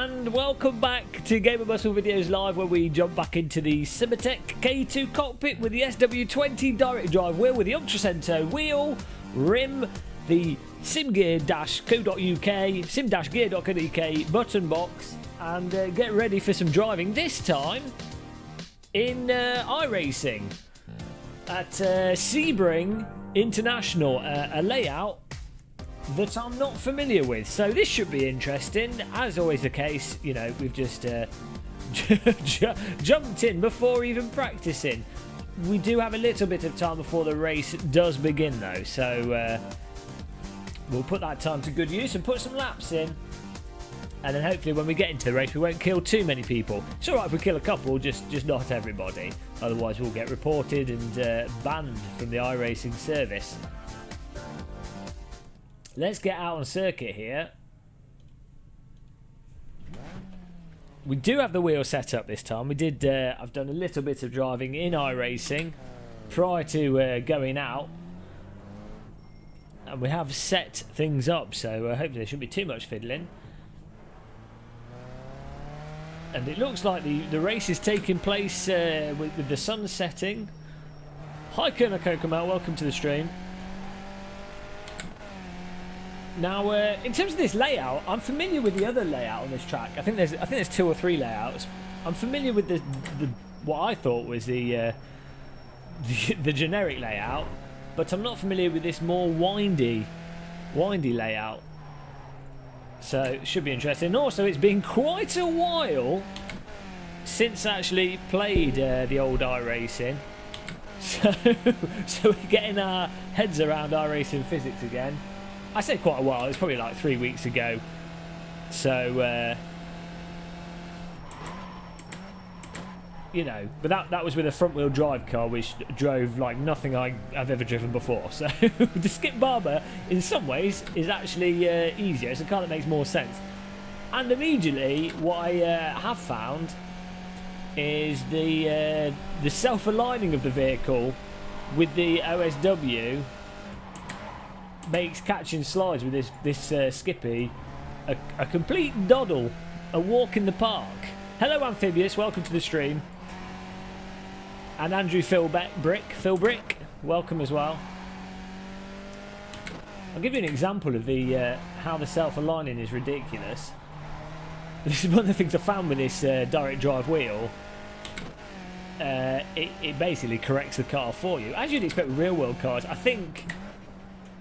and welcome back to Gamer Muscle Videos Live, where we jump back into the Simatech K2 cockpit with the SW20 direct drive wheel with the Ultracento wheel, rim, the simgear-co.uk, sim-gear.co.uk button box, and get ready for some driving, this time in iRacing at Sebring International, a layout that I'm not familiar with, so this should be interesting. As always the case, you know, we've just jumped in before even practicing. We do have a little bit of time before the race does begin though, so we'll put that time to good use and put some laps in, and then hopefully when we get into the race we won't kill too many people. It's alright if we kill a couple, just not everybody, otherwise we'll get reported and banned from the iRacing service. Let's get out on circuit here. We do have the wheel set up this time. We did. I've done a little bit of driving in iRacing prior to going out, and we have set things up. So hopefully there shouldn't be too much fiddling. And it looks like the race is taking place with the sun setting. Hi, Colonel Kokomo. Welcome to the stream. Now, in terms of this layout, I'm familiar with the other layout on this track. I think there's 2 or 3 layouts. I'm familiar with the what I thought was the generic layout, but I'm not familiar with this more windy layout. So it should be interesting. And also, it's been quite a while since I actually played the old iRacing, so we're getting our heads around iRacing physics again. I say quite a while, it's probably like 3 weeks ago. So, you know, but that was with a front wheel drive car which drove like nothing I've ever driven before. So the Skip Barber in some ways is actually easier. It's a car that makes more sense. And immediately what I have found is the self-aligning of the vehicle with the OSW makes catching slides with this Skippy a complete doddle, a walk in the park. Hello Amphibious, welcome to the stream. And Andrew Phil Brick, welcome as well. I'll give you an example of the how the self-aligning is ridiculous. This is one of the things I found with this direct drive wheel. It basically corrects the car for you, as you'd expect with real world cars. I think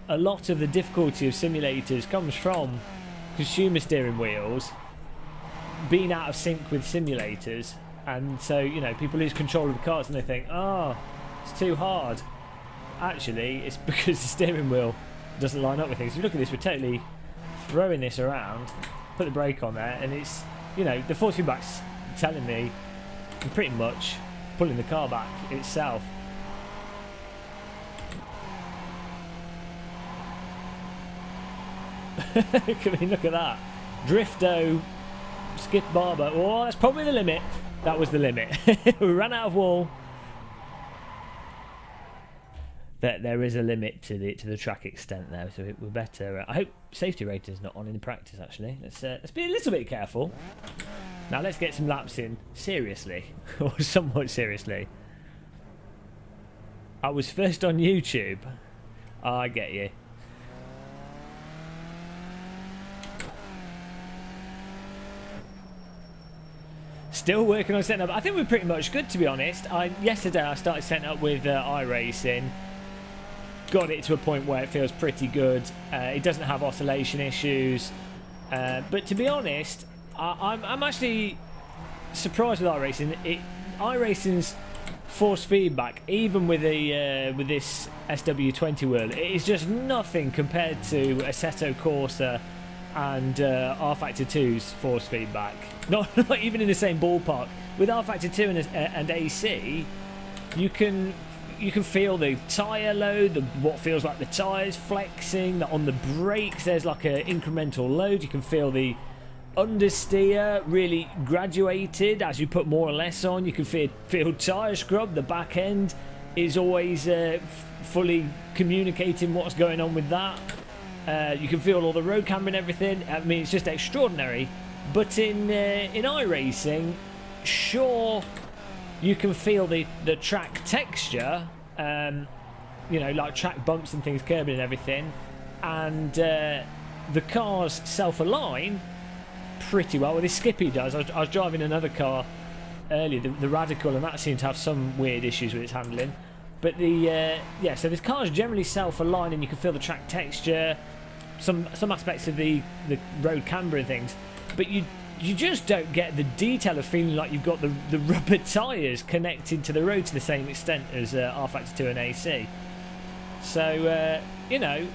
a lot of the difficulty of simulators comes from consumer steering wheels being out of sync with simulators, and so, you know, people lose control of the cars and they think, oh, it's too hard. Actually, it's because the steering wheel doesn't line up with things. If you look at this, we're totally throwing this around, put the brake on there, and it's, you know, the force feedback's telling me I'm pretty much pulling the car back itself. I mean, look at that. Drifto, Skip Barber. Oh, that's probably the limit. That was the limit. We ran out of wall. There is a limit to the track extent there, so we're better. I hope safety rating's not on in practice. Actually, let's be a little bit careful. Now let's get some laps in seriously, or somewhat seriously. I was first on YouTube. Oh, I get you. Still working on setting up. I think we're pretty much good, to be honest. Yesterday I started setting up with iRacing. Got it to a point where it feels pretty good. It doesn't have oscillation issues. But to be honest, I'm actually surprised with iRacing. iRacing's force feedback, even with this SW20 wheel, it is just nothing compared to Assetto Corsa and R Factor 2's force feedback. Not even in the same ballpark. With R Factor 2 and AC, you can feel the tyre load, what feels like the tyres flexing. On the brakes, there's like an incremental load. You can feel the understeer really graduated as you put more or less on. You can feel tyre scrub. The back end is always fully communicating what's going on with that. You can feel all the road camber and everything. I mean, it's just extraordinary But in iRacing, sure, you can feel the track texture, you know, like track bumps and things, curbing and everything, and the cars self-align pretty well. Well, this Skippy does. I was driving another car earlier, the Radical, and that seemed to have some weird issues with its handling. But the yeah, so this car's generally self-align, and you can feel the track texture, some aspects of the road camber and things, but you just don't get the detail of feeling like you've got the rubber tyres connected to the road to the same extent as R Factor 2 and AC. So you know,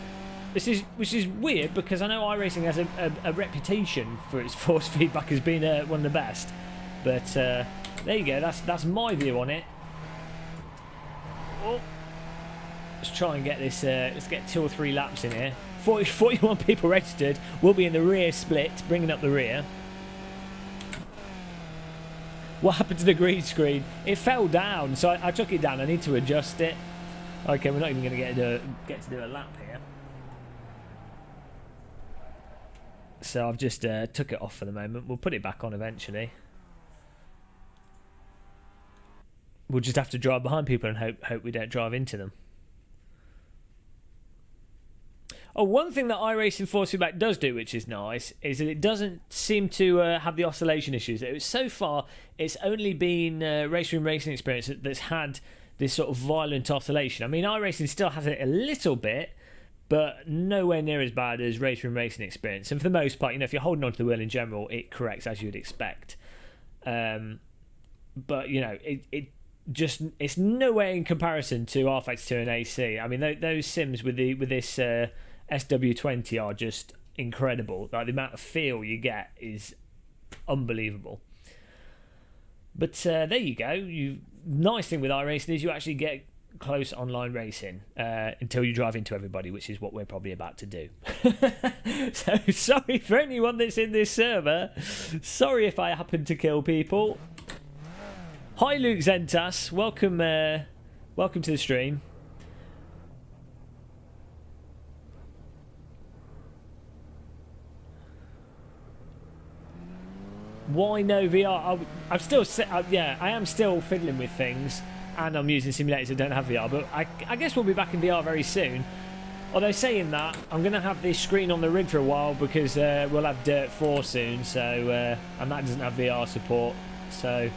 which is weird, because I know iRacing has a reputation for its force feedback as being one of the best. But there you go. That's my view on it. Oh, let's try and get this. Let's get 2 or 3 laps in here. 41 people registered. We'll be in the rear split, bringing up the rear. What happened to the green screen? It fell down, so I took it down. I need to adjust it. Okay, we're not even going to get to do a lap here. So I've just took it off for the moment. We'll put it back on eventually. We'll just have to drive behind people and hope we don't drive into them. Oh, one thing that iRacing force feedback does do, which is nice, is that it doesn't seem to have the oscillation issues. So far, it's only been Race Room Racing Experience that's had this sort of violent oscillation. I mean, iRacing still has it a little bit, but nowhere near as bad as Race Room Racing Experience. And for the most part, you know, if you're holding onto the wheel in general, it corrects as you'd expect. But you know, it's nowhere in comparison to R Factor 2 and AC. I mean, those sims with this SW20 are just incredible. Like, the amount of feel you get is unbelievable. But there you go. Nice thing with iRacing is you actually get close online racing until you drive into everybody, which is what we're probably about to do. So sorry for anyone that's in this server. Sorry if I happen to kill people. Hi Luke Zentas, welcome to the stream. Why no VR? I'm still, yeah, I am still fiddling with things, and I'm using simulators that don't have VR. But I guess we'll be back in VR very soon. Although saying that, I'm going to have this screen on the rig for a while, because we'll have Dirt 4 soon. So and that doesn't have VR support. So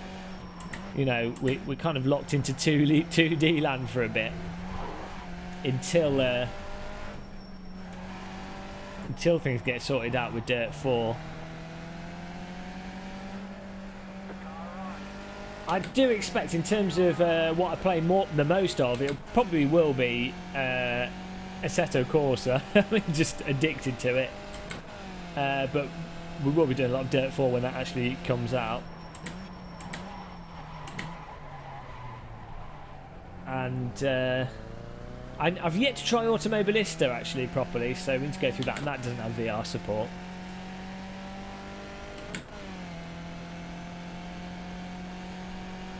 you know, we're kind of locked into 2D land for a bit until things get sorted out with Dirt 4. I do expect, in terms of what I play the most of, it probably will be Assetto Corsa. I'm just addicted to it. But we will be doing a lot of Dirt 4 when that actually comes out. And I've yet to try Automobilista actually properly, so we need to go through that, and that doesn't have VR support.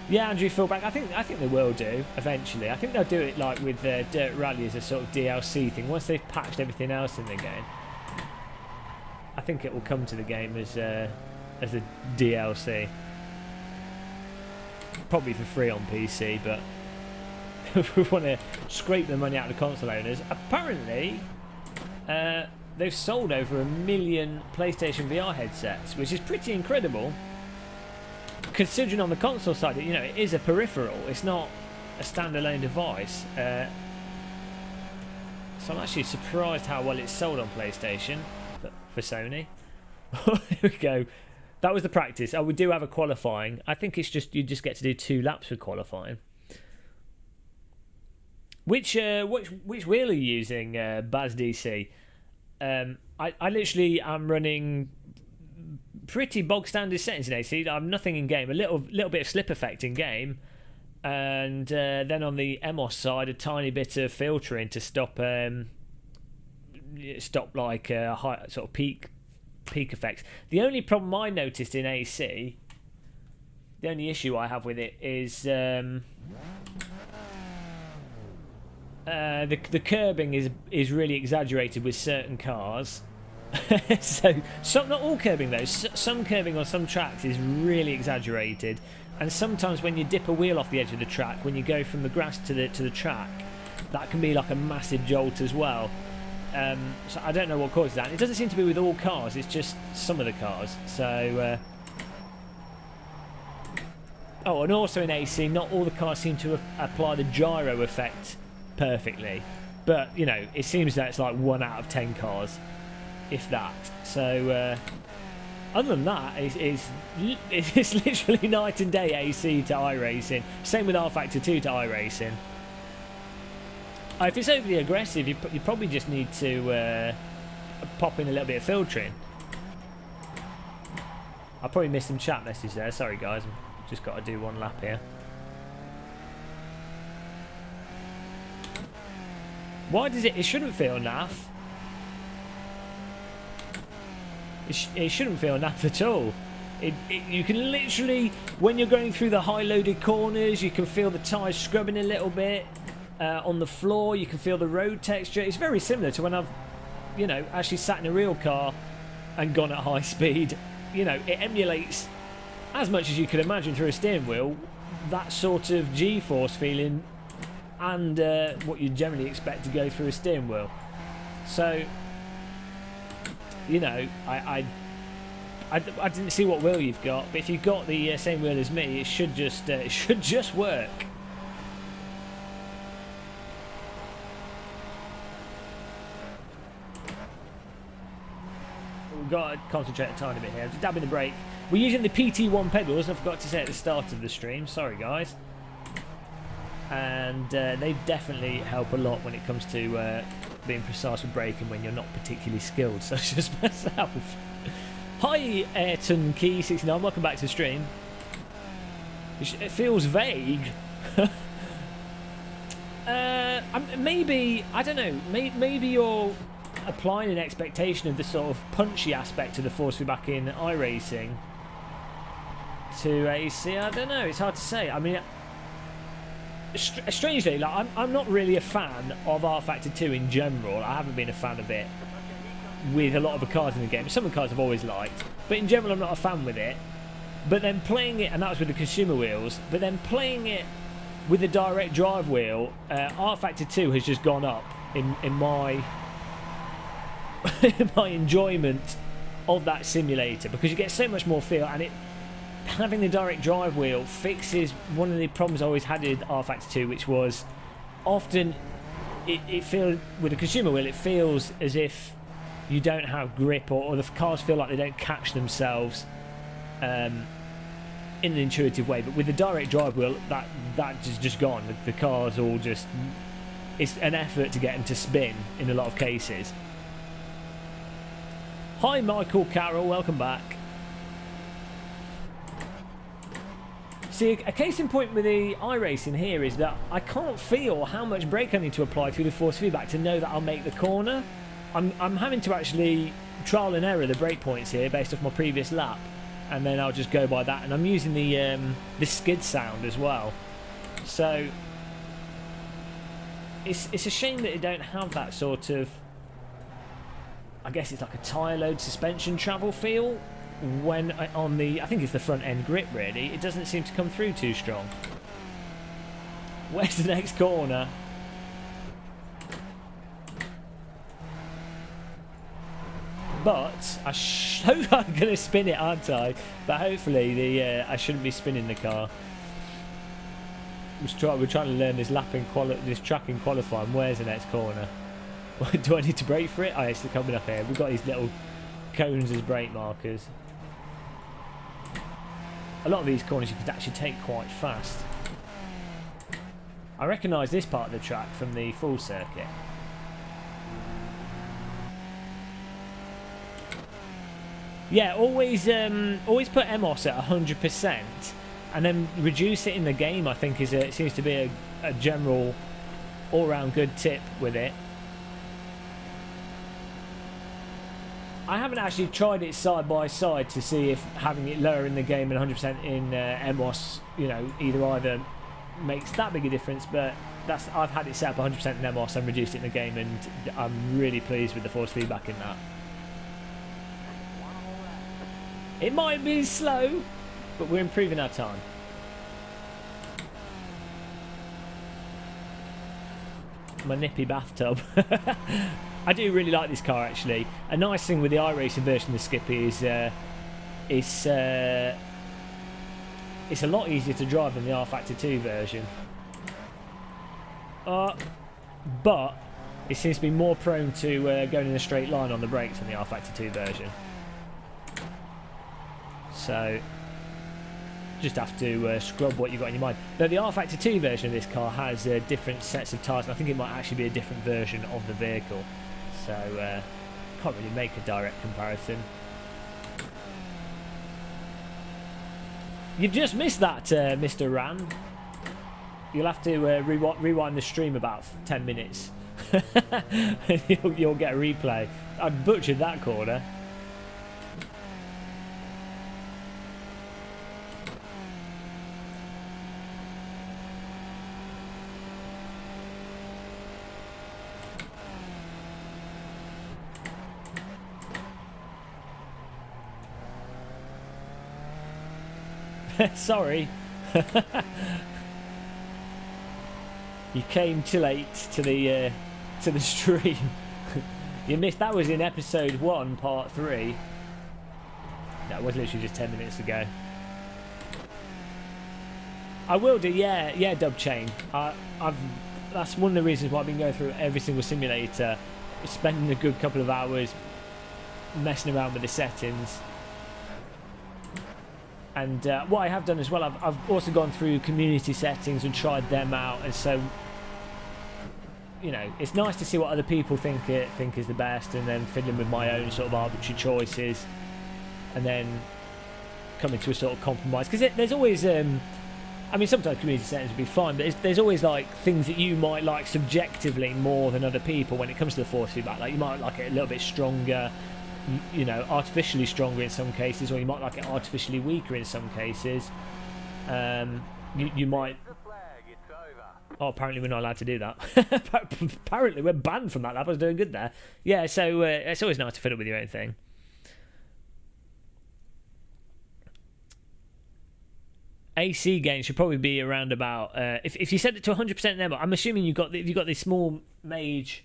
Yeah, Andrew, Philback. I think they will do eventually. I think they'll do it like with Dirt Rally as a sort of DLC thing. Once they've patched everything else in the game, I think it will come to the game as a DLC. Probably for free on PC, but if we want to scrape the money out of the console owners, apparently they've sold over 1 million PlayStation VR headsets, which is pretty incredible. Considering on the console side, you know, it is a peripheral. It's not a standalone device. So I'm actually surprised how well it's sold on PlayStation for Sony. Here we go. That was the practice. Oh, we do have a qualifying. I think it's just you just get to do 2 laps for qualifying. Which wheel are you using, Baz DC? I literally am running pretty bog standard settings in AC. I'm nothing in game. A little bit of slip effect in game, and then on the MOS side, a tiny bit of filtering to stop like high sort of peak effects. The only problem I noticed in AC, the only issue I have with it is the curbing is really exaggerated with certain cars. So not all curbing though. Some curbing on some tracks is really exaggerated, and sometimes when you dip a wheel off the edge of the track, when you go from the grass to the track, that can be like a massive jolt as well. So I don't know what causes that. It doesn't seem to be with all cars. It's just some of the cars. So. Oh, and also in AC, not all the cars seem to apply the gyro effect perfectly. But, you know, it seems that it's like 1 out of 10 cars, if that. So, other than that, it's literally night and day AC to iRacing. Same with R Factor 2 to iRacing. If it's overly aggressive, you probably just need to pop in a little bit of filtering. I probably missed some chat messages there. Sorry, guys. Just got to do 1 lap here. Why does it shouldn't feel naff. It shouldn't feel naff at all. You can literally, when you're going through the high loaded corners, you can feel the tyres scrubbing a little bit on the floor. You can feel the road texture. It's very similar to when I've, you know, actually sat in a real car and gone at high speed. You know, it emulates, as much as you could imagine through a steering wheel, that sort of G-force feeling and what you generally expect to go through a steering wheel. So, you know, I didn't see what wheel you've got, but if you've got the same wheel as me, it should just work. We've got to concentrate a tiny bit here. Just dabbing the brake. We're using the PT1 pedals, I forgot to say at the start of the stream. Sorry, guys. And they definitely help a lot when it comes to being precise with braking when you're not particularly skilled, such as myself. Hi, Ayrton Key 69. Welcome back to the stream. It feels vague. Maybe, I don't know, maybe you're applying an expectation of the sort of punchy aspect of the force feedback in iRacing to AC. I don't know, it's hard to say. I mean, strangely, like, I'm not really a fan of R Factor 2 in general. I haven't been a fan of it with a lot of the cars in the game. Some of the cars I've always liked, but in general I'm not a fan with it. But then playing it, and that was with the consumer wheels, but then playing it with the direct drive wheel, R Factor 2 has just gone up in my my enjoyment of that simulator, because you get so much more feel, and having the direct drive wheel fixes one of the problems I always had with R Factor 2, which was often it feels, with a consumer wheel, it feels as if you don't have grip, or the cars feel like they don't catch themselves in an intuitive way. But with the direct drive wheel, that is just gone. The cars all just, it's an effort to get them to spin in a lot of cases. Hi Michael Carroll, welcome back. See, a case in point with the iRacing here is that I can't feel how much brake I need to apply through the force feedback to know that I'll make the corner. I'm having to actually trial and error the brake points here based off my previous lap, and then I'll just go by that. And I'm using the skid sound as well. So it's a shame that it don't have that sort of, I guess it's like a tyre load suspension travel feel when on the, I think it's the front end grip really. It doesn't seem to come through too strong. Where's the next corner? But I hope I'm going to spin it, aren't I? But hopefully I shouldn't be spinning the car. We're trying to learn this track in qualifying. Where's the next corner? Do I need to brake for it? Oh, it's coming up here. We've got these little cones as brake markers. A lot of these corners you could actually take quite fast. I recognise this part of the track from the full circuit. Yeah, always put MOS at 100% and then reduce it in the game. I think it seems to be a general all-round good tip with it. I haven't actually tried it side by side to see if having it lower in the game and 100% in MOS, you know, either makes that big a difference. But I've had it set up 100% in MOS and reduced it in the game, and I'm really pleased with the force feedback in that. It might be slow, but we're improving our time. My nippy bathtub. I do really like this car, actually. A nice thing with the iRacing version of the Skippy is it's a lot easier to drive than the R Factor 2 version. But it seems to be more prone to going in a straight line on the brakes than the R Factor 2 version. So just have to scrub what you've got in your mind. Though the R Factor 2 version of this car has different sets of tyres, and I think it might actually be a different version of the vehicle. So can't really make a direct comparison. You've just missed that, Mr. Ran. You'll have to rewind the stream about 10 minutes. you'll get a replay. I butchered that corner. Sorry. You came too late to the stream. You missed. That was in episode 1, part 3. That was literally just 10 minutes ago. I will do, yeah, Dub Chain. That's one of the reasons why I've been going through every single simulator, spending a good couple of hours messing around with the settings. And what I have done as well, I've also gone through community settings and tried them out, and so, you know, it's nice to see what other people think is the best, and then fiddling with my own sort of arbitrary choices, and then coming to a sort of compromise. Because there's always, I mean, sometimes community settings would be fine, but there's always like things that you might like subjectively more than other people when it comes to the force feedback. Like you might like it a little bit stronger, you know, artificially stronger in some cases, or you might like it artificially weaker in some cases. You might. Oh, apparently we're not allowed to do that. Apparently we're banned from that lap. I was doing good there. Yeah, so it's always nice to fiddle with your own thing. AC gain should probably be around about. If you set it to 100% now, I'm assuming you've got this small mage.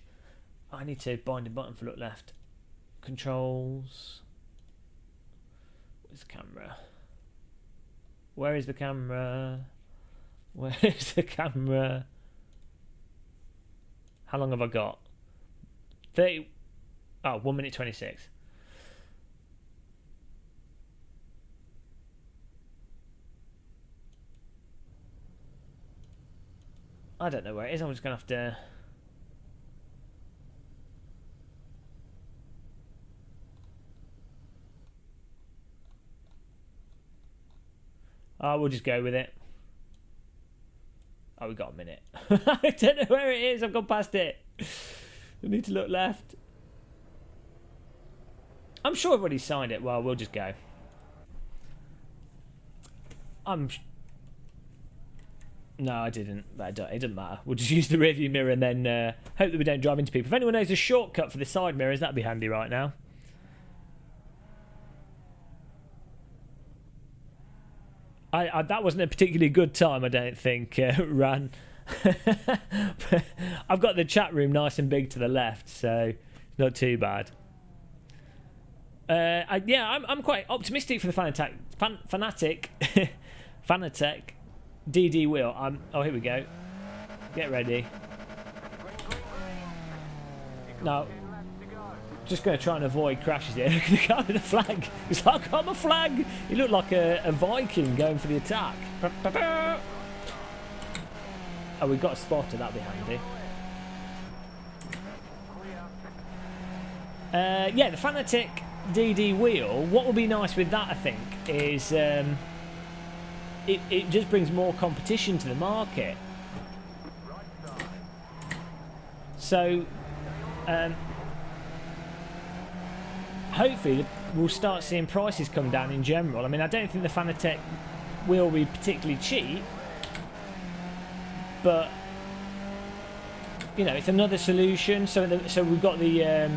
I need to bind a button for look left. Controls. Where's the camera? Where is the camera? Where is the camera? How long have I got? 30. Oh, 1 minute 26. I don't know where it is. I'm just going to have to. Oh, we'll just go with it. Oh, we got a minute. I don't know where it is. I've gone past it. I need to look left. I'm sure I've already signed it. Well, we'll just go. No, I didn't. It doesn't matter. We'll just use the rearview mirror and then hope that we don't drive into people. If anyone knows a shortcut for the side mirrors, that'd be handy right now. That wasn't a particularly good time, I don't think, Ran. I've got the chat room nice and big to the left, so not too bad. I'm quite optimistic for the Fanatec DD wheel. Oh, here we go. Get ready. No. Just going to try and avoid crashes here. Look at the guy with the flag. He's like, I'm a flag. He looked like a Viking going for the attack. Oh, we've got a spotter. That'd be handy. Yeah, the Fanatec DD wheel. What will be nice with that, I think, is it just brings more competition to the market. So, hopefully we'll start seeing prices come down in general. I mean, I don't think the Fanatec will be particularly cheap, but you know, it's another solution. So we've got the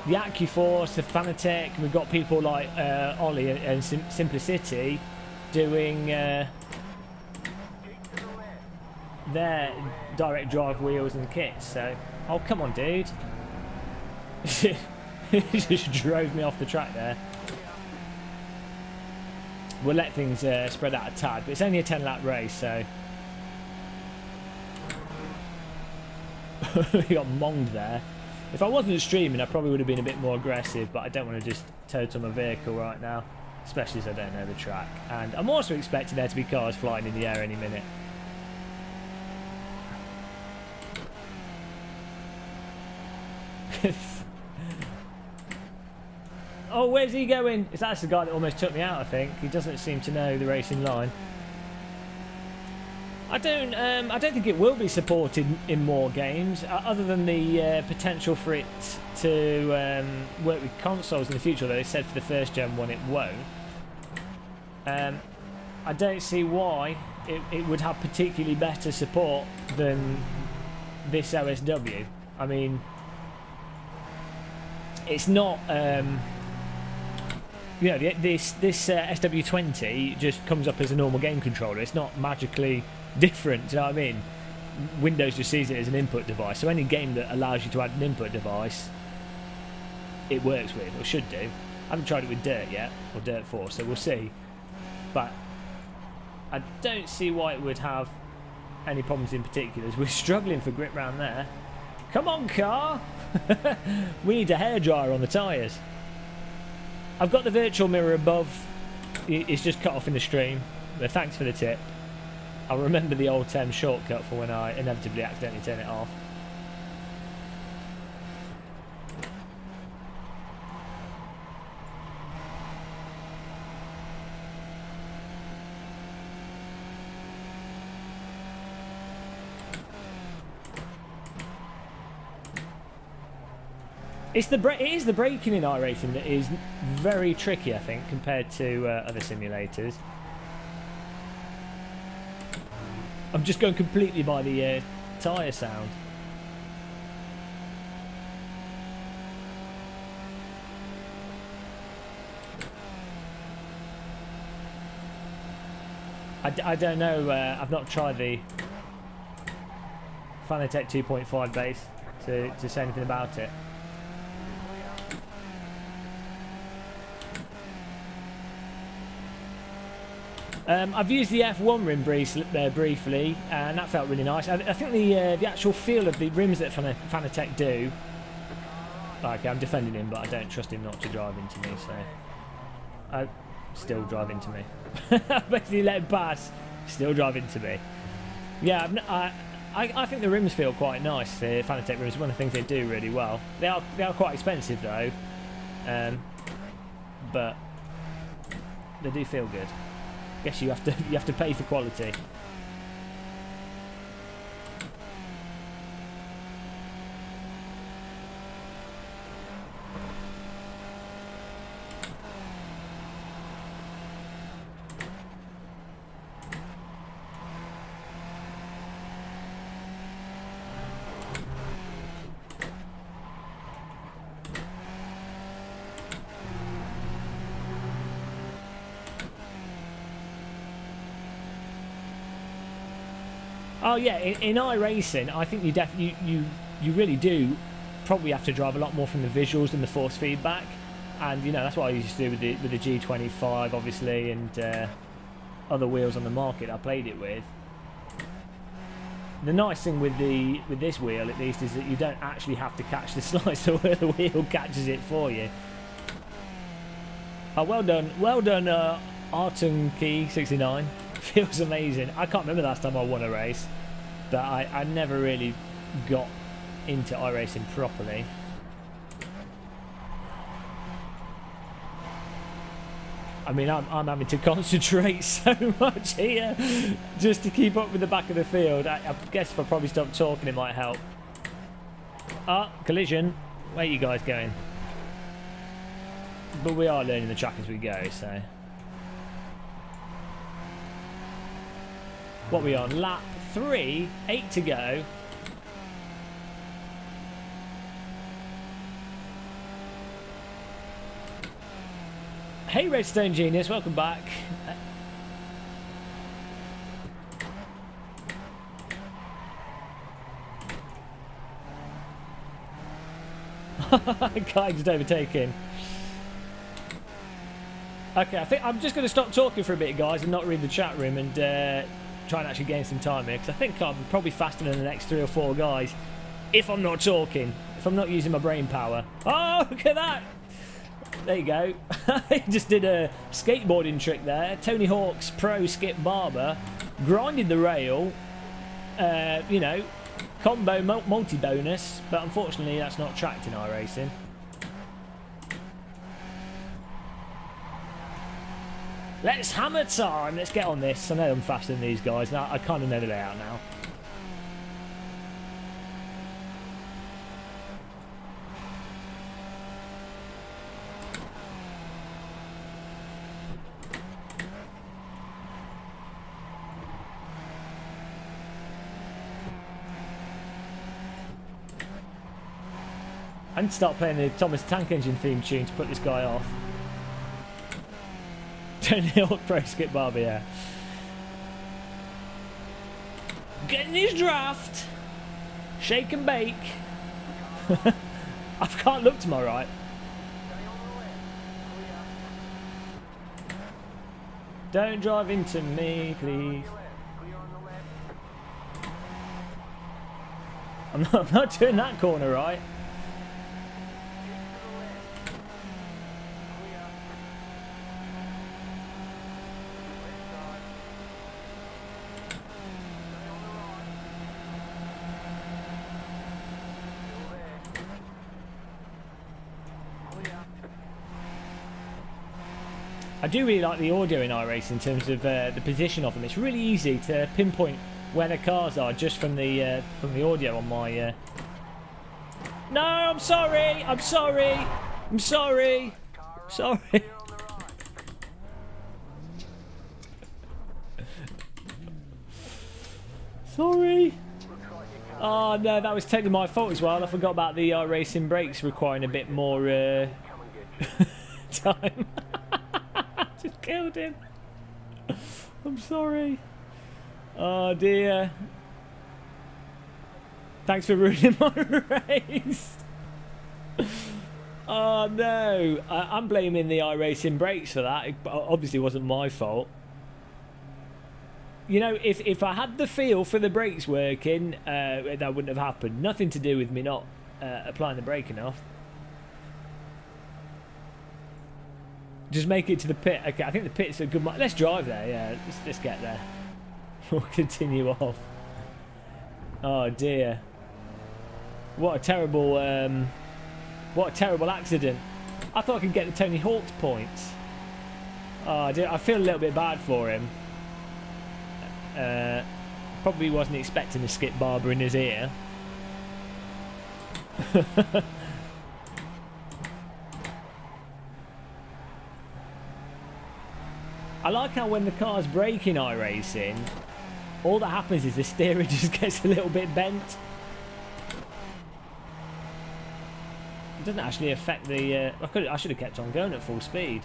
the AccuForce, the Fanatec. We've got people like Ollie and Simplicity doing their direct drive wheels and kits. So, oh come on, dude! He just drove me off the track there. We'll let things spread out a tad, but it's only a 10-lap race, so we got monged there. If I wasn't streaming, I probably would have been a bit more aggressive, but I don't want to just total my vehicle right now, especially as I don't know the track. And I'm also expecting there to be cars flying in the air any minute. Oh, where's he going? That's the guy that almost took me out, I think. He doesn't seem to know the racing line. I don't think it will be supported in more games, other than the potential for it to work with consoles in the future, though they said for the first gen one it won't. I don't see why it would have particularly better support than this OSW. I mean, it's not... you know, this SW20 just comes up as a normal game controller. It's not magically different, do you know what I mean? Windows just sees it as an input device, so any game that allows you to add an input device, it works with, or should do. I haven't tried it with Dirt yet, or Dirt 4, so we'll see. But I don't see why it would have any problems in particular. We're struggling for grip round there. Come on, car! We need a hairdryer on the tyres. I've got the virtual mirror above. It's just cut off in the stream, but thanks for the tip. I'll remember the old term shortcut for when I inevitably accidentally turn it off. It is the braking in iRacing that is very tricky, I think, compared to other simulators. I'm just going completely by the tyre sound. I don't know, I've not tried the Fanatec 2.5 base to say anything about it. I've used the F1 rim briefly, and that felt really nice. I think the actual feel of the rims that Fanatec do... Okay, I'm defending him, but I don't trust him not to drive into me, so... still drive into me. Basically let him pass, still drive into me. Yeah, I think the rims feel quite nice, the Fanatec rims. One of the things they do really well. They are quite expensive, though. But they do feel good. Guess you have to pay for quality. Oh yeah, in iRacing, I think you really do probably have to drive a lot more from the visuals and the force feedback, and you know that's what I used to do with the G25, obviously, and other wheels on the market I played it with. The nice thing with this wheel, at least, is that you don't actually have to catch the slicer where the wheel catches it for you. Oh, well done, Arton Key 69. Feels amazing. I can't remember the last time I won a race, but I never really got into iRacing properly. I mean, I'm having to concentrate so much here just to keep up with the back of the field. I guess if I probably stop talking, it might help. Ah, collision. Where are you guys going? But we are learning the track as we go, so... What are we on? Lap 3, 8 to go. Hey Redstone Genius, welcome back. Guy just overtaken. Okay, I think I'm just going to stop talking for a bit, guys, and not read the chat room and try and actually gain some time here, because I think I'm probably faster than the next 3 or 4 guys if I'm not talking, if I'm not using my brain power. Oh, look at that! There you go. He just did a skateboarding trick there. Tony Hawk's Pro Skip Barber grinded the rail, you know, combo multi-bonus, but unfortunately that's not tracked in iRacing. Let's hammer time. Let's get on this. I know I'm faster than these guys. Now I kind of know the layout now. I need to start playing the Thomas Tank Engine theme tune to put this guy off. Tony Hawk Pro Skip Barber, yeah. Getting his draft. Shake and bake. I can't look to my right. Don't drive into me, please. I'm not doing that corner right. I do really like the audio in iRacing in terms of the position of them. It's really easy to pinpoint where the cars are just from the audio on my... No, I'm sorry! I'm sorry! I'm sorry! Sorry! Sorry! Oh no, that was totally my fault as well. I forgot about the iRacing brakes requiring a bit more time. Just killed him. I'm sorry. Oh dear. Thanks for ruining my race. Oh no. I'm blaming the iRacing brakes for that. It obviously wasn't my fault. You know, if I had the feel for the brakes working, that wouldn't have happened. Nothing to do with me not applying the brake enough. Just make it to the pit. Okay, I think the pit's a good... Let's drive there, yeah. Let's get there. We'll continue off. Oh, dear. What a terrible accident. I thought I could get the Tony Hawk's points. Oh, dear. I feel a little bit bad for him. Probably wasn't expecting a Skip Barber in his ear. I like how when the car's braking iRacing, all that happens is the steering just gets a little bit bent. It doesn't actually affect the... I should have kept on going at full speed.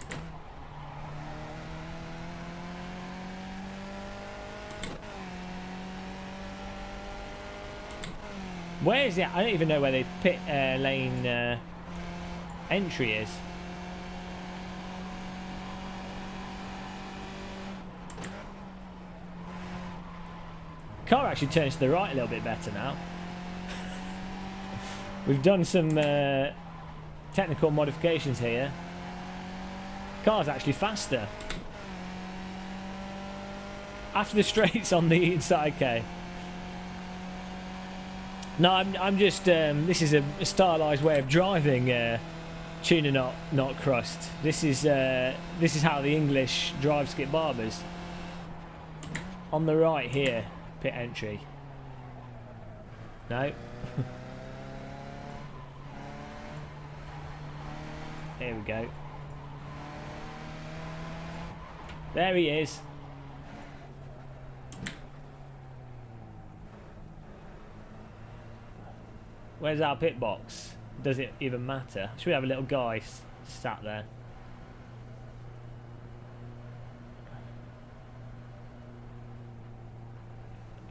Where is it? I don't even know where the pit lane entry is. Car actually turns to the right a little bit better now. We've done some technical modifications here. Car's actually faster. After the straights on the inside, okay. No, I'm just. This is a stylised way of driving. Tuner not crust. This is how the English drive Skip Barbers. On the right here, pit entry. No. There we go. There he is. Where's our pit box? Does it even matter? Should we have a little guy sat there?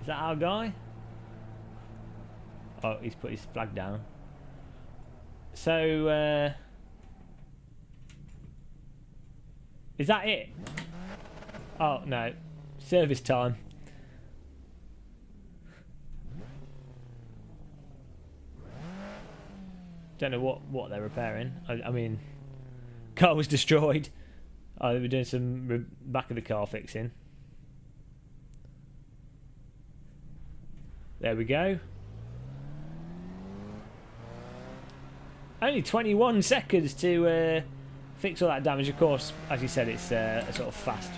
that our guy? Oh, he's put his flag down. So, is that it? Oh, no. Service time. Don't know what they're repairing. I mean, car was destroyed. Oh, they were doing some back of the car fixing. There we go. Only 21 seconds to fix all that damage. Of course, as you said, it's a sort of fast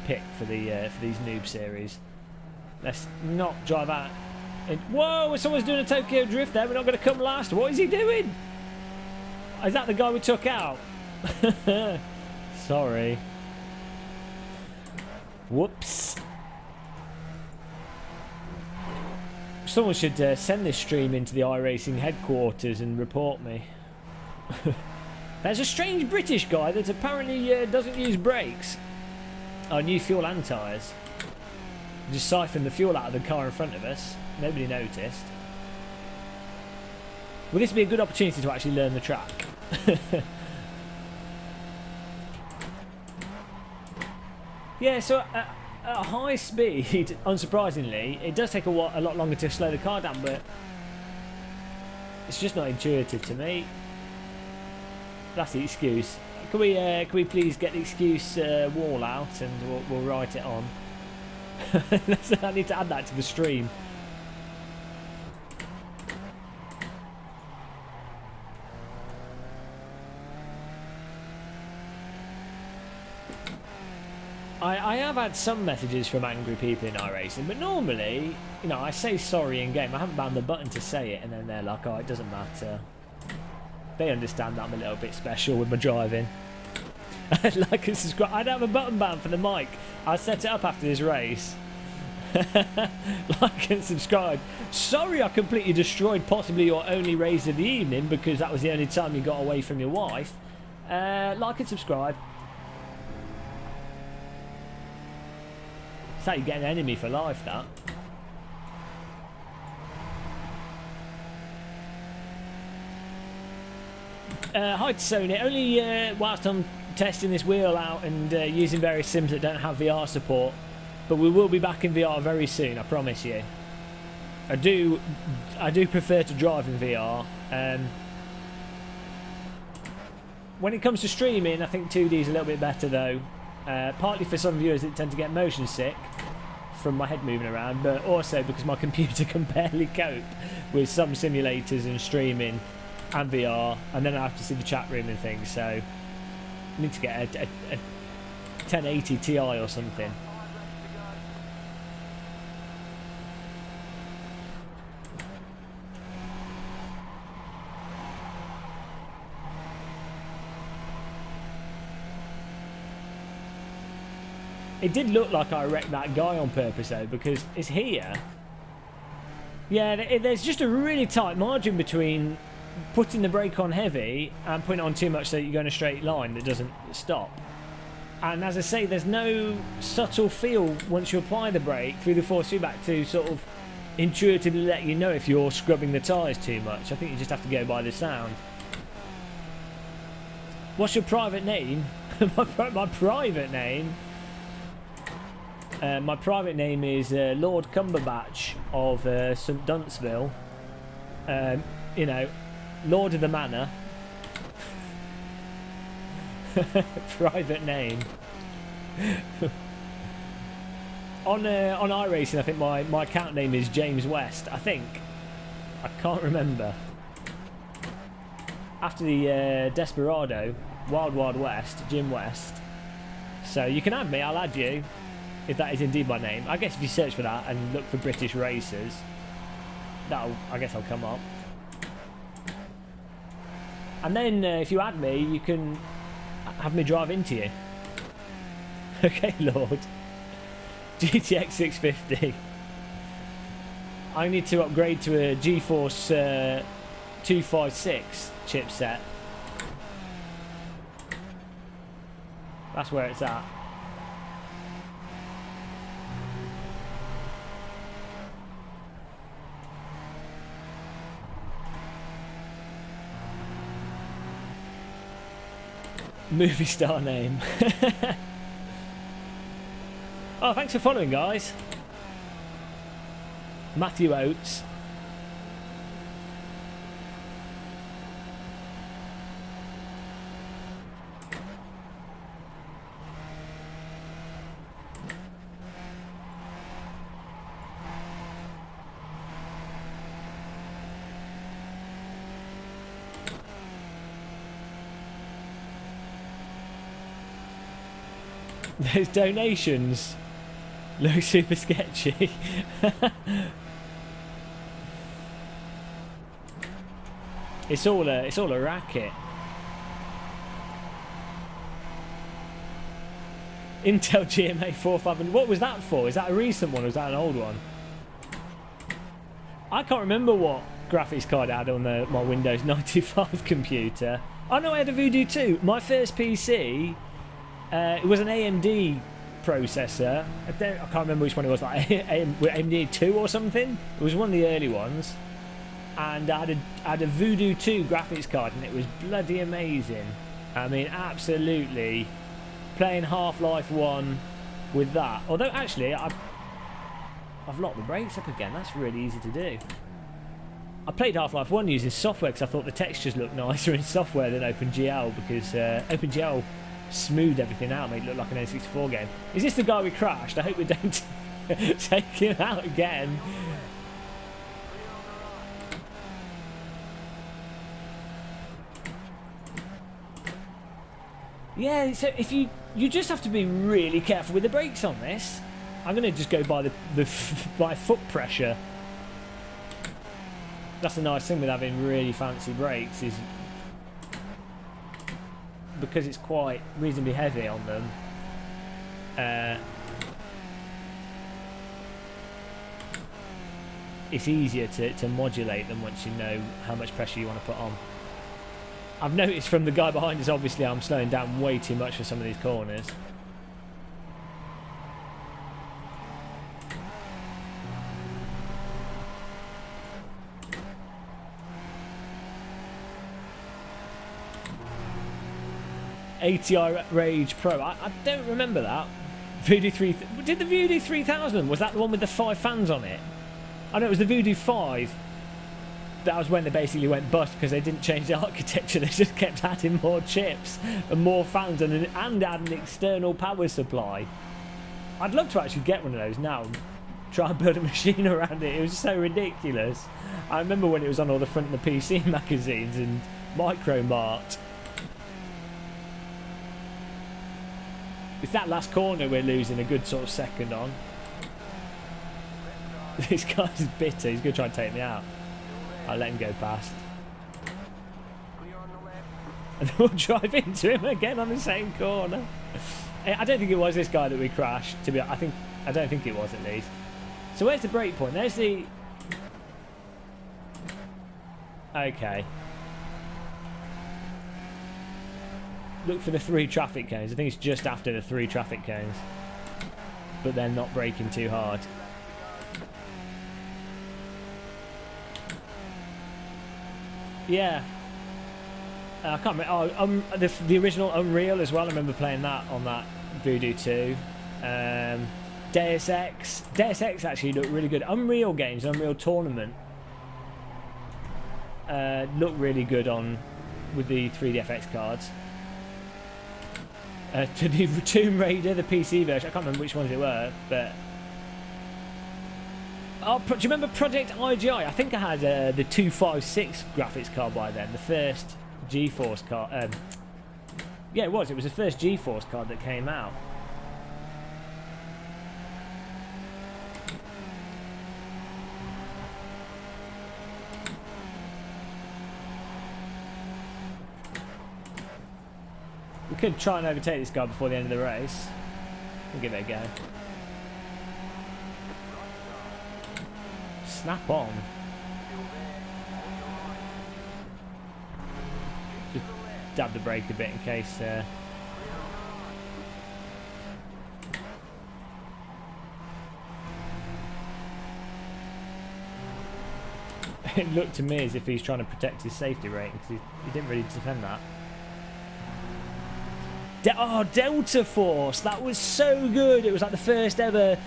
pick for these noob series. Let's not drive out. Whoa! Someone's doing a Tokyo drift there. We're not going to come last. What is he doing? Is that the guy we took out? Sorry. Whoops. Someone should send this stream into the iRacing headquarters and report me. There's a strange British guy that apparently doesn't use brakes. Oh, new fuel and tyres. Just siphoned the fuel out of the car in front of us. Nobody noticed. Well, this would be a good opportunity to actually learn the track. Yeah, so at high speed, unsurprisingly, it does take a lot longer to slow the car down, but it's just not intuitive to me. That's the excuse. Can we please get the excuse wall out and we'll write it on. I need to add that to the stream. I have had some messages from angry people in iRacing, but normally, you know, I say sorry in game. I haven't found the button to say it, and then they're like, oh, it doesn't matter. They understand that I'm a little bit special with my driving. Like and subscribe. I don't have a button ban for the mic. I'll set it up after this race. Like and subscribe. Sorry I completely destroyed possibly your only race of the evening because that was the only time you got away from your wife. Like and subscribe. It's how you get an enemy for life, that. Hi to Sony. Only whilst I'm testing this wheel out and using various sims that don't have VR support, but we will be back in VR very soon, I promise you. I do prefer to drive in VR. When it comes to streaming, I think 2D is a little bit better though. Partly for some viewers that tend to get motion sick from my head moving around, but also because my computer can barely cope with some simulators and streaming and VR, and then I have to see the chat room and things, so I need to get a 1080 Ti or something. It did look like I wrecked that guy on purpose though, because it's here. Yeah, there's just a really tight margin between putting the brake on heavy and putting it on too much so that you go in a straight line that doesn't stop. And as I say, there's no subtle feel once you apply the brake through the force feedback to sort of intuitively let you know if you're scrubbing the tyres too much. I think you just have to go by the sound. What's your private name? My private name? My private name is Lord Cumberbatch of St Dunstable. You know, Lord of the Manor. Private name. On iRacing, I think my account name is James West. I think. I can't remember. After the Desperado, Wild Wild West, Jim West. So you can add me. I'll add you. If that is indeed my name. I guess if you search for that and look for British racers, I guess I'll come up. And then if you add me, you can have me drive into you. Okay, Lord. GTX 650. I need to upgrade to a GeForce 256 chipset. That's where it's at. Movie star name. Oh, thanks for following, guys. Matthew Oates. Those donations look super sketchy. It's all a racket. Intel GMA 450. What was that for? Is that a recent one or is that an old one? I can't remember what graphics card I had on my Windows 95 computer. Oh no, I had a Voodoo 2. My first PC. It was an AMD processor. I can't remember which one it was, like AMD 2 or something. It was one of the early ones. And I had a Voodoo 2 graphics card, and it was bloody amazing. I mean, absolutely. Playing Half-Life 1 with that. Although, actually, I've locked the brakes up again. That's really easy to do. I played Half-Life 1 using software because I thought the textures looked nicer in software than OpenGL, because OpenGL smoothed everything out, made it look like an N64 game. Is this the guy we crashed? I hope we don't take him out again. Yeah, so if you just have to be really careful with the brakes on this. I'm going to just go by by foot pressure. That's the nice thing with having really fancy brakes, is because it's quite reasonably heavy on them. It's easier to modulate them once you know how much pressure you want to put on. I've noticed from the guy behind us, obviously I'm slowing down way too much for some of these corners. ATI Rage Pro. I don't remember that. Voodoo 3. Did the Voodoo 3000? Was that the one with the 5 fans on it? I know it was the Voodoo 5. That was when they basically went bust because they didn't change the architecture. They just kept adding more chips and more fans and add an external power supply. I'd love to actually get one of those now and try and build a machine around it. It was so ridiculous. I remember when it was on all the front of the PC magazines and Micro Mart. It's that last corner we're losing a good sort of second on. This guy's bitter. He's going to try and take me out. I'll let him go past. And then we'll drive into him again on the same corner. I don't think it was this guy that we crashed. I don't think it was, at least. So where's the brake point? There's the... Okay. Look for the 3 traffic cones. I think it's just after the 3 traffic cones. But they're not braking too hard. Yeah. I can't remember. Oh, the original Unreal as well. I remember playing that on that Voodoo 2. Deus Ex. Deus Ex actually looked really good. Unreal games, Unreal Tournament, looked really good on with the 3DFX cards. To the Tomb Raider, the PC version. I can't remember which ones it were, but... Oh, do you remember Project IGI? I think I had the 256 graphics card by then, the first GeForce card. Yeah, it was. It was the first GeForce card that came out. We could try and overtake this guy before the end of the race. We'll give it a go. Snap on. Just dab the brake a bit in case... It looked to me as if he's trying to protect his safety rating because he didn't really defend that. Delta Force. That was so good. It was like the first ever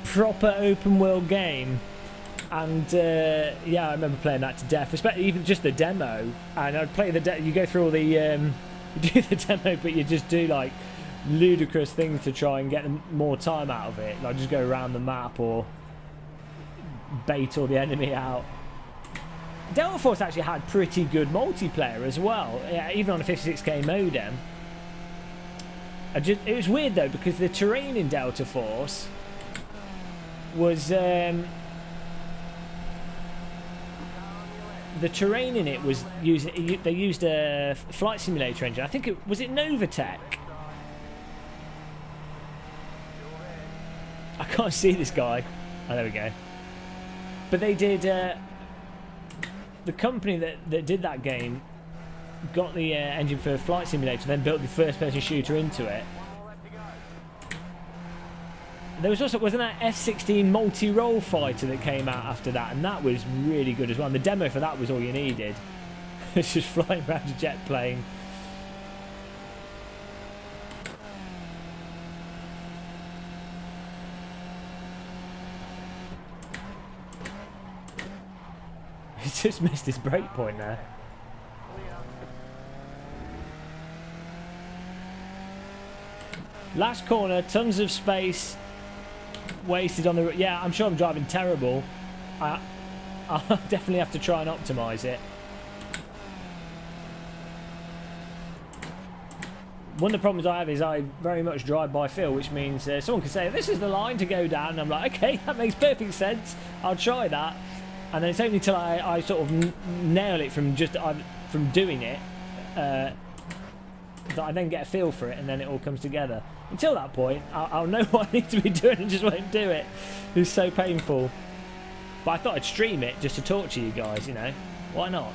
proper open world game. And yeah, I remember playing that to death, especially even just the demo. And I'd play you go through all the you do the demo, but you just do like ludicrous things to try and get more time out of it. Like just go around the map or bait all the enemy out. Delta Force actually had pretty good multiplayer as well, even on a 56k modem. It was weird though, because the terrain in Delta Force was the terrain in it was they used a flight simulator engine. I think it was Novatech. I can't see this guy. Oh, there we go. But they did. The company that did that game got the engine for flight simulator, then built the first-person shooter into it. There was also, wasn't that F-16 multi-role fighter that came out after that, and that was really good as well. And the demo for that was all you needed. It's just flying around a jet plane. He just missed his break point there. Last corner, tons of space wasted on the... Yeah, I'm sure I'm driving terrible. I'll definitely have to try and optimise it. One of the problems I have is I very much drive by feel, which means someone can say, this is the line to go down. And I'm like, okay, that makes perfect sense. I'll try that. And then it's only until I sort of nail it from doing it that I then get a feel for it, and then it all comes together. Until that point, I'll know what I need to be doing and just won't do it. It's so painful. But I thought I'd stream it just to talk to you guys, you know. Why not?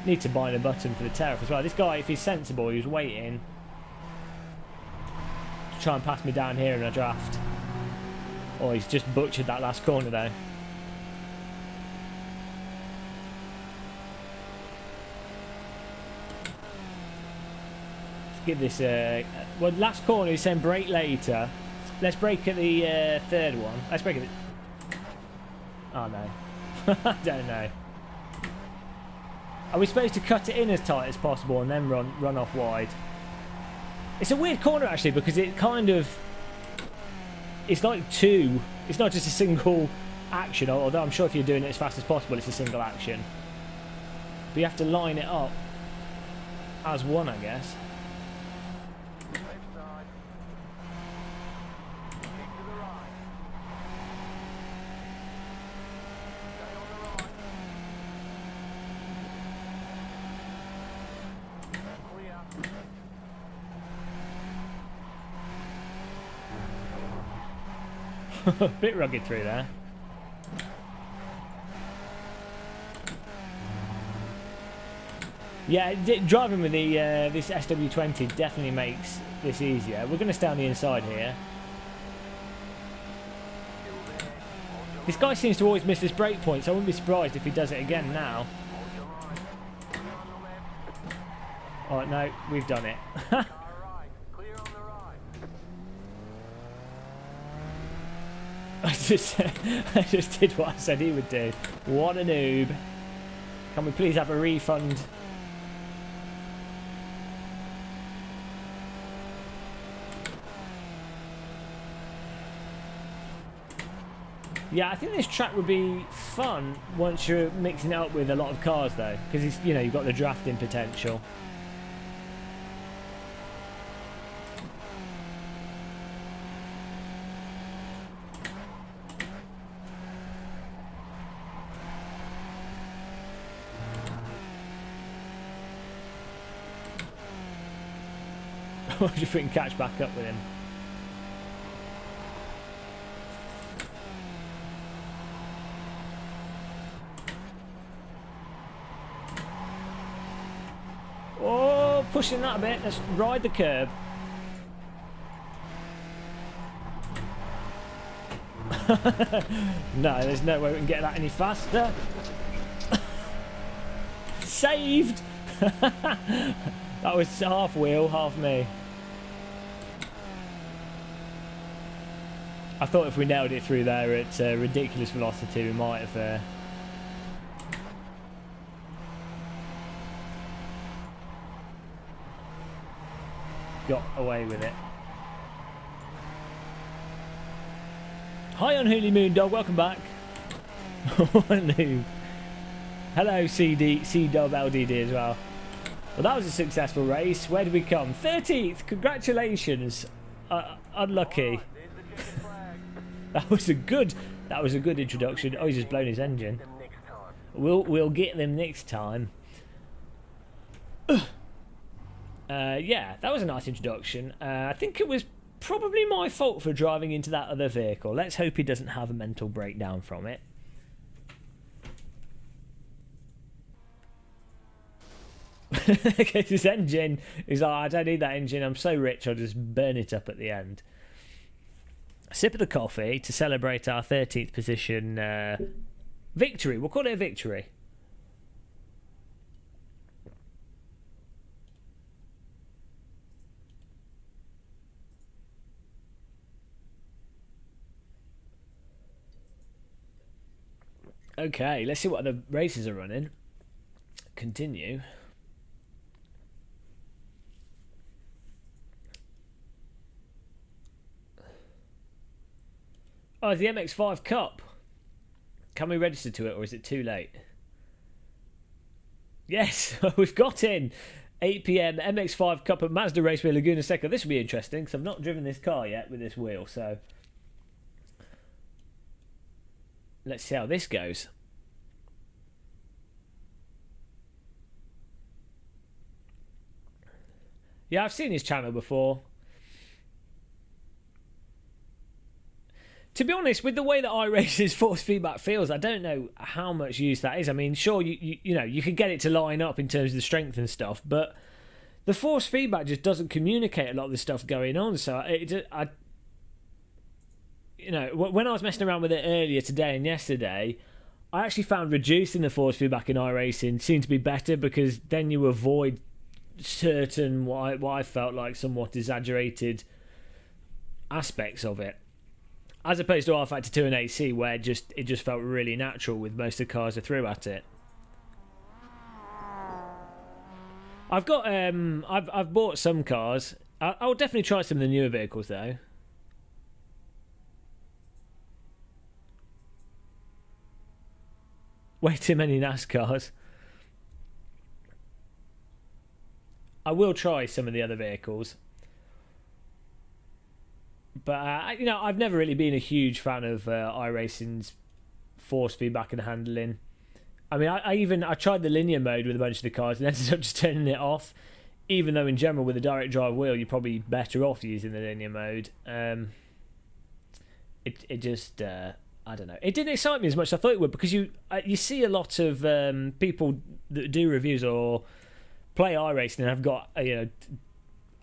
Need to bind a button for the tariff as well. This guy, if he's sensible, he was waiting to try and pass me down here in a draft. Oh, he's just butchered that last corner though. Let's give this well, last corner he's saying brake later. Let's brake at the third one. Let's brake at the... Oh no. I don't know. Are we supposed to cut it in as tight as possible and then run off wide? It's a weird corner actually, because it kind of... It's like two. It's not just a single action, although I'm sure if you're doing it as fast as possible, it's a single action. But you have to line it up as one, I guess. A bit rugged through there. Yeah, driving with the this SW20 definitely makes this easier. We're going to stay on the inside here. This guy seems to always miss this brake point, so I wouldn't be surprised if he does it again now. Oh no, we've done it. I just did what I said he would do. What a noob. Can we please have a refund? Yeah, I think this track would be fun once you're mixing it up with a lot of cars though, because you know, you've got the drafting potential. I wonder if we can catch back up with him. Oh, pushing that a bit. Let's ride the curb. No, there's no way we can get that any faster. Saved! That was half wheel, half me. I thought if we nailed it through there at ridiculous velocity, we might have... got away with it. Hi, Unholy Moon Dog, welcome back. What noob. Hello, C-Dub LDD as well. Well, that was a successful race. Where did we come? 13th. Congratulations. Unlucky. That was a good introduction. Oh, he's just blown his engine. We'll get them next time. Yeah, that was a nice introduction. I think it was probably my fault for driving into that other vehicle. Let's hope he doesn't have a mental breakdown from it. Okay, this engine is like, I don't need that engine. I'm so rich, I'll just burn it up at the end. A sip of the coffee to celebrate our 13th position victory. We'll call it a victory. Okay, let's see what other races are running. Continue. Oh, it's the MX-5 Cup. Can we register to it, or is it too late? Yes, we've got in. 8 PM, MX-5 Cup at Mazda Raceway Laguna Seca. This will be interesting, because I've not driven this car yet with this wheel, so... let's see how this goes. Yeah, I've seen his channel before. To be honest, with the way that iRacing's force feedback feels, I don't know how much use that is. I mean, sure, you know, you could get it to line up in terms of the strength and stuff, but the force feedback just doesn't communicate a lot of the stuff going on. So you know, when I was messing around with it earlier today and yesterday, I actually found reducing the force feedback in iRacing seemed to be better, because then you avoid certain what I felt like somewhat exaggerated aspects of it, as opposed to R-Factor 2 and AC, where it just felt really natural with most of the cars I threw at it. I've got I've bought some cars. I'll definitely try some of the newer vehicles though. Way too many NASCARs. I will try some of the other vehicles. But, you know, I've never really been a huge fan of iRacing's force feedback and handling. I mean, I tried the linear mode with a bunch of the cars and ended up just turning it off. Even though in general with a direct drive wheel, you're probably better off using the linear mode. It just... I don't know. It didn't excite me as much as I thought it would, because you see a lot of people that do reviews or play iRacing and have got you know,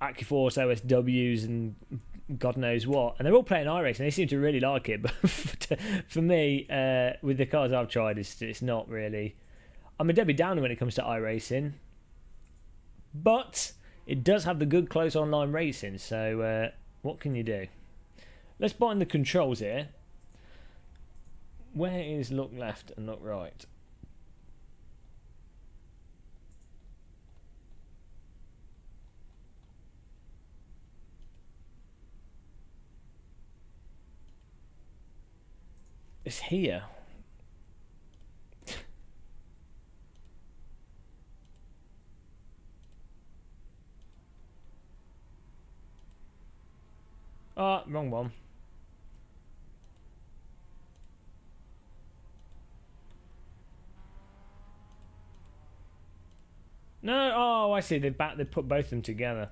AccuForce OSWs and God knows what, and they're all playing iRacing. They seem to really like it, but for me, with the cars I've tried, it's not really. I'm a Debbie Downer when it comes to iRacing, but it does have the good close online racing. So what can you do? Let's bind the controls here. Where is look left and look right? It's here. Ah, wrong one. No, oh, I see. They put both of them together.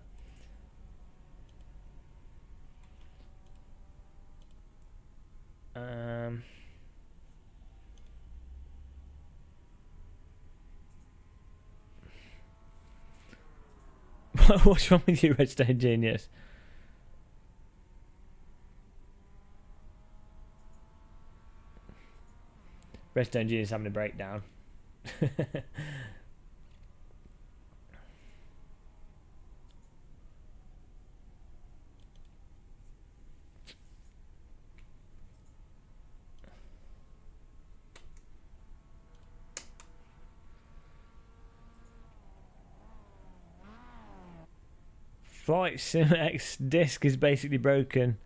What's wrong with you, Redstone Genius? Redstone Junior's having a breakdown. Flight Sim X disc is basically broken.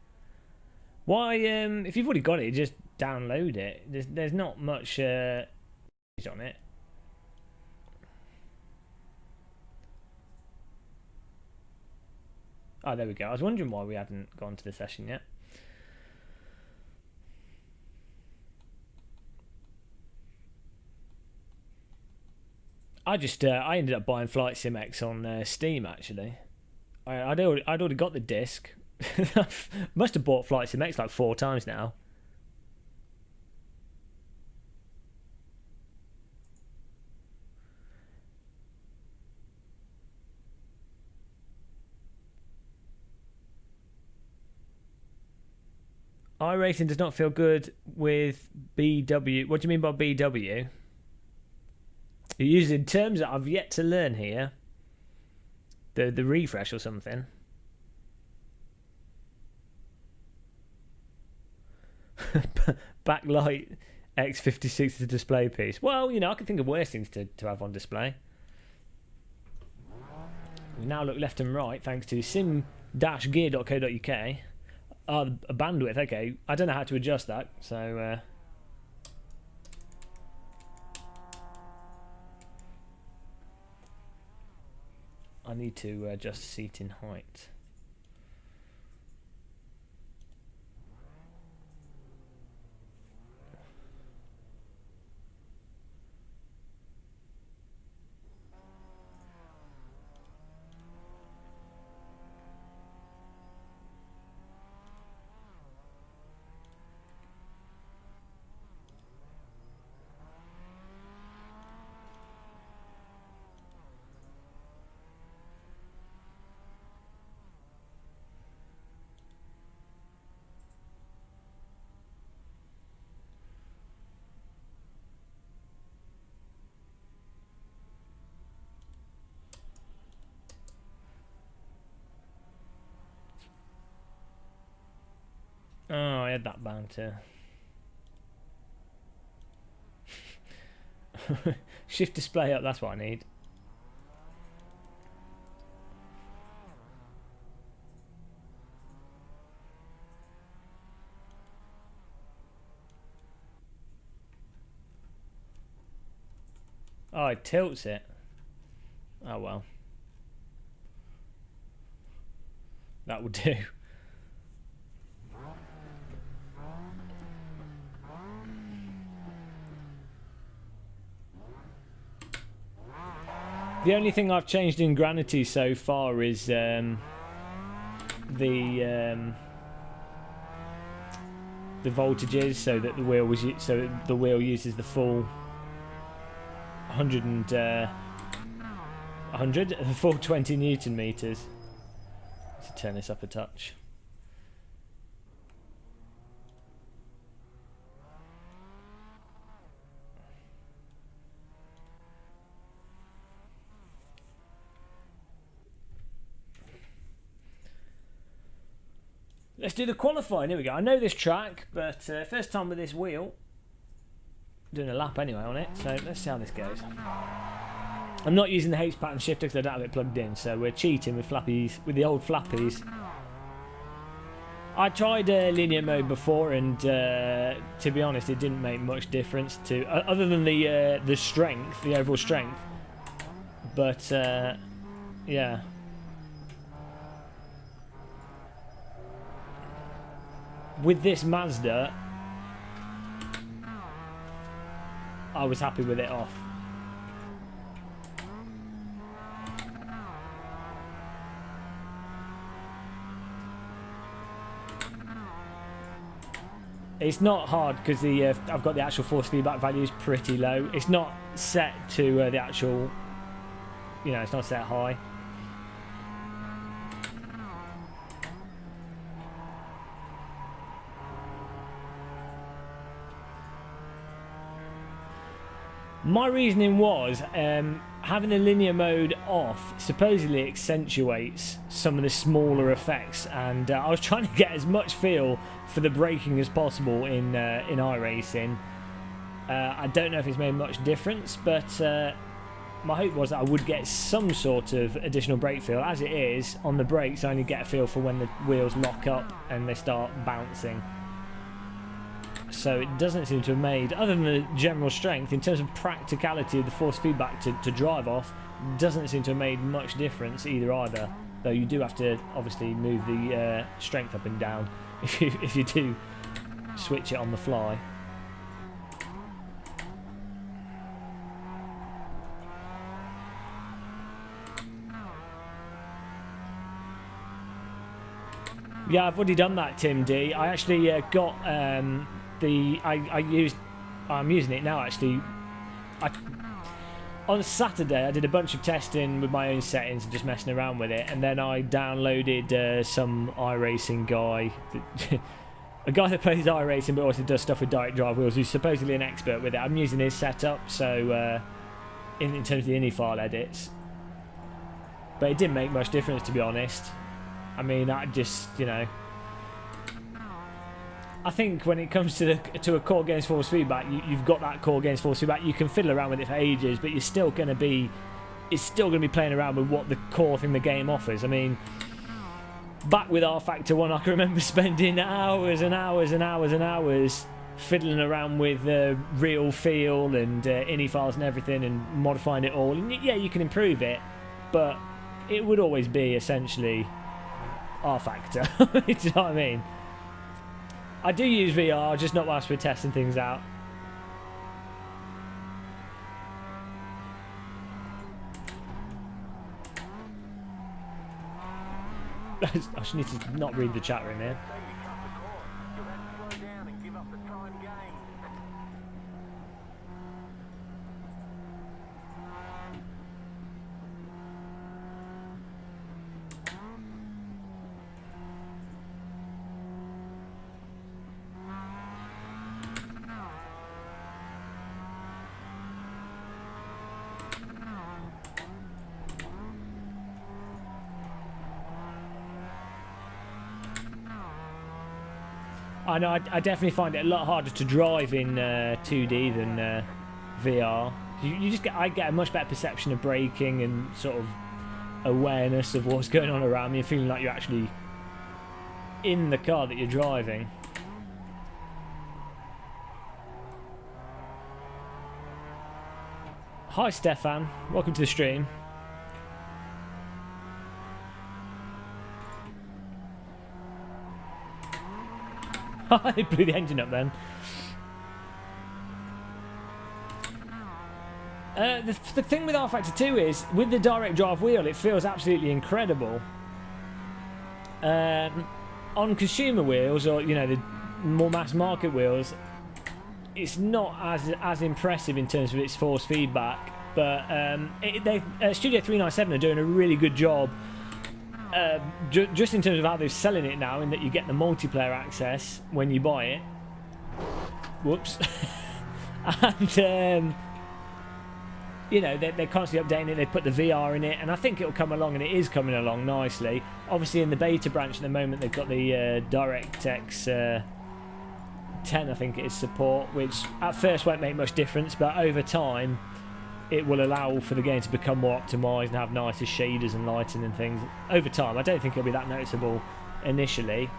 Why? If you've already got it, just download it. There's not much on it. Oh, there we go. I was wondering why we hadn't gone to the session yet. I ended up buying Flight Sim X on Steam actually. I'd already got the disc. Must have bought Flight Sim X like 4 times now. iRacing does not feel good with BW. What do you mean by BW? You're using terms that I've yet to learn here. The refresh or something. Backlight X56 is a display piece. Well, you know, I can think of worse things to have on display. We now look left and right thanks to sim-gear.co.uk. Bandwidth, okay. I don't know how to adjust that, so... I need to adjust seating height. Oh, I had that banter. Shift display up, that's what I need. Oh, it tilts it. Oh well. That will do. The only thing I've changed in Granity so far is the voltages, so that the wheel uses the full 100 the full 20 Newton meters. Let's turn this up a touch. Let's do the qualifying. Here we go. I know this track, but first time with this wheel. Doing a lap anyway on it, so let's see how this goes. I'm not using the H pattern shifter because I don't have it plugged in, so we're cheating with flappies, with the old flappies. I tried linear mode before, and to be honest, it didn't make much difference to other than the strength, the overall strength. But yeah. With this Mazda, I was happy with it off. It's not hard because I've got the actual force feedback values pretty low. It's not set to the actual, you know, it's not set high. My reasoning was having the linear mode off supposedly accentuates some of the smaller effects, and I was trying to get as much feel for the braking as possible in iRacing. I don't know if it's made much difference, but my hope was that I would get some sort of additional brake feel. As it is, on the brakes I only get a feel for when the wheels lock up and they start bouncing. So it doesn't seem to have made, other than the general strength, in terms of practicality of the force feedback to drive off, doesn't seem to have made much difference either. Though you do have to obviously move the strength up and down if you do switch it on the fly. Yeah, I've already done that, Tim D. I actually got I'm using it now actually. On Saturday I did a bunch of testing with my own settings and just messing around with it, and then I downloaded some iRacing guy, a guy that plays iRacing but also does stuff with direct drive wheels, who's supposedly an expert with it. I'm using his setup, so in terms of the ini file edits, but it didn't make much difference, to be honest. I mean, I just, you know, I think when it comes to a core against force feedback, you've got that core against force feedback. You can fiddle around with it for ages, but it's still going to be playing around with what the core thing the game offers. I mean, back with R Factor 1, I can remember spending hours and hours and hours and hours fiddling around with real feel and ini files and everything, and modifying it all. And yeah, you can improve it, but it would always be essentially R Factor. Do you know what I mean? I do use VR, just not whilst we're testing things out. I just need to not read the chat room here. I know, I definitely find it a lot harder to drive in 2D than VR. I get a much better perception of braking and sort of awareness of what's going on around me, and feeling like you're actually in the car that you're driving. Hi Stefan, welcome to the stream. I blew the engine up then. The thing with R Factor 2 is, with the direct drive wheel, it feels absolutely incredible. On consumer wheels, or you know, the more mass market wheels, it's not as impressive in terms of its force feedback. But Studio 397 are doing a really good job. Just in terms of how they're selling it now, in that you get the multiplayer access when you buy it. Whoops. And you know, they're constantly updating it. They put the VR in it, and I think it'll come along, and it is coming along nicely. Obviously in the beta branch at the moment they've got the DirectX 10, I think it is, support, which at first won't make much difference, but over time it will allow for the game to become more optimised and have nicer shaders and lighting and things. Over time, I don't think it'll be that noticeable initially.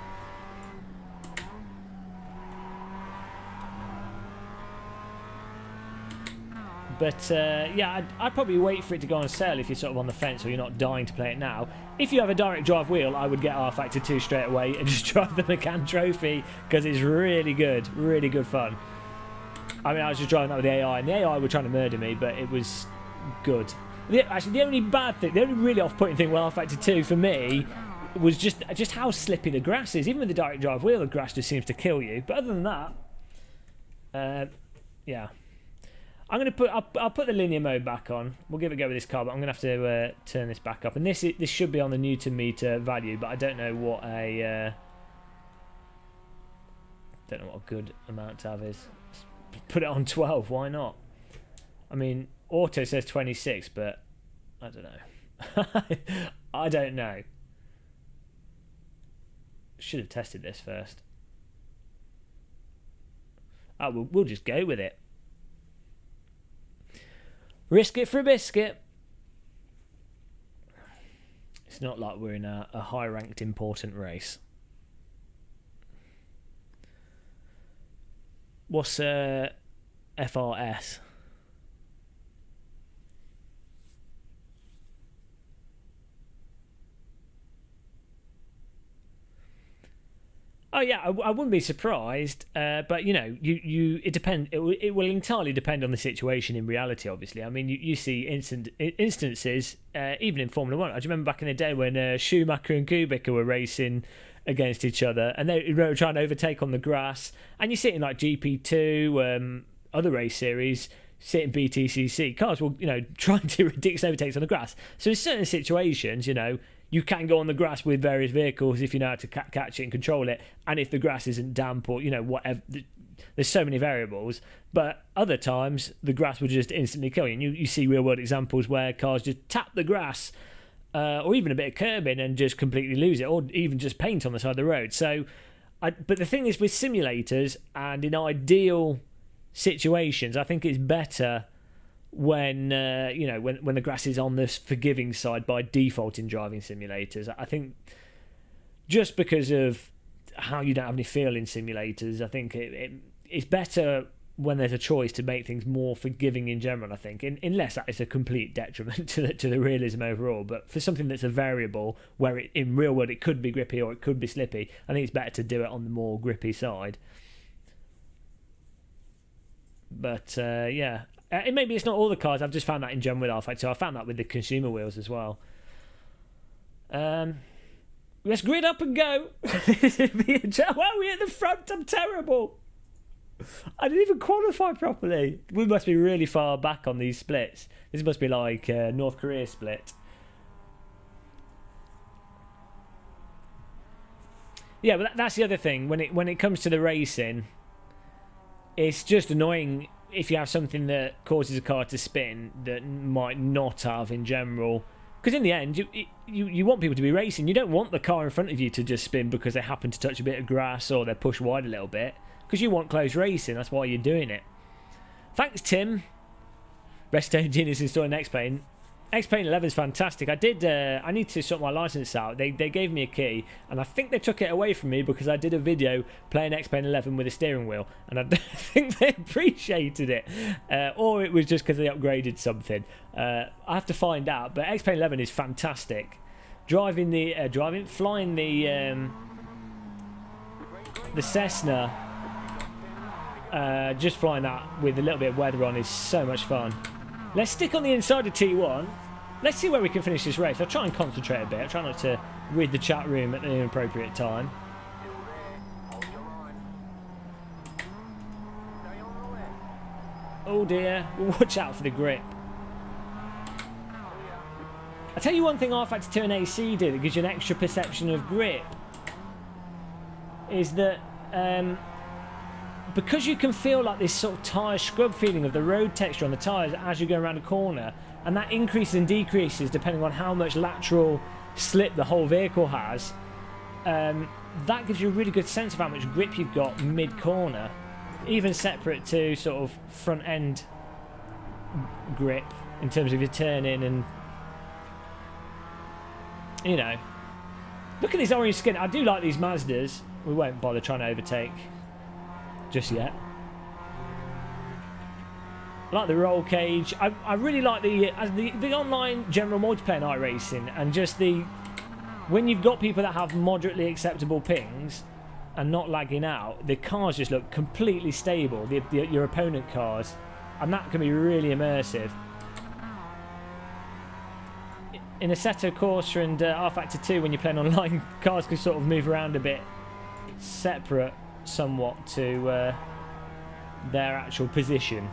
But yeah, I'd probably wait for it to go on sale if you're sort of on the fence or you're not dying to play it now. If you have a direct drive wheel, I would get R Factor 2 straight away and just drive the McCann Trophy, because it's really good fun. I mean, I was just driving that with the AI, and the AI were trying to murder me, but it was good. Actually, the only bad thing, the only really off-putting thing with R Factor 2 for me was just how slippy the grass is. Even with the direct drive wheel, the grass just seems to kill you. But other than that, yeah. I'll put the linear mode back on. We'll give it a go with this car, but I'm gonna have to turn this back up. And this should be on the Newton meter value, but I don't know what a good amount to have is. Put it on 12, why not? I mean, auto says 26, but I don't know. I don't know. Should have tested this first. Oh, we'll just go with it. Risk it for a biscuit. It's not like we're in a high-ranked important race. What's FRS? Oh yeah, I wouldn't be surprised, but you know, it depends. It will entirely depend on the situation in reality. Obviously, I mean, you see instances, even in Formula One. I just remember back in the day when Schumacher and Kubica were racing against each other, and they were trying to overtake on the grass. And you see it in like GP2, other race series, sit in BTCC. Cars will, you know, try to do ridiculous overtakes on the grass. So in certain situations, you know, you can go on the grass with various vehicles if you know how to catch it and control it. And if the grass isn't damp or, you know, whatever, there's so many variables. But other times, the grass will just instantly kill you. And you see real-world examples where cars just tap the grass or even a bit of curbing and just completely lose it, or even just paint on the side of the road. So, but the thing is, with simulators and in ideal situations, I think it's better when you know, when the grass is on this forgiving side by default in driving simulators. I think just because of how you don't have any feel in simulators, I think it's better when there's a choice to make things more forgiving in general. I think, unless that is a complete detriment to the realism overall. But for something that's a variable where in real world it could be grippy or it could be slippy, I think it's better to do it on the more grippy side. But yeah. Maybe it's not all the cars. I've just found that in general with R-Factor. So I found that with the consumer wheels as well. Let's grid up and go. Why are we at the front? I'm terrible. I didn't even qualify properly. We must be really far back on these splits. This must be like North Korea split. Yeah, but that's the other thing. When it comes to the racing, it's just annoying if you have something that causes a car to spin that might not have in general. Because in the end, you want people to be racing. You don't want the car in front of you to just spin because they happen to touch a bit of grass or they're pushed wide a little bit. Because you want close racing. That's why you're doing it. Thanks, Tim. Redstone Genius installing X-Plane. X-Plane 11 is fantastic. I need to sort my license out. They gave me a key, and I think they took it away from me because I did a video playing X-Plane 11 with a steering wheel, and I don't think they appreciated it. Or it was just because they upgraded something. I have to find out, but X-Plane 11 is fantastic. Flying the Cessna, just flying that with a little bit of weather on is so much fun. Let's stick on the inside of T1. Let's see where we can finish this race. I'll try and concentrate a bit. I'll try not to read the chat room at an inappropriate time. Oh dear. Watch out for the grip. I'll tell you one thing R-Factor 2 and AC do that gives you an extra perception of grip. Is that because you can feel like this sort of tyre scrub feeling of the road texture on the tyres as you go around a corner, and that increases and decreases depending on how much lateral slip the whole vehicle has, that gives you a really good sense of how much grip you've got mid-corner, even separate to sort of front end grip in terms of your turning. And you know, look at this orange skin. I do like these Mazdas. We won't bother trying to overtake just yet. I like the roll cage. I really like the online general multiplayer in iRacing, and just when you've got people that have moderately acceptable pings and not lagging out, the cars just look completely stable, your opponent cars, and that can be really immersive. In Assetto, Corsa and R-Factor 2, when you're playing online, cars can sort of move around a bit separate somewhat to their actual position.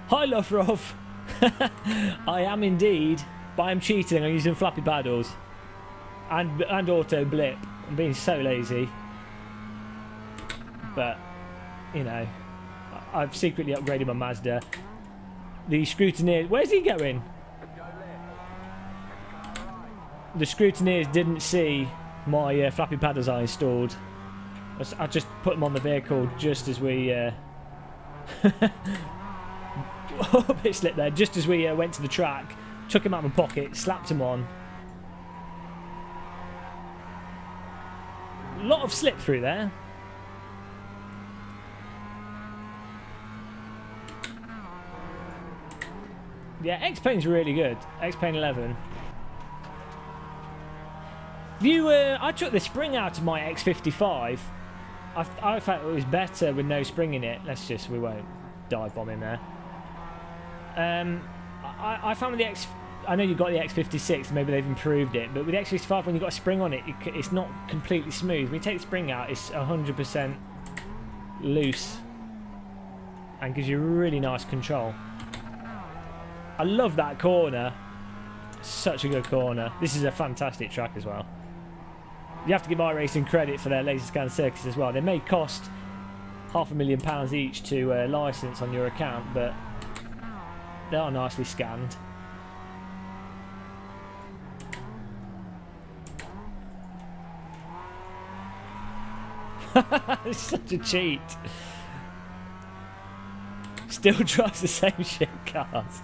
Hi Lovrov. I am indeed, but I'm cheating. I'm using flappy paddles. And auto blip. I'm being so lazy. But, you know, I've secretly upgraded my Mazda. The scrutineers... Where's he going? The scrutineers didn't see my flappy paddles I installed. I just put them on the vehicle just as we... Oh, bit slip there. Just as we went to the track, took him out of my pocket, slapped him on. A lot of slip through there. Yeah, X-Pain's really good. X-Pain 11. I took the spring out of my X55. I felt it was better with no spring in it. We won't dive bomb in there. I found with the I know you've got the X56, maybe they've improved it, but with the X55, when you've got a spring on it, it's not completely smooth. When you take the spring out, it's 100% loose and gives you really nice control. I love that corner. Such a good corner. This is a fantastic track as well. You have to give iRacing credit for their laser scan circuits as well. They may cost £500,000 each to license on your account, but they are nicely scanned. It's such a cheat. Still drives the same shit cars.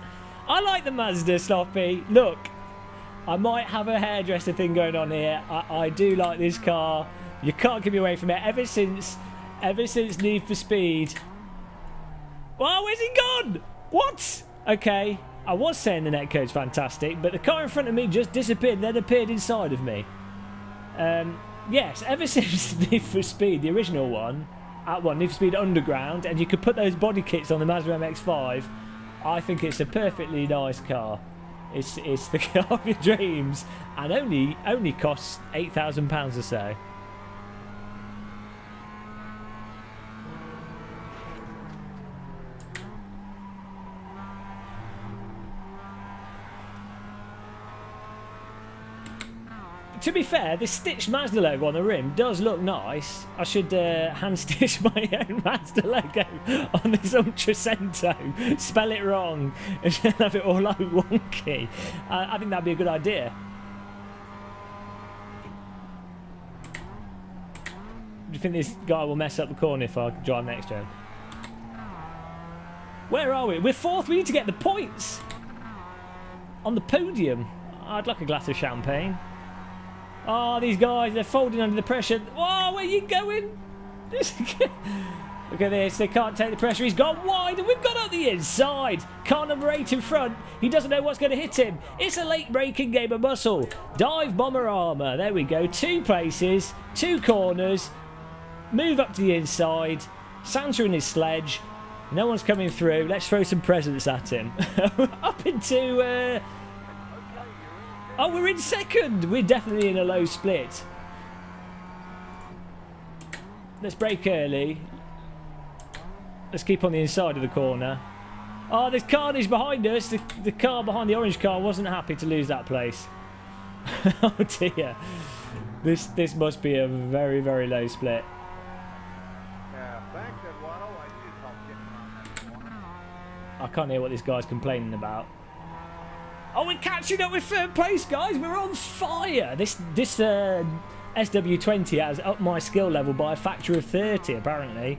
I like the Mazda, Sloppy. Look, I might have a hairdresser thing going on here. I do like this car. You can't keep me away from it. Ever since Need for Speed. Well, where's he gone? What? Okay, I was saying the netcode's fantastic, but the car in front of me just disappeared, then appeared inside of me. Yes, ever since Need for Speed, the original one, Need for Speed Underground, and you could put those body kits on the Mazda MX-5, I think it's a perfectly nice car. It's the car of your dreams, and only costs £8,000 or so. To be fair, this stitched Mazda logo on the rim does look nice. I should hand stitch my own Mazda logo on this Ultra Cento. Spell it wrong and have it all like wonky. I think that'd be a good idea. Do you think this guy will mess up the corner if I drive next to him? Where are we? We're fourth. We need to get the points on the podium. I'd like a glass of champagne. Oh, these guys, they're folding under the pressure. Oh, where are you going? Look at this, they can't take the pressure. He's gone wide and we've got up the inside. Car number 8 in front. He doesn't know what's going to hit him. It's a late braking game of muscle. Dive bomber armour. There we go. 2 places, 2 corners. Move up to the inside. Santa in his sledge. No one's coming through. Let's throw some presents at him. Up into... Oh, we're in second. We're definitely in a low split. Let's brake early. Let's keep on the inside of the corner. Oh, there's carnage behind us. The car behind the orange car wasn't happy to lose that place. Oh dear. This must be a very, very low split. I can't hear what this guy's complaining about. Oh, we're catching up with third place, guys. We're on fire. This SW20 has upped my skill level by a factor of 30, apparently.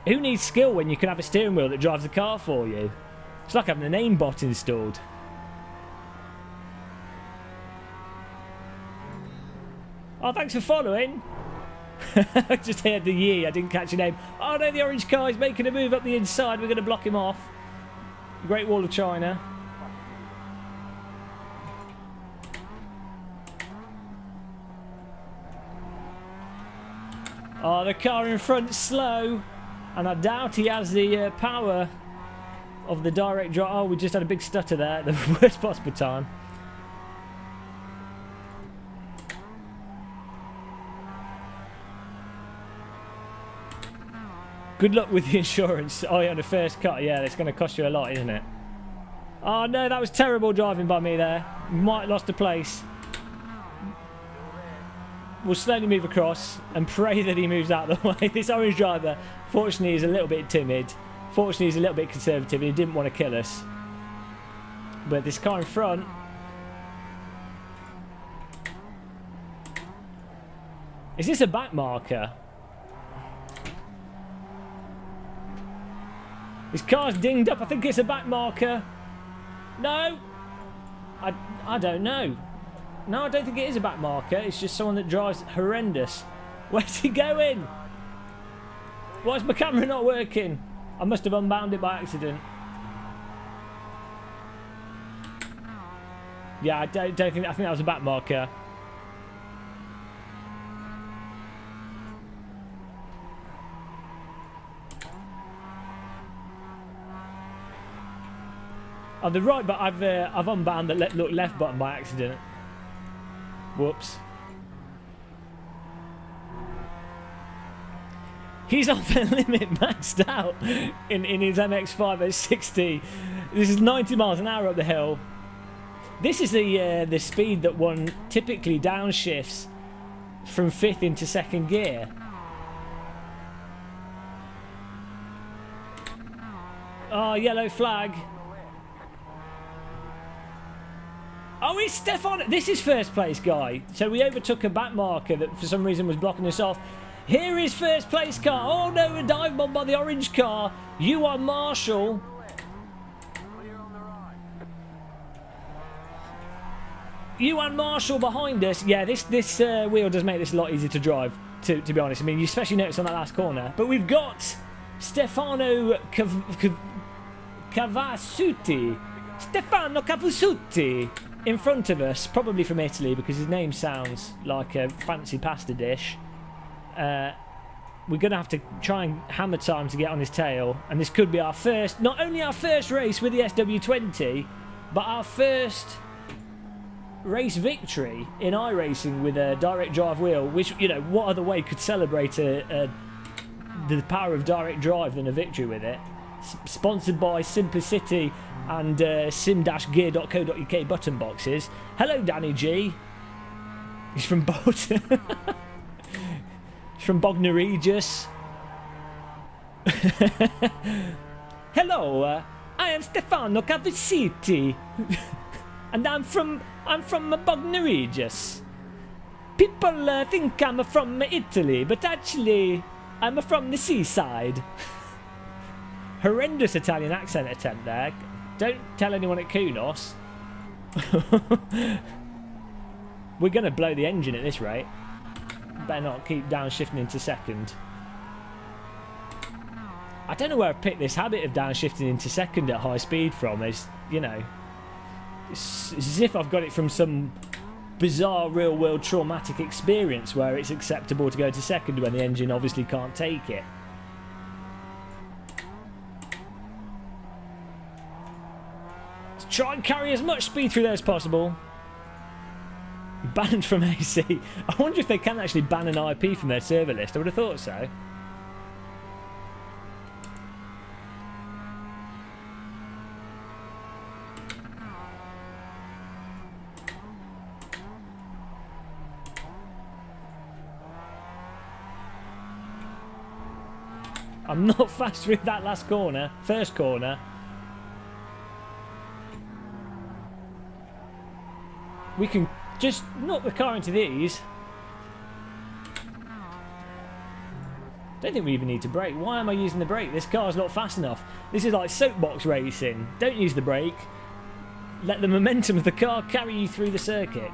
Who needs skill when you can have a steering wheel that drives the car for you? It's like having an aimbot installed. Oh, thanks for following. I just heard the yee. I didn't catch your name. Oh, no, the orange car is making a move up the inside. We're going to block him off. Great Wall of China. Oh, the car in front's slow. And I doubt he has the power of the direct drive. Oh, we just had a big stutter there at the worst possible time. Good luck with the insurance. Oh, yeah, the first cut. Yeah, it's going to cost you a lot, isn't it? Oh no, that was terrible driving by me there. Might have lost a place. We'll slowly move across and pray that he moves out of the way. This orange driver, fortunately, is a little bit timid. Fortunately, he's a little bit conservative and he didn't want to kill us. But this car in front... Is this a back marker? This car's dinged up. I think it's a back marker. No. I don't know. No, I don't think it is a back marker. It's just someone that drives horrendous. Where's he going? Why is my camera not working? I must have unbound it by accident. Yeah, I think that was a back marker. On the right, but I've unbound the left button by accident. Whoops. He's off the limit, maxed out in his MX-5 at 60. This is 90 miles an hour up the hill. This is the speed that one typically downshifts from 5th into 2nd gear. Oh, yellow flag. Oh, it's Stefano. This is first place guy. So we overtook a back marker that for some reason was blocking us off. Here is first place car. Oh no, a dive bomb by the orange car. You are Marshall. You and Marshall behind us. Yeah, this wheel does make this a lot easier to drive, to be honest. I mean, you especially notice on that last corner. But we've got Stefano Cavasuti. Stefano Cavasuti in front of us, probably from Italy because his name sounds like a fancy pasta dish. We're going to have to try and hammer time to get on his tail, and this could be our first, not only our first race with the SW20, but our first race victory in iRacing with a direct drive wheel, which, you know, what other way could celebrate the power of direct drive than a victory with it? Sponsored by Simplicity and sim-gear.co.uk button boxes. Hello, Danny G. He's from Bolton. He's from Bognor Regis. Hello, I am Stefano Cavasuti, and I'm from Bognor Regis. People think I'm from Italy, but actually I'm from the seaside. Horrendous Italian accent attempt there. Don't tell anyone at Kunos. We're going to blow the engine at this rate. Better not keep downshifting into 2nd. I don't know where I've picked this habit of downshifting into 2nd at high speed from. It's, you know, it's as if I've got it from some bizarre real-world traumatic experience where it's acceptable to go to 2nd when the engine obviously can't take it. Try and carry as much speed through there as possible. Banned from AC. I wonder if they can actually ban an IP from their server list. I would have thought so. I'm not fast through that last corner. First corner. We can just knock the car into these. Don't think we even need to brake. Why am I using the brake? This car's not fast enough. This is like soapbox racing. Don't use the brake. Let the momentum of the car carry you through the circuit.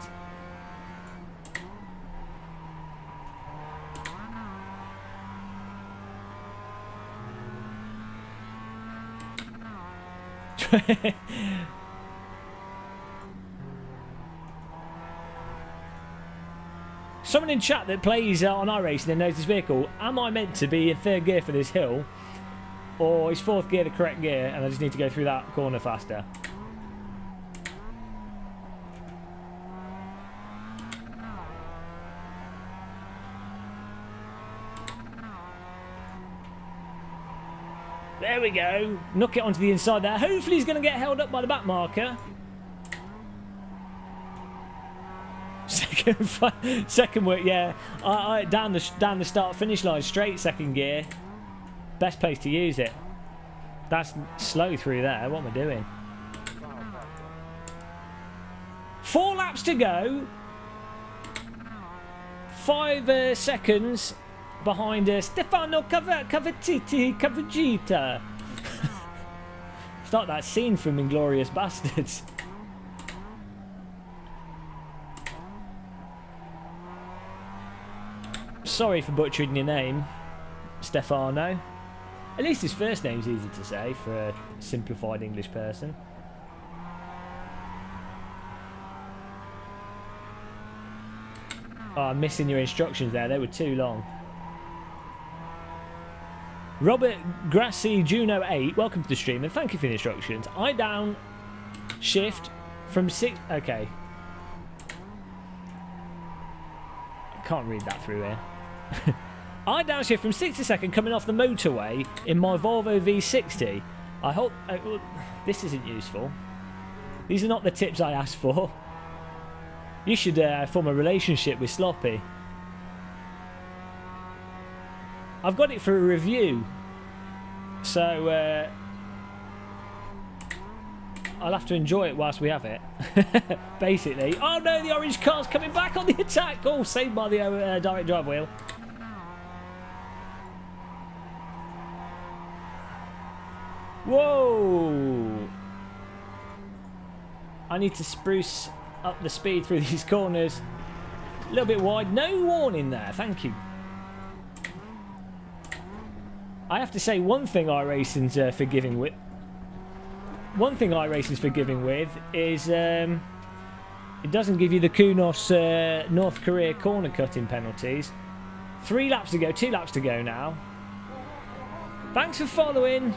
Someone in chat that plays on iRacing and knows this vehicle, am I meant to be in 3rd gear for this hill? Or is 4th gear the correct gear and I just need to go through that corner faster? There we go. Knock it onto the inside there. Hopefully he's going to get held up by the back marker. Second work, yeah. Down the start finish line, straight second gear. Best place to use it. That's slow through there. What am I doing? 4 laps to go. 5 seconds behind Stefano Cavagita. It's like that scene from Inglourious Bastards. Sorry for butchering your name, Stefano. At least his first name's easy to say for a simplified English person. Oh, I'm missing your instructions there. They were too long. Robert Grassi Juno 8, welcome to the stream and thank you for the instructions. I down shift from 6. Okay. I can't read that through here. I downshift from 60 coming off the motorway in my Volvo V60. I hope... this isn't useful. These are not the tips I asked for. You should form a relationship with Sloppy. I've got it for a review. So... I'll have to enjoy it whilst we have it. Basically. Oh no, the orange car's coming back on the attack. Oh, saved by the direct drive wheel. Whoa! I need to spruce up the speed through these corners. A little bit wide. No warning there. Thank you. I have to say one thing iRacing's forgiving with. One thing iRacing's forgiving with is it doesn't give you the Kunos North Korea corner cutting penalties. 3 laps to go. 2 laps to go now. Thanks for following.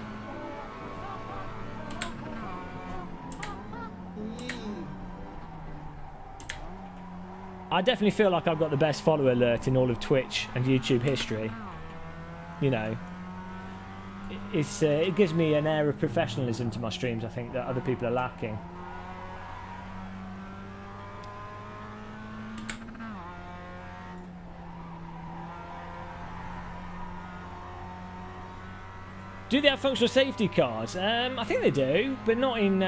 I definitely feel like I've got the best follower alert in all of Twitch and YouTube history. You know, it gives me an air of professionalism to my streams, I think, that other people are lacking. Do they have functional safety cars? I think they do, but not in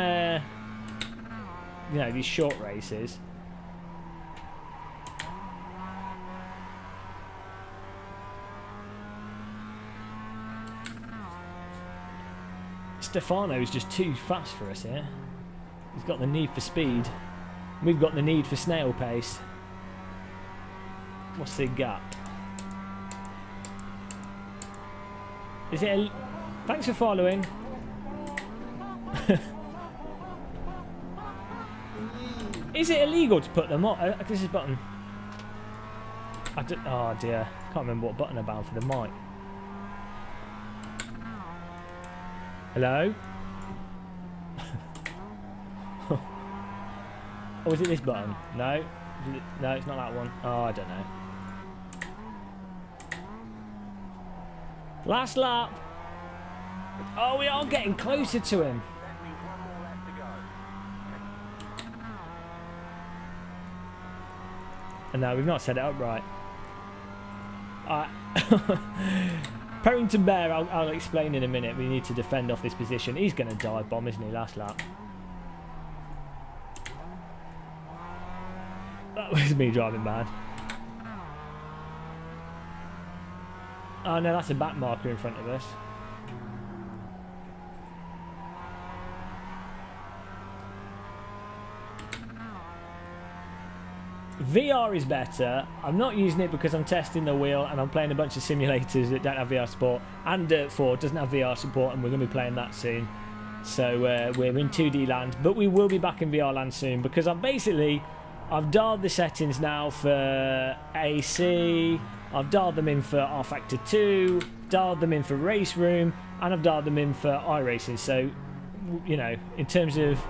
you know, these short races. Stefano is just too fast for us here. He's got the need for speed. We've got the need for snail pace. What's he got? Is it a... Thanks for following. Is it illegal to put them on? This is button. Oh dear. Can't remember what button I bound for the mic. Hello? Or is it this button? No? No, it's not that one. Oh, I don't know. Last lap. Oh, we are getting closer to him. And no, we've not set it up right. Perrington Bear, I'll explain in a minute. We need to defend off this position. He's going to dive bomb, isn't he, last lap? That was me driving mad. Oh no, that's a back marker in front of us. VR is better. I'm not using it because I'm testing the wheel and I'm playing a bunch of simulators that don't have VR support, and Dirt 4 doesn't have VR support, and we're going to be playing that soon. So we're in 2D land, but we will be back in VR land soon because I've dialed the settings now for AC, I've dialed them in for R-Factor 2, dialed them in for Race Room, and I've dialed them in for iRacing. So, you know, in terms of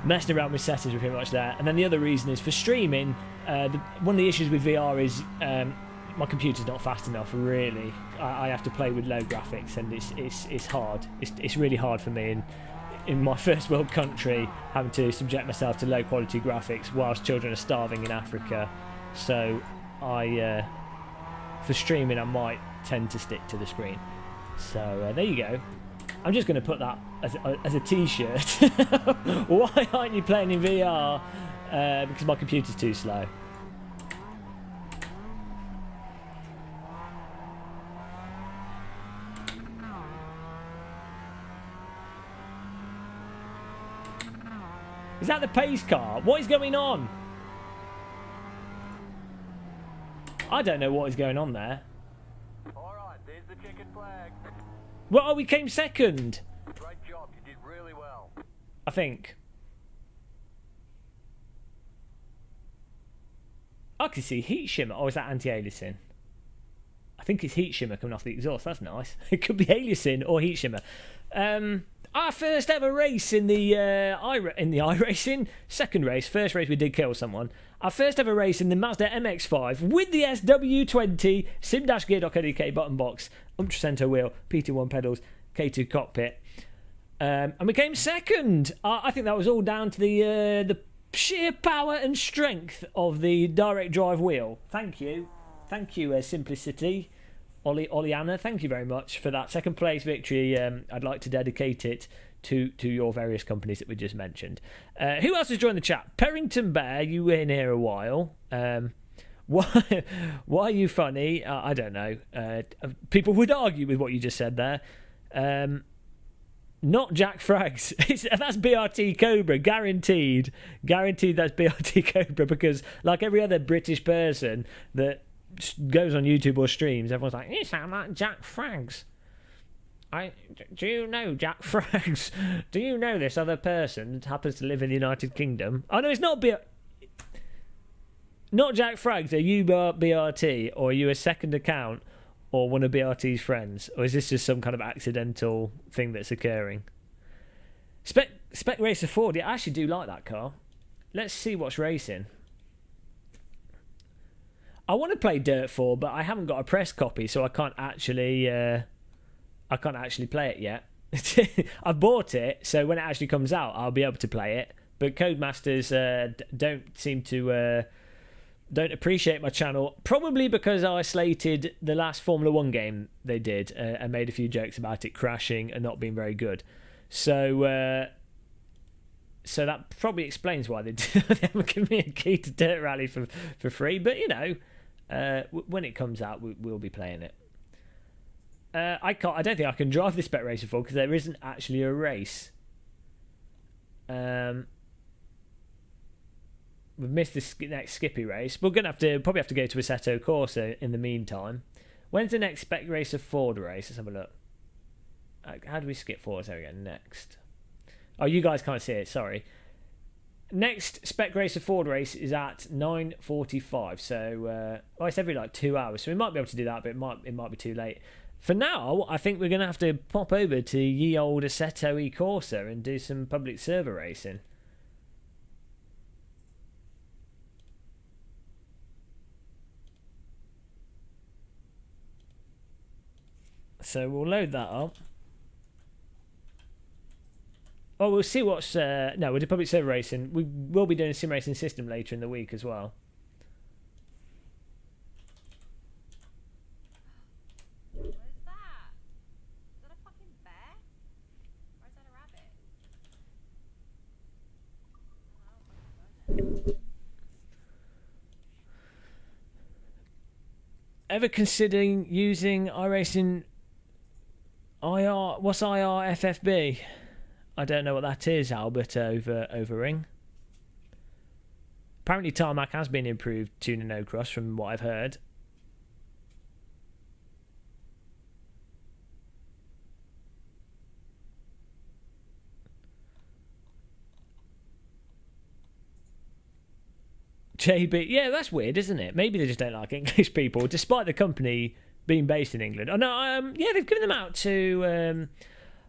messing around with settings, we're pretty much there. And then the other reason is for streaming. One of the issues with VR is my computer's not fast enough. Really, I have to play with low graphics, and it's hard. It's really hard for me. In my first world country, having to subject myself to low quality graphics whilst children are starving in Africa. So for streaming, I might tend to stick to the screen. So there you go. I'm just going to put that as a t-shirt. Why aren't you playing in VR? Because my computer's too slow. Is that the pace car? What is going on? I don't know what is going on there. Alright, there's the checkered flag. Well, we came second. Great job, you did really well. I think. I can see heat shimmer. Oh, is that anti-aliasing? I think it's heat shimmer coming off the exhaust. That's nice. It could be aliasing or heat shimmer. Our first ever race in the iRacing. Second race. First race we did kill someone. Our first ever race in the Mazda MX-5 with the SW20 sim-gear.co.uk button box, Ultracento wheel, PT1 pedals, K2 cockpit, and we came second. I think that was all down to the sheer power and strength of the direct drive wheel. Thank you, Simplicity. Oleana, thank you very much for that second place victory. I'd like to dedicate it to your various companies that we just mentioned. Who else has joined the chat? Perrington Bear, you were in here a while. Why are you funny? I don't know. People would argue with what you just said there. Not Jack Frags. That's BRT Cobra, guaranteed. Guaranteed that's BRT Cobra, because like every other British person that goes on YouTube or streams, everyone's like, you sound like Jack Frags. Do you know Jack Frags? Do you know this other person that happens to live in the United Kingdom? Oh no, it's not not Jack Frags. Are you BRT, or are you a second account, or one of BRT's friends, or is this just some kind of accidental thing that's occurring? Spec Racer Ford, yeah, I actually do like that car. Let's see what's racing. I want to play Dirt 4, but I haven't got a press copy, so I can't actually play it yet. I've bought it, so when it actually comes out, I'll be able to play it. But Codemasters don't seem to don't appreciate my channel, probably because I slated the last Formula 1 game they did and made a few jokes about it crashing and not being very good. So that probably explains why they haven't given me a key to Dirt Rally for free. But you know, when it comes out, we'll be playing it. I don't think I can drive this Spec Racer 4 because there isn't actually a race. We've missed the next Skippy race. We're gonna probably have to go to Assetto Corsa in the meantime. When's the next Spec Racer Ford race? Let's have a look. How do we skip forward? There we go. Next. Oh, you guys can't see it. Sorry. Next Spec Racer Ford race is at 9:45. So it's every like 2 hours. So we might be able to do that, but it might be too late. For now, I think we're gonna have to pop over to ye old Assetto Corsa and do some public server racing. So we'll load that up. Oh, we'll see what's... no, we'll do public server racing. We will be doing a sim racing system later in the week as well. What is that? Is that a fucking bear? Or is that a rabbit? Ever considering using iRacing IR? What's IRFFB? I don't know what that is, Albert over Ring. Apparently tarmac has been improved tuning no cross from what I've heard. JB, yeah, that's weird, isn't it? Maybe they just don't like English people, despite the company being based in England. Oh no, yeah, they've given them out to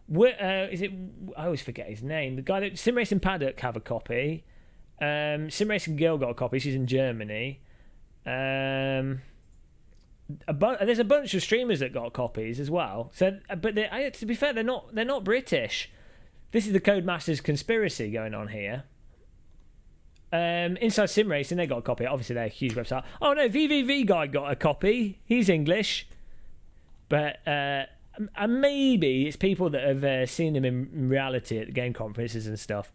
is it? I always forget his name. The guy that Sim Racing Paddock have a copy. Sim Racing Girl got a copy. She's in Germany. There's a bunch of streamers that got copies as well. So, but to be fair, they're not British. This is the Codemasters conspiracy going on here. Inside Sim Racing, they got a copy. Obviously, they're a huge website. Oh no, VVV guy got a copy. He's English, but and maybe it's people that have seen him in reality at the game conferences and stuff.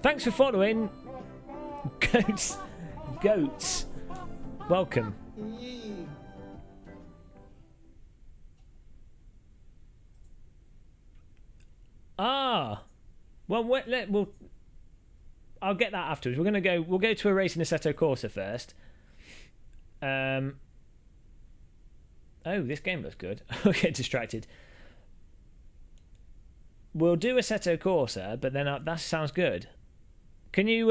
Thanks for following, goats. Welcome. Well, I'll get that afterwards. We'll go to a race in Assetto Corsa first. Oh, this game looks good. I'll get distracted. We'll do Assetto Corsa, but then that sounds good. Can you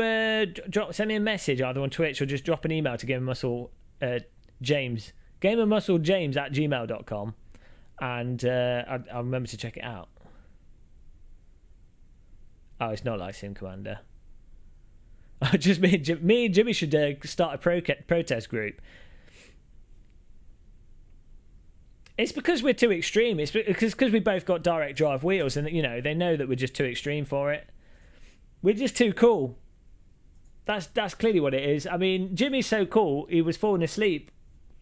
send me a message either on Twitch or just drop an email to GamerMuscle James, GamerMuscleJames@gmail.com, and I'll remember to check it out. Oh, it's not like Sim Commander. Just me and Jimmy should start a protest group. It's because we're too extreme. It's because we both got direct drive wheels, and they know that we're just too extreme for it. We're just too cool. That's clearly what it is. I mean, Jimmy's so cool. He was falling asleep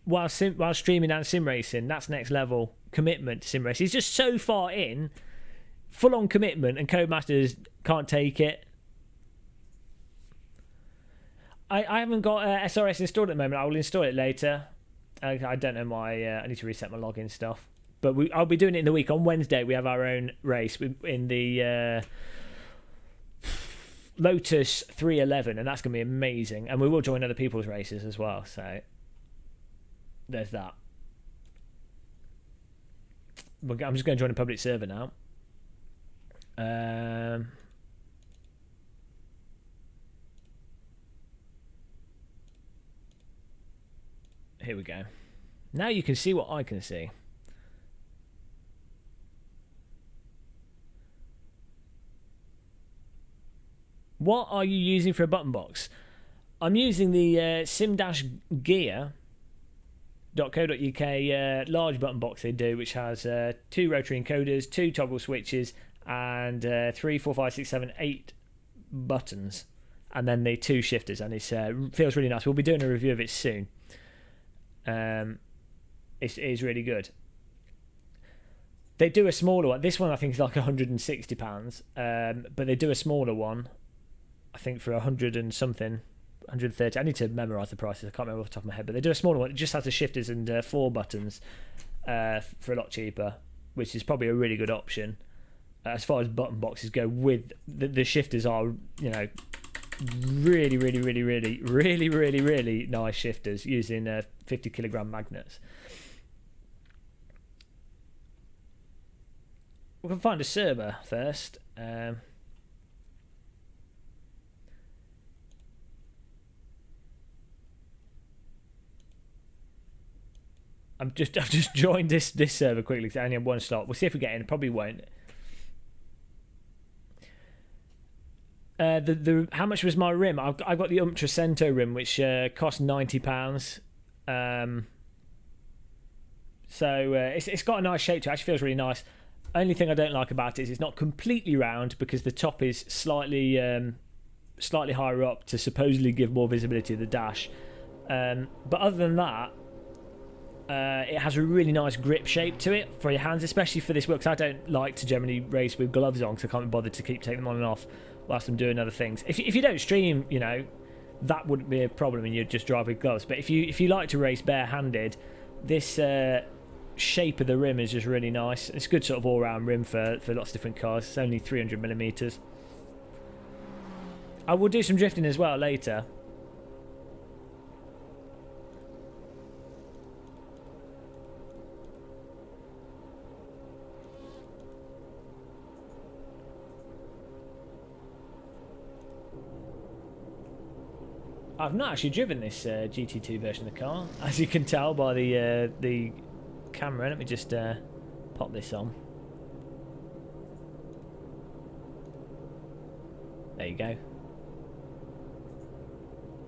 while streaming and sim racing. That's next level commitment to sim racing. He's just so far in, full on commitment, and Codemasters can't take it. I haven't got SRS installed at the moment. I will install it later. I don't know why. I need to reset my login stuff. But I'll be doing it in the week. On Wednesday, we have our own race in the Lotus 311, and that's going to be amazing. And we will join other people's races as well. So there's that. I'm just going to join a public server now. Here we go. Now you can see what I can see. What are you using for a button box? I'm using the sim-gear.co.uk large button box they do, which has 2 rotary encoders, 2 toggle switches, and 3, 4, 5, 6, 7, 8 buttons, and then the 2 shifters, and it feels really nice. We'll be doing a review of it soon. It is really good. They do a smaller one. This one I think is like £160, but they do a smaller one, I think for 100 and something, 130. I need to memorise the prices. I can't remember off the top of my head, but they do a smaller one. It just has the shifters and 4 buttons for a lot cheaper, which is probably a really good option as far as button boxes go. With the shifters are, really nice shifters using 50 kilogram magnets. We can find a server first. I've just joined this server quickly because I only have 1 slot. We'll see if we get in. Probably won't. How much was my rim? I got the Ultra Cento rim, which cost £90. So it's got a nice shape to it. Actually feels really nice. Only thing I don't like about it is it's not completely round because the top is slightly higher up to supposedly give more visibility to the dash. But other than that, it has a really nice grip shape to it for your hands, especially for this work. Because I don't like to generally race with gloves on because I can't be bothered to keep taking them on and off whilst I'm doing other things. If you don't stream, that wouldn't be a problem and you'd just drive with gloves. But if you like to race barehanded, this shape of the rim is just really nice. It's a good sort of all-round rim for lots of different cars. It's only 300mm. I will do some drifting as well later. I've not actually driven this GT2 version of the car, as you can tell by the camera. Let me just pop this on. There you go.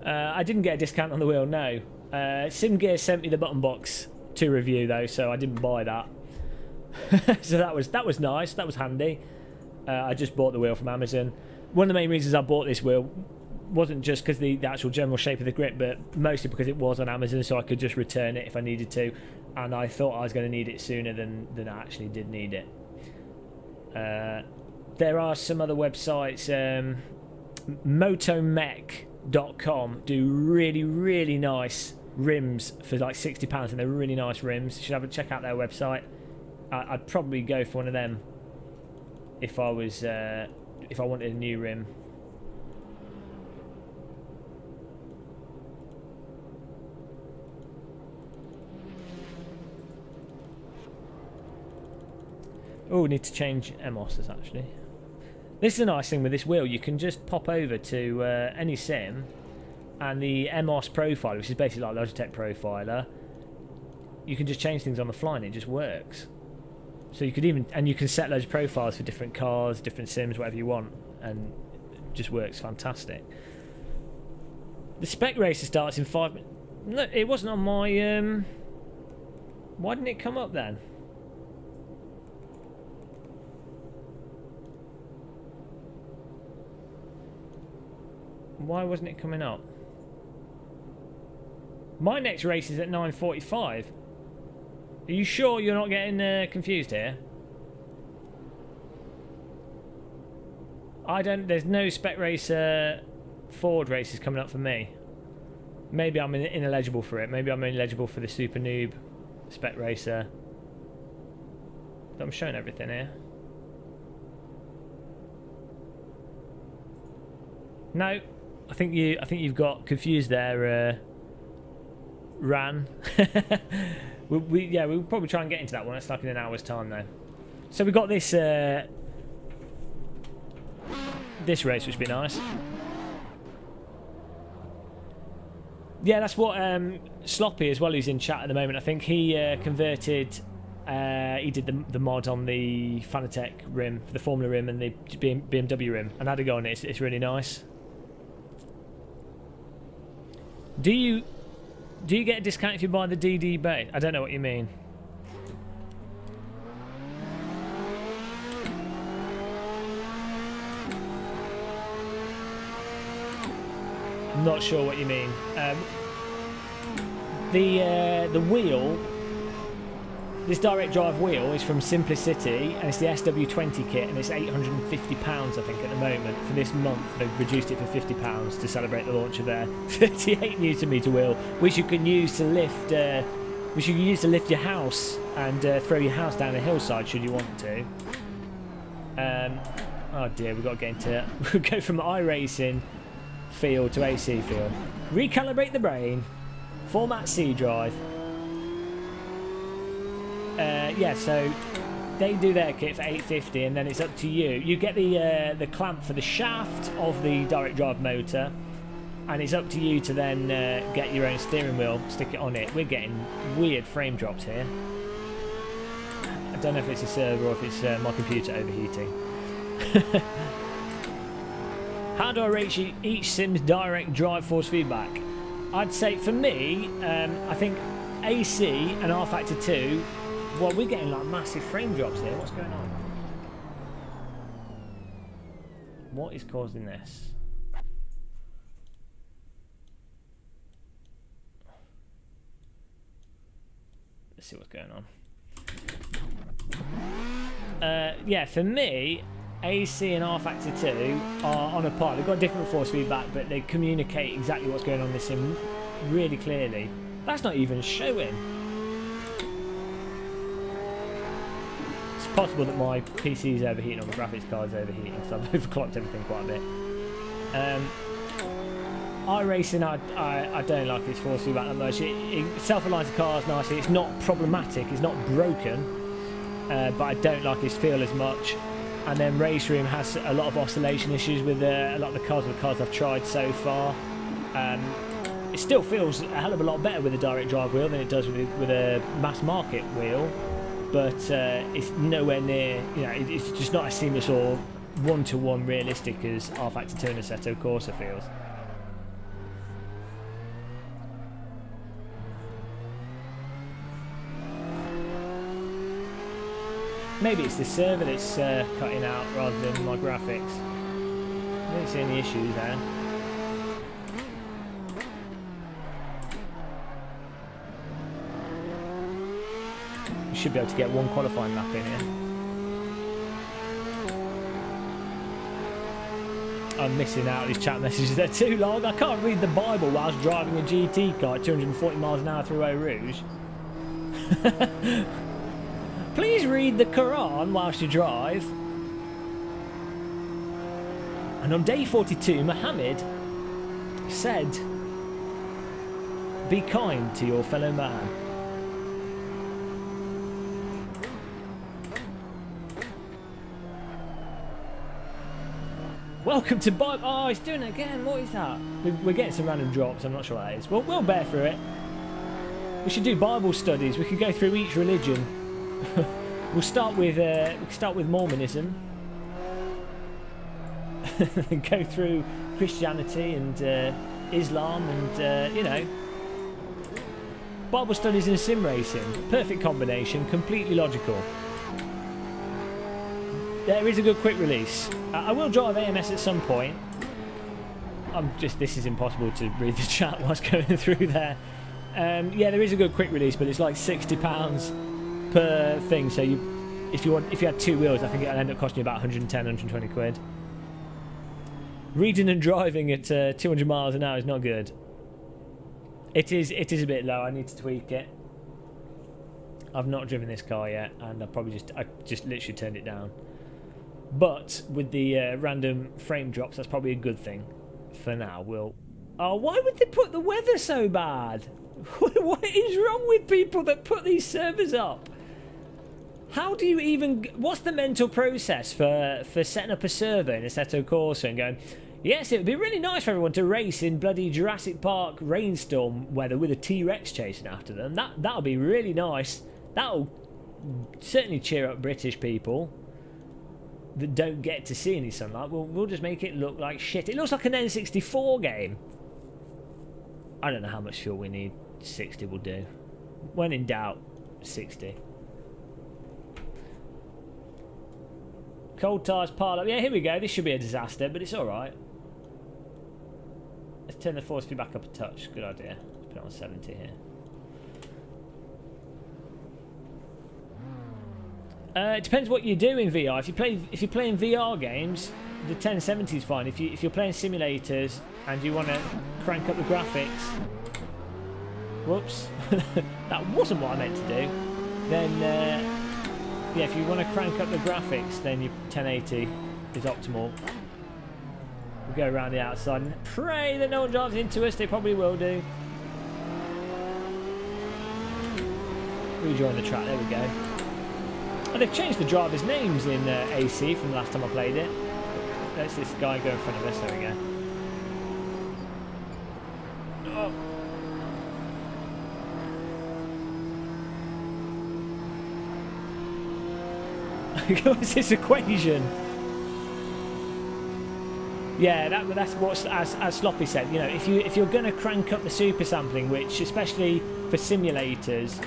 I didn't get a discount on the wheel, no. SimGear sent me the button box to review though, so I didn't buy that. So that was nice. That was handy. I just bought the wheel from Amazon. One of the main reasons I bought this wheel wasn't just because the actual general shape of the grip, but mostly because it was on Amazon, so I could just return it if I needed to. And I thought I was going to need it sooner than I actually did need it. There are some other websites. Motomech.com do really nice rims for like £60, and they're really nice rims. You should have a check out their website. I'd probably go for one of them if I wanted a new rim. Oh, we need to change MOSs actually. This is a nice thing with this wheel. You can just pop over to any sim, and the MOS profiler, which is basically like Logitech profiler, you can just change things on the fly and it just works. So you could you can set loads of profiles for different cars, different sims, whatever you want, and it just works fantastic. The Spec Racer starts in 5 minutes. No, it wasn't on my... Why didn't it come up then? Why wasn't it coming up? My next race is at 9:45. Are you sure you're not getting confused here? There's no Spec Racer Ford races coming up for me. Maybe I'm ineligible for it. Maybe I'm ineligible for the Super Noob Spec Racer. I'm showing everything here. No, I think you've got confused there, Ran. We'll probably try and get into that one. It's like in an hour's time though. So we got this this race, which would be nice. Yeah, that's what Sloppy as well, who's in chat at the moment. I think he converted. He did the mod on the Fanatec rim, the Formula rim, and the BMW rim, and had a go on it. It's really nice. Do you get a discount if you buy the DD base? I don't know what you mean. I'm not sure what you mean. The wheel, this direct drive wheel is from Simplicity, and it's the SW20 kit, and it's £850 I think at the moment. For this month they've reduced it for £50 to celebrate the launch of their 38 Nm wheel, which you can use to lift your house and throw your house down a hillside should you want to. Oh dear, we've got to get into it. We'll go from iRacing field to AC field. Recalibrate the brain. Format C drive. Yeah, so they do their kit for $850, and then it's up to you. You get the clamp for the shaft of the direct drive motor, and it's up to you to then get your own steering wheel, stick it on it. We're getting weird frame drops here. I don't know if it's a server or if it's my computer overheating. How do I rate each sim's direct drive force feedback? I'd say for me, I think AC and R Factor 2. Well, we're getting like massive frame drops here. What's going on? What is causing this? Let's see what's going on. Yeah, for me, AC and R Factor 2 are on a par. They've got different force feedback, but they communicate exactly what's going on in this sim really clearly. That's not even showing. It's possible that my PC is overheating or my graphics card is overheating, so I've overclocked everything quite a bit. iRacing, I don't like its force feedback that much. It self-aligns the cars nicely. It's not problematic, it's not broken, but I don't like its feel as much. And then Race Room has a lot of oscillation issues with a lot of the cars I've tried so far. It still feels a hell of a lot better with a direct drive wheel than it does with a mass market wheel, but it's nowhere near, you know, it's just not as seamless or one-to-one realistic as R Factor 2 and Assetto Corsa feels. Maybe it's the server that's cutting out rather than my graphics. I don't see any issues there. You should be able to get one qualifying lap in here. I'm missing out these chat messages. They're too long. I can't read the Bible whilst driving a GT car at 240 miles an hour through Eau Rouge. Please read the Quran whilst you drive. And on day 42, Muhammad said, "Be kind to your fellow man." Welcome to Bible. Oh, he's doing it again. What is that? We're getting some random drops. I'm not sure what that is. We'll bear through it. We should do Bible studies. We could go through each religion. We'll start with Mormonism. And go through Christianity and Islam and you know, Bible studies and sim racing. Perfect combination. Completely logical. There is a good quick release. I will drive AMS at some point. This is impossible to read the chat whilst going through there. Yeah, there is a good quick release, but it's like £60 per thing. So if you had 2 wheels, I think it'll end up costing you about 110, 120 quid. Reading and driving at 200 miles an hour is not good. It is a bit low. I need to tweak it. I've not driven this car yet, and I just literally turned it down. But with the random frame drops, that's probably a good thing for now. Oh, why would they put the weather so bad? What is wrong with people that put these servers up? How do you even... What's the mental process for setting up a server in Assetto Corsa and going, yes, it would be really nice for everyone to race in bloody Jurassic Park rainstorm weather with a T-Rex chasing after them. That'll be really nice. That'll certainly cheer up British people that don't get to see any sunlight. We'll just make it look like shit. It looks like an N64 game. I don't know how much fuel we need. 60 will do. When in doubt, 60. Cold tyres piled up. Yeah, here we go. This should be a disaster, but it's alright. Let's turn the force feed back up a touch. Good idea. Put it on 70 here. It depends what you do in VR. If you're playing VR games, the 1070 is fine. If you're playing simulators and you want to crank up the graphics, whoops, that wasn't what I meant to do. Then yeah, if you want to crank up the graphics, then your 1080 is optimal. We'll go around the outside and pray that no one drives into us. They probably will do. Rejoin the track. There we go. And they've changed the drivers' names in AC from the last time I played it. Let's this guy go in front of us. There we go. Oh. What's this equation? Yeah, that's what as Sloppy said. You know, if you're going to crank up the super sampling, which especially for simulators,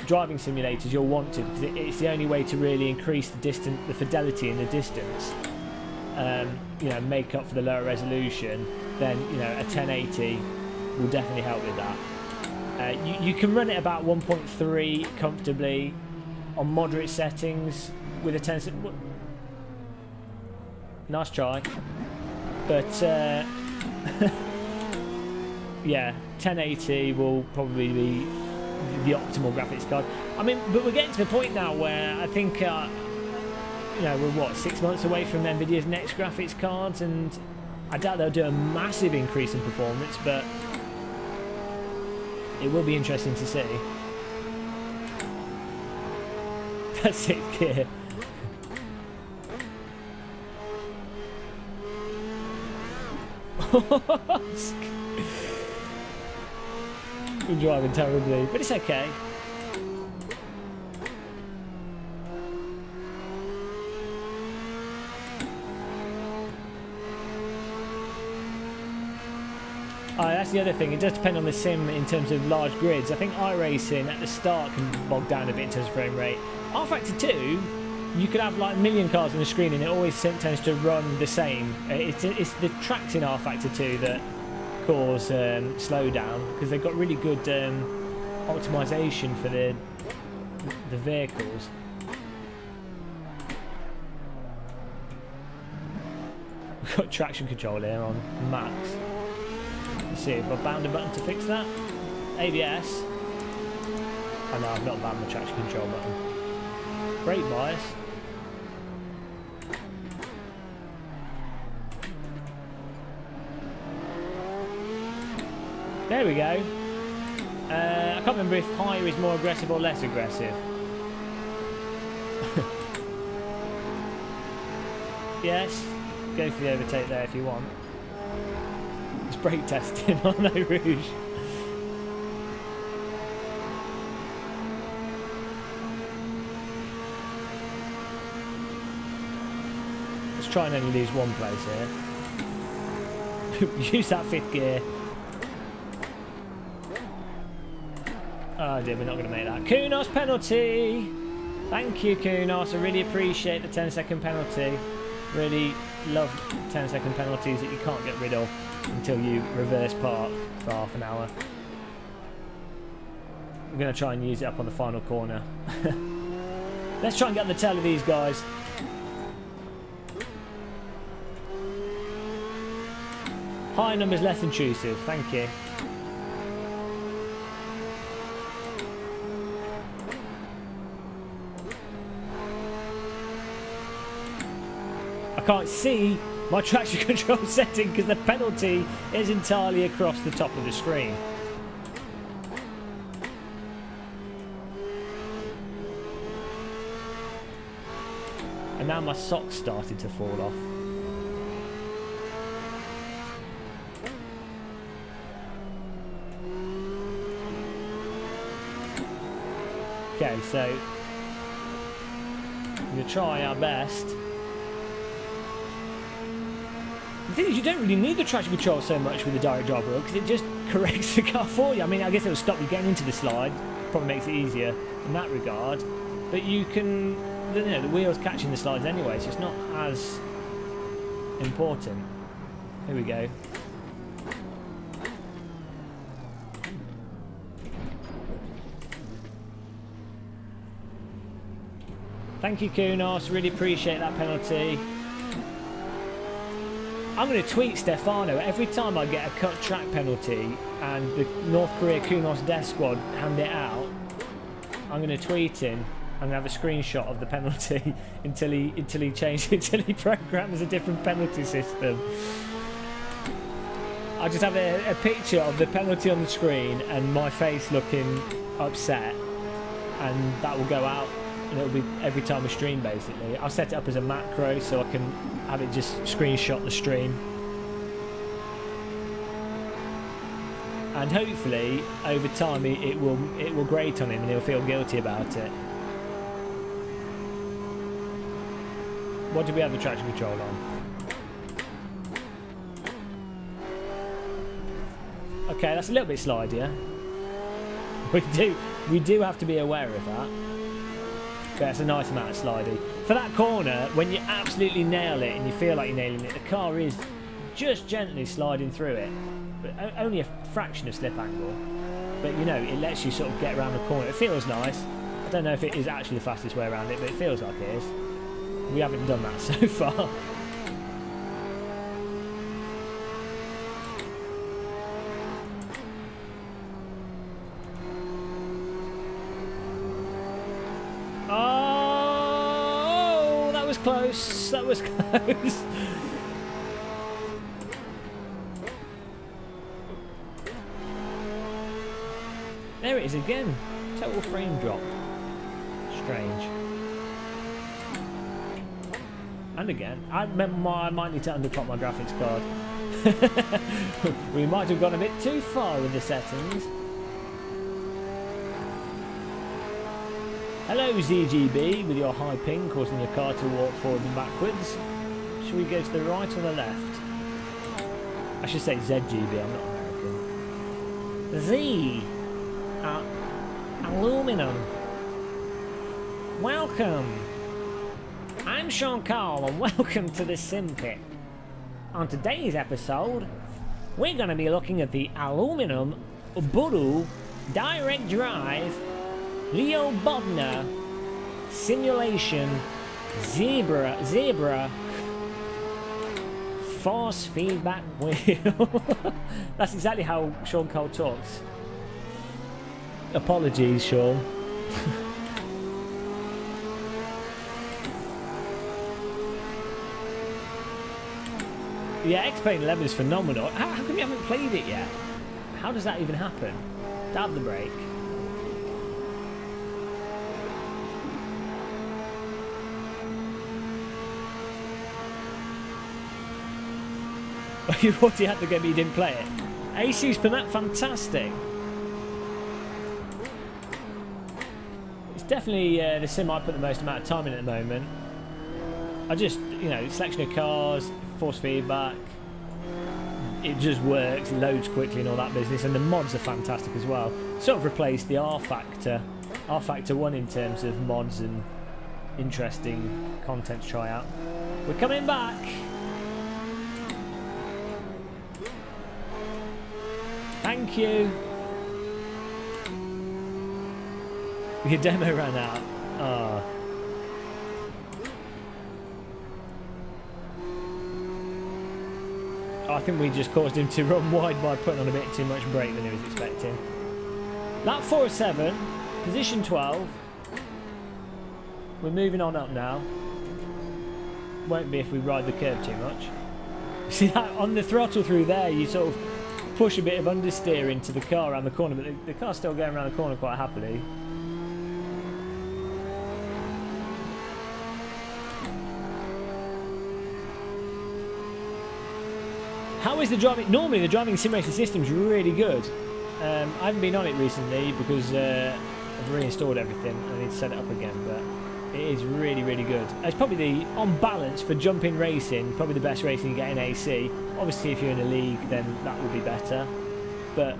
driving simulators, you'll want to, because it's the only way to really increase the distance, the fidelity in the distance. You know, make up for the lower resolution. Then you know a 1080 will definitely help with that. You can run it about 1.3 comfortably on moderate settings with a 10. Nice try, but yeah, 1080 will probably be the optimal graphics card. I mean, but we're getting to the point now where I think you know, we're what, 6 months away from Nvidia's next graphics cards, and I doubt they'll do a massive increase in performance, but it will be interesting to see. That's it, gear. We're driving terribly, but it's okay. That's the other thing. It does depend on the sim in terms of large grids. I think iRacing at the start can bog down a bit in terms of frame rate. R-Factor 2, you could have like a million cars on the screen and it always tends to run the same. It's the tracks in R-Factor 2 that cause slowdown, because they've got really good optimization for the vehicles. We've got traction control here on max. Let's see if I've bound a button to fix that. ABS. Oh no, I've not bound the traction control button. Brake bias. There we go. I can't remember if higher is more aggressive or less aggressive. Yes, go for the overtake there if you want. It's brake testing on No Rouge. Let's try and only lose one place here. Use that fifth gear. Oh dear, we're not going to make that. Kunos penalty! Thank you, Kunos. I really appreciate the 10-second penalty. Really love 10-second penalties that you can't get rid of until you reverse park for half an hour. I'm going to try and use it up on the final corner. Let's try and get on the tail of these guys. High numbers less intrusive. Thank you. I can't see my traction control setting because the penalty is entirely across the top of the screen. And now my socks started to fall off. Okay, so we're going to try our best. The thing is, you don't really need the traction control so much with the direct drive wheel because it just corrects the car for you. I mean, I guess it'll stop you getting into the slide, probably makes it easier in that regard. But you can, you know, the wheel's catching the slides anyway, so it's not as important. Here we go. Thank you, Kunos. Really appreciate that penalty. I'm going to tweet Stefano every time I get a cut track penalty and the North Korea Kunos Death Squad hand it out. I'm going to tweet him. I'm going to have a screenshot of the penalty until he changes, until he programs a different penalty system. I just have a picture of the penalty on the screen and my face looking upset, and that will go out. And it'll be every time we stream, basically. I'll set it up as a macro so I can have it just screenshot the stream. And hopefully, over time, it will grate on him and he'll feel guilty about it. What do we have the traction control on? Okay, that's a little bit slidier. We do have to be aware of that. Okay, that's a nice amount of slidey. For that corner, when you absolutely nail it and you feel like you're nailing it, the car is just gently sliding through it. But only a fraction of slip angle. But you know, it lets you sort of get around the corner. It feels nice. I don't know if it is actually the fastest way around it, but it feels like it is. We haven't done that so far. Oh, that was close. That was close. There it is again. Total frame drop. Strange. And again. I might need to underclock my graphics card. We might have gone a bit too far with the settings. Hello ZGB, with your high ping causing your car to walk forward and backwards. Should we go to the right or the left? I should say ZGB, I'm not American. Z. Aluminum. Welcome. I'm Sean Carl and welcome to the Sim Pit. On today's episode, we're going to be looking at the Aluminum Buru Direct Drive Leo Bodner Simulation Zebra Force Feedback Wheel. That's exactly how Sean Cole talks. Apologies, Sean. Yeah, X-Plane 11 is phenomenal. How come you haven't played it yet? How does that even happen? Dab the brake. You've already had the game but you didn't play it. AC's fantastic. It's definitely the sim I put the most amount of time in at the moment. I just, you know, selection of cars, force feedback, it just works, it loads quickly and all that business, and the mods are fantastic as well. Sort of replaced the R Factor 1 in terms of mods and interesting content to try out. We're coming back. Thank you. Your demo ran out. Oh. I think we just caused him to run wide by putting on a bit too much brake than he was expecting. Lap 407, position 12. We're moving on up now. Won't be if we ride the curb too much. See that on the throttle through there, you sort of push a bit of understeer into the car around the corner, but the car's still going around the corner quite happily. How is the driving? Normally the driving sim racing system is really good. I haven't been on it recently because I've reinstalled everything. I need to set it up again, but it is really, really good. It's probably on balance for jumping racing, probably the best racing you get in AC. Obviously if you're in a league then that will be better, but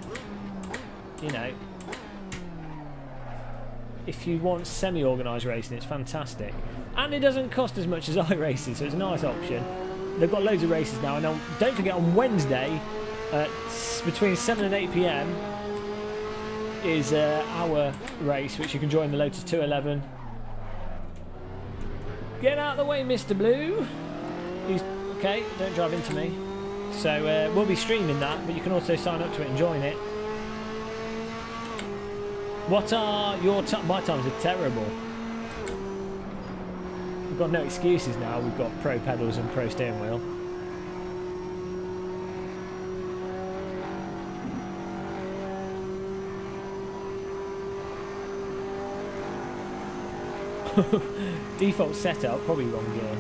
you know, if you want semi-organised racing it's fantastic, and it doesn't cost as much as iRacing, so it's a nice option. They've got loads of races now, and don't forget on Wednesday between 7 and 8 PM is our race, which you can join the Lotus 211. Get out of the way, Mr. Blue. He's okay, don't drive into me. So we'll be streaming that, but you can also sign up to it and join it. What are your my times are terrible. We've got no excuses now. We've got pro pedals and pro steering wheel. Default setup, probably wrong gear.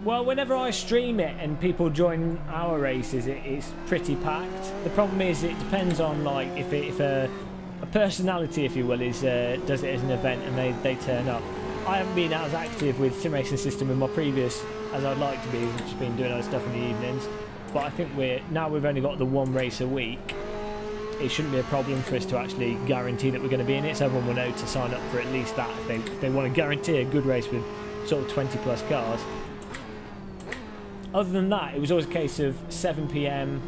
Well, whenever I stream it and people join our races, it's pretty packed. The problem is it depends on like if a personality, if you will, does it as an event and they turn up. I haven't been as active with Sim Racing System in my previous as I'd like to be. I've just been doing other stuff in the evenings. But I think we've only got the one race a week. It shouldn't be a problem for us to actually guarantee that we're going to be in it. So everyone will know to sign up for at least that if they want to guarantee a good race with sort of 20 plus cars. Other than that, it was always a case of 7 PM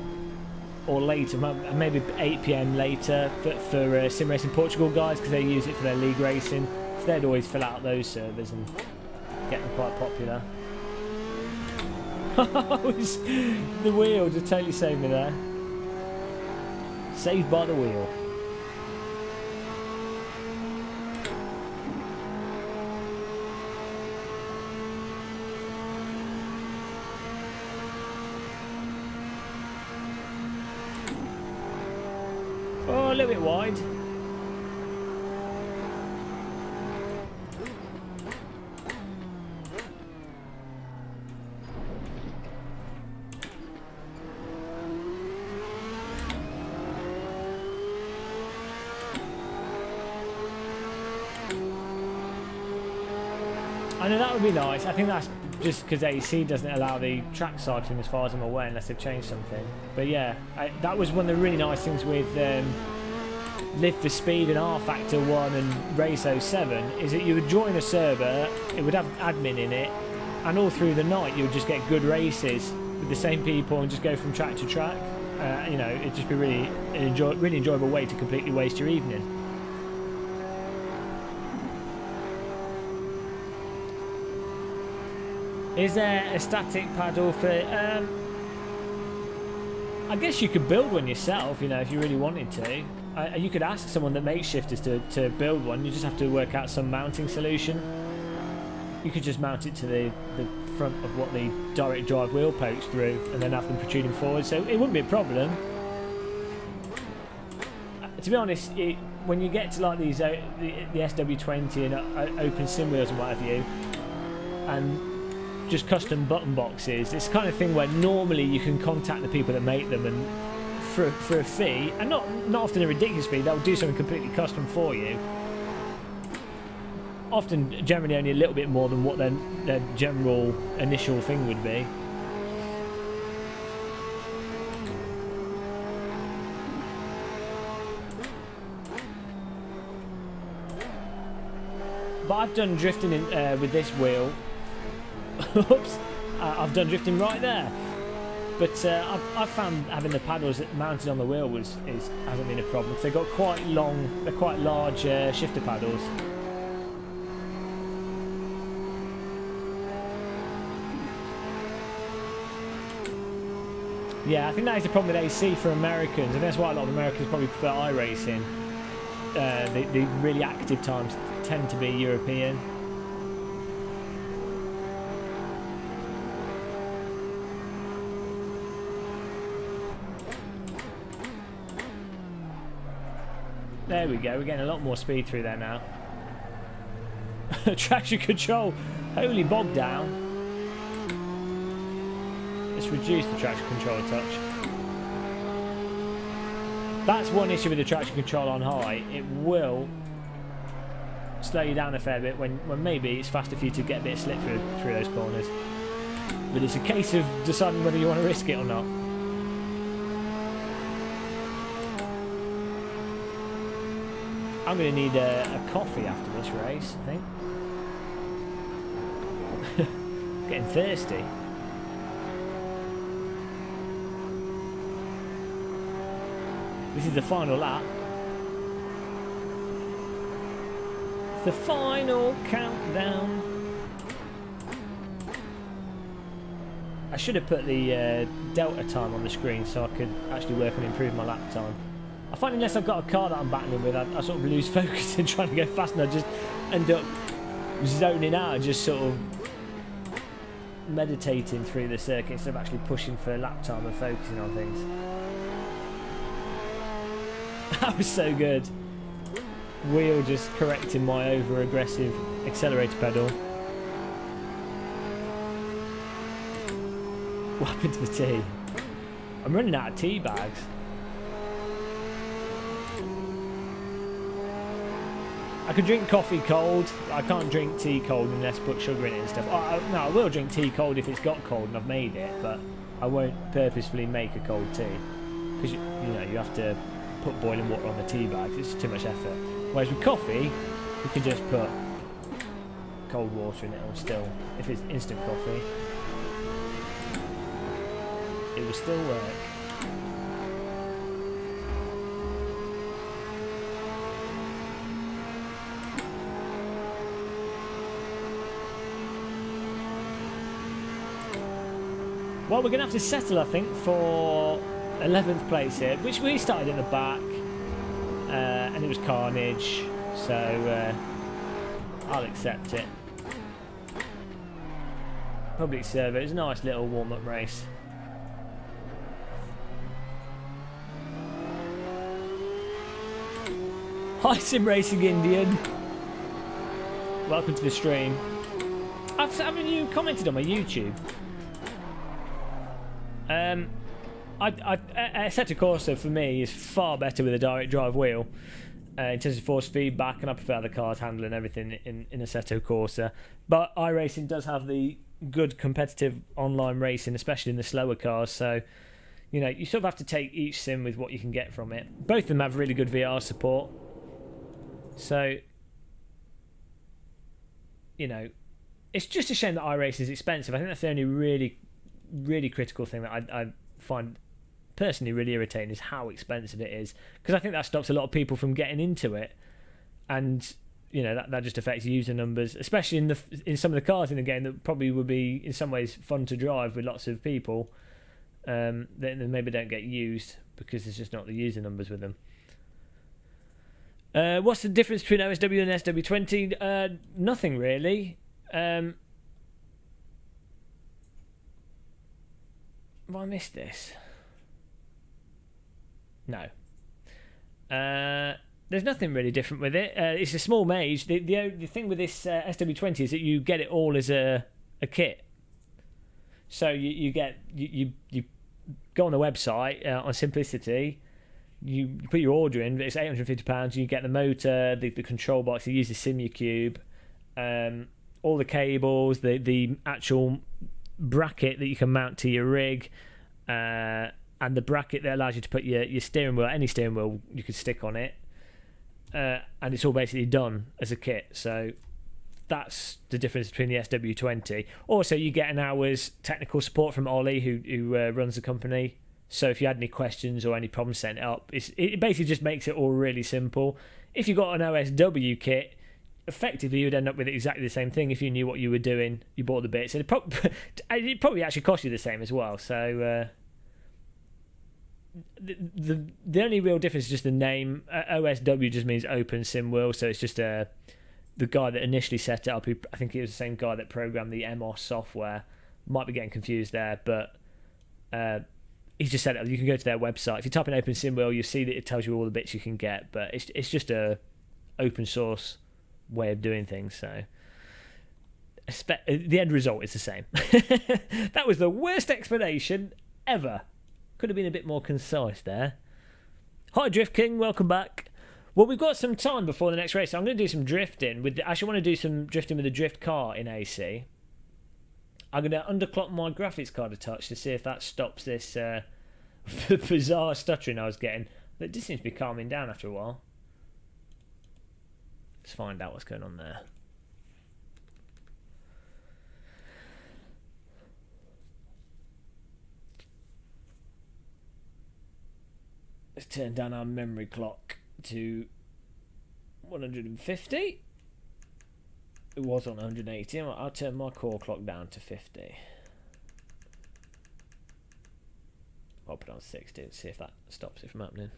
or later, maybe 8 PM later for Sim Racing Portugal guys, because they use it for their league racing. So they'd always fill out those servers and get them quite popular. The wheel just totally saved me there. Saved by the wheel. Oh, a little bit wide. know that would be nice. I think that's just because AC doesn't allow the track cycling as far as I'm aware unless they've changed something. But yeah, that was one of the really nice things with Live for Speed and R Factor 1 and Race 07 is that you would join a server, it would have admin in it, and all through the night you would just get good races with the same people and just go from track to track. You know, it'd just be really enjoyable way to completely waste your evening. Is there a static paddle for... I guess you could build one yourself, you know, if you really wanted to. You could ask someone that makes shifters to build one. You just have to work out some mounting solution. You could just mount it to the front of what the direct drive wheel pokes through and then have them protruding forward, so it wouldn't be a problem. To be honest, when you get to like these the SW20 and open sim wheels and what have you, and just custom button boxes, it's the kind of thing where normally you can contact the people that make them and for a fee, and not often a ridiculous fee, they'll do something completely custom for you. Often, generally only a little bit more than what their general initial thing would be. But I've done drifting with this wheel. Oops, I've done drifting right there. But I've found having the paddles mounted on the wheel hasn't been a problem. They've got quite large shifter paddles. Yeah, I think that is the problem with AC for Americans, and that's why a lot of Americans probably prefer iRacing. The really active times tend to be European. There we go, we're getting a lot more speed through there now. Traction control, holy bog down. Let's reduce the traction control a touch. That's one issue with the traction control on high. It will slow you down a fair bit when maybe it's faster for you to get a bit of slip through those corners. But it's a case of deciding whether you want to risk it or not. I'm going to need a coffee after this race, I think. Getting thirsty. This is the final lap. It's the final countdown. I should have put the delta time on the screen so I could actually work on improving my lap time. I find unless I've got a car that I'm battling with, I sort of lose focus in trying to go fast and I just end up zoning out and just sort of meditating through the circuit instead of actually pushing for lap time and focusing on things. That was so good. Wheel just correcting my over-aggressive accelerator pedal. What happened to the tea? I'm running out of tea bags. I could drink coffee cold. I can't drink tea cold unless I put sugar in it and stuff. No, I will drink tea cold if it's got cold and I've made it, but I won't purposefully make a cold tea because you know you have to put boiling water on the tea bags. It's too much effort. Whereas with coffee, you can just put cold water in it, or still, if it's instant coffee, it will still work. Well, we're going to have to settle, I think, for 11th place here, which we started in the back, and it was carnage, so I'll accept it. Public server, it was a nice little warm-up race. Hi, Sim Racing Indian. Welcome to the stream. Haven't you commented on my YouTube? Assetto Corsa for me is far better with a direct drive wheel. in terms of force feedback, and I prefer the cars handling everything in Assetto Corsa. But iRacing does have the good competitive online racing, especially in the slower cars. So, you know, you sort of have to take each sim with what you can get from it. Both of them have really good VR support. So, you know, it's just a shame that iRacing is expensive. I think that's the only really critical thing that I find personally really irritating is how expensive it is, because I think that stops a lot of people from getting into it, and you know that just affects user numbers, especially in some of the cars in the game that probably would be in some ways fun to drive with lots of people that maybe don't get used because there's just not the user numbers with them. What's the difference between OSW and SW20? Nothing really. Have I missed this? No. There's nothing really different with it. It's a small mage. The thing with this SW20 is that you get it all as a kit. So you go on the website on Simplicity. You put your order in. It's £850. You get the motor, the control box. You use the SimuCube, all the cables, the actual bracket that you can mount to your rig. And the bracket that allows you to put your steering wheel, any steering wheel you could stick on it, and it's all basically done as a kit. So that's the difference between the SW20. Also, you get an hour's technical support from Ollie, who runs the company. So if you had any questions or any problems setting it up, it basically just makes it all really simple. If you got an OSW kit, effectively you'd end up with exactly the same thing if you knew what you were doing. You bought the bits, and it probably actually cost you the same as well. So. The only real difference is just the name. OSW just means Open Sim World, so it's just the guy that initially set it up. I think it was the same guy that programmed the MOS software. Might be getting confused there, but he's just set it up. You can go to their website. If you type in Open Sim World, you see that it tells you all the bits you can get. But it's just a open source way of doing things. So the end result is the same. That was the worst explanation ever. Could have been a bit more concise there. Hi Drift King, welcome back. Well, we've got some time before the next race, so I'm going to do some drifting. I actually want to do some drifting with a drift car in AC. I'm going to underclock my graphics card a touch to see if that stops this bizarre stuttering I was getting. It just seems to be calming down after a while. Let's find out what's going on there. Let's turn down our memory clock to 150. It was on 180. I'll turn my core clock down to 50. I'll put it on 60 and see if that stops it from happening.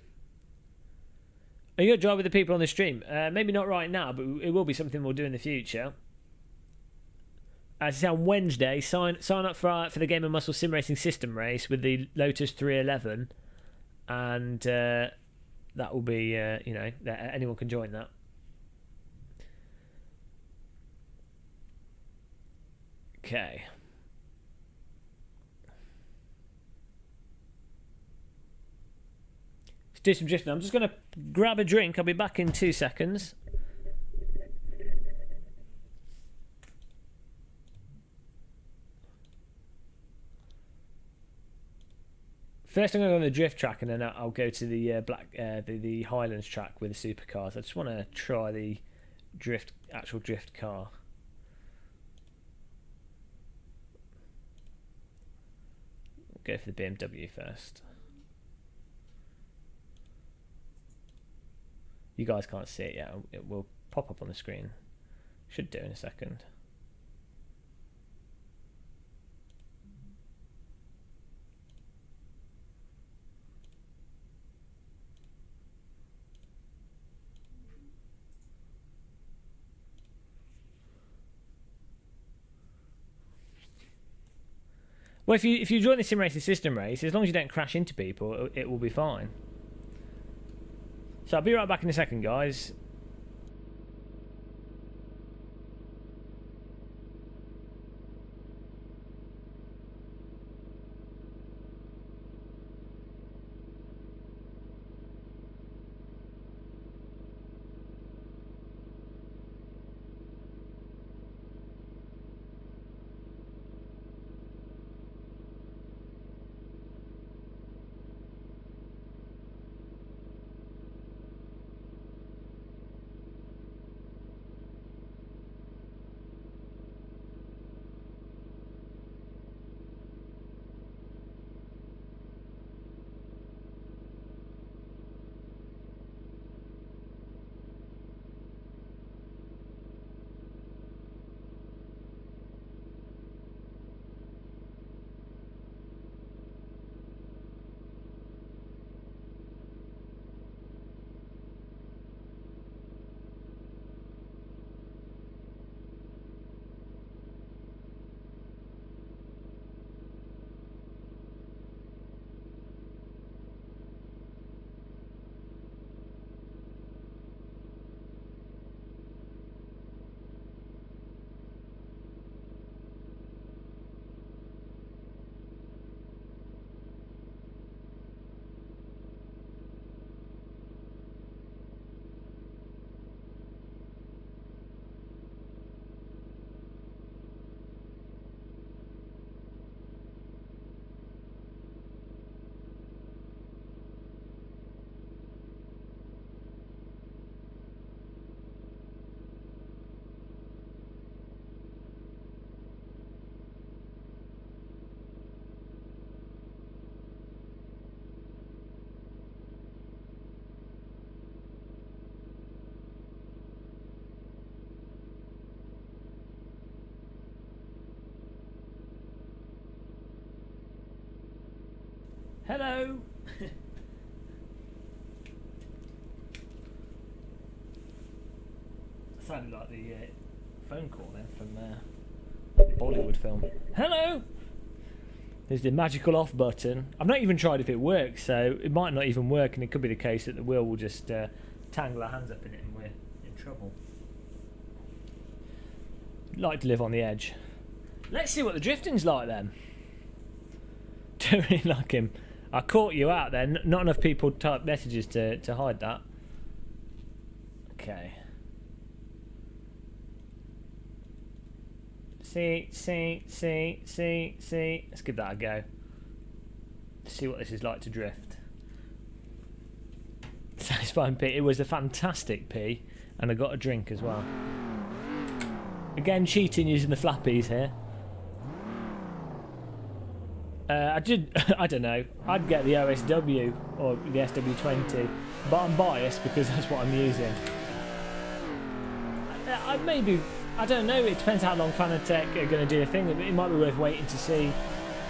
Are you going to drive with the people on the stream? Maybe not right now, but it will be something we'll do in the future. As I say, on Wednesday, sign up for the Game of Muscle Sim Racing System race with the Lotus 311. And that will be, anyone can join that. Okay. Let's do some drifting. I'm just going to grab a drink. I'll be back in 2 seconds. First, I'm going to go on the drift track, and then I'll go to the the Highlands track with the supercars. I just want to try the actual drift car. Go for the BMW first. You guys can't see it yet. It will pop up on the screen. Should do in a second. Well, if you join the sim racing system race, as long as you don't crash into people, it will be fine. So I'll be right back in a second, guys. Hello. Sounded like the phone call then from Bollywood film. Hello. There's the magical off button. I've not even tried if it works, so it might not even work, and it could be the case that the wheel will just tangle our hands up in it and we're in trouble. Like to live on the edge. Let's see what the drifting's like then. Don't really like him. I caught you out then. Not enough people type messages to hide that. Okay. See. Let's give that a go. See what this is like to drift. Satisfying P. It was a fantastic P, and I got a drink as well. Again, cheating using the flappies here. I don't know. I'd get the OSW or the SW20, but I'm biased because that's what I'm using. I don't know. It depends how long Fanatec are going to do a thing. It might be worth waiting to see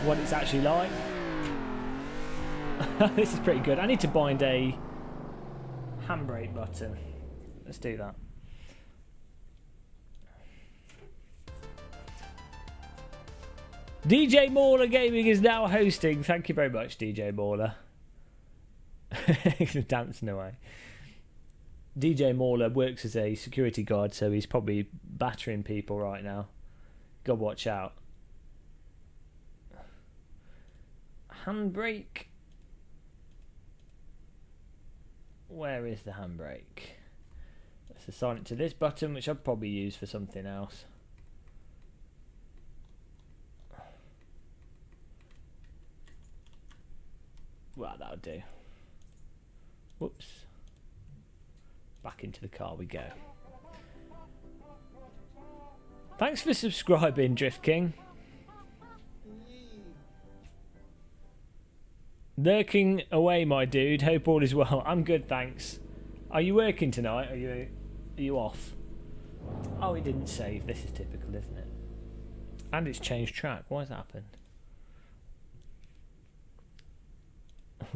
what it's actually like. This is pretty good. I need to bind a handbrake button. Let's do that. DJ Mauler Gaming is now hosting. Thank you very much, DJ Mauler. He's dancing away. DJ Mauler works as a security guard, so he's probably battering people right now. Gotta watch out. Handbrake. Where is the handbrake? Let's assign it to this button, which I'd probably use for something else. Well, that'll do. Whoops. Back into the car we go. Thanks for subscribing, Drift King. Lurking away, my dude. Hope all is well. I'm good, thanks. Are you working tonight? Are you off? Oh, it didn't save. This is typical, isn't it? And it's changed track. Why has that happened?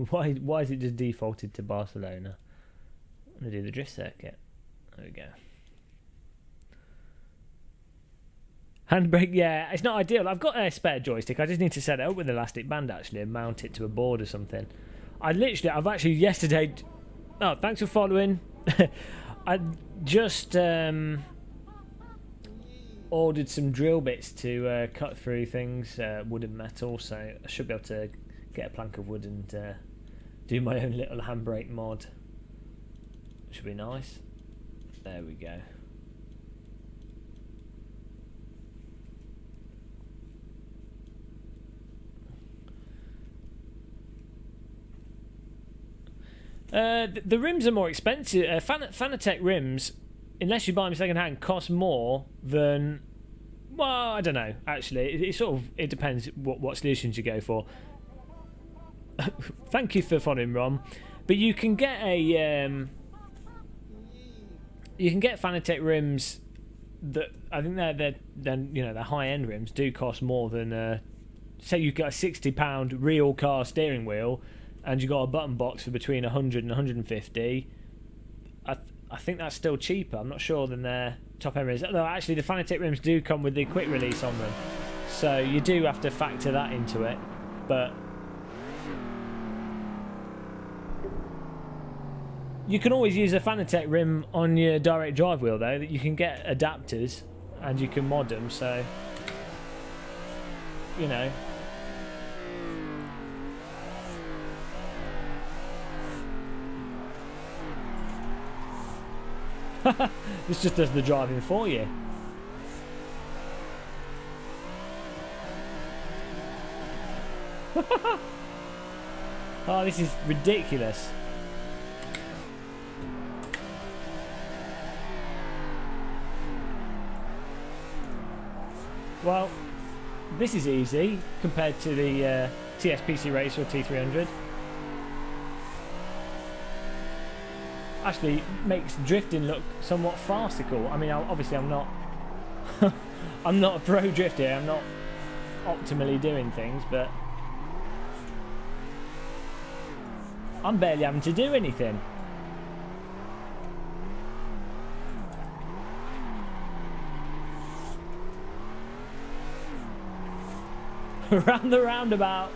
Why is it just defaulted to Barcelona? I'm going to do the drift circuit. There we go. Handbrake, yeah, it's not ideal. I've got a spare joystick. I just need to set it up with an elastic band actually and mount it to a board or something. I've actually yesterday... Oh, thanks for following. I just ordered some drill bits to cut through things, wood and metal, so I should be able to get a plank of wood and do my own little handbrake mod. Should be nice. There we go. The rims are more expensive. Fanatec rims, unless you buy them second hand, cost more than... Well, I don't know. Actually, it depends what solutions you go for. Thank you for following, Ron. But you can get Fanatec rims that I think they're high end rims do cost more than say you've got a £60 real car steering wheel and you got a button box for between 100 and 150. I think that's still cheaper. I'm not sure than their top end rims. No, actually the Fanatec rims do come with the quick release on them, so you do have to factor that into it. But you can always use a Fanatec rim on your direct drive wheel though. That you can get adapters and you can mod them, so you know. This just does the driving for you. Oh, this is ridiculous. Well, this is easy compared to the TSPC Racer or T300. Actually makes drifting look somewhat farcical. I mean, obviously I'm not I'm not a pro drifter. I'm not optimally doing things, but I'm barely having to do anything. Around the roundabout.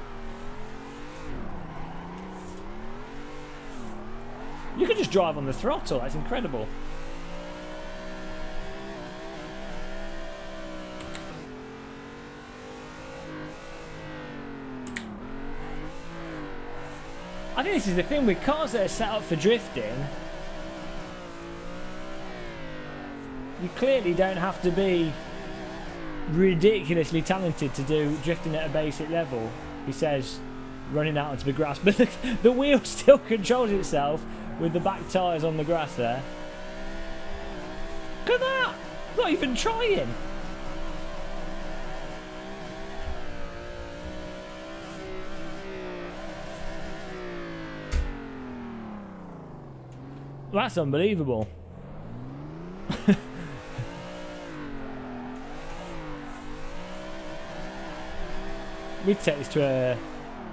You can just drive on the throttle. That's incredible. I think this is the thing with cars that are set up for drifting. You clearly don't have to be ridiculously talented to do drifting at a basic level. He says, running out onto the grass, but the wheel still controls itself with the back tyres on the grass there. Look at that! Not even trying. That's unbelievable. We take this to a...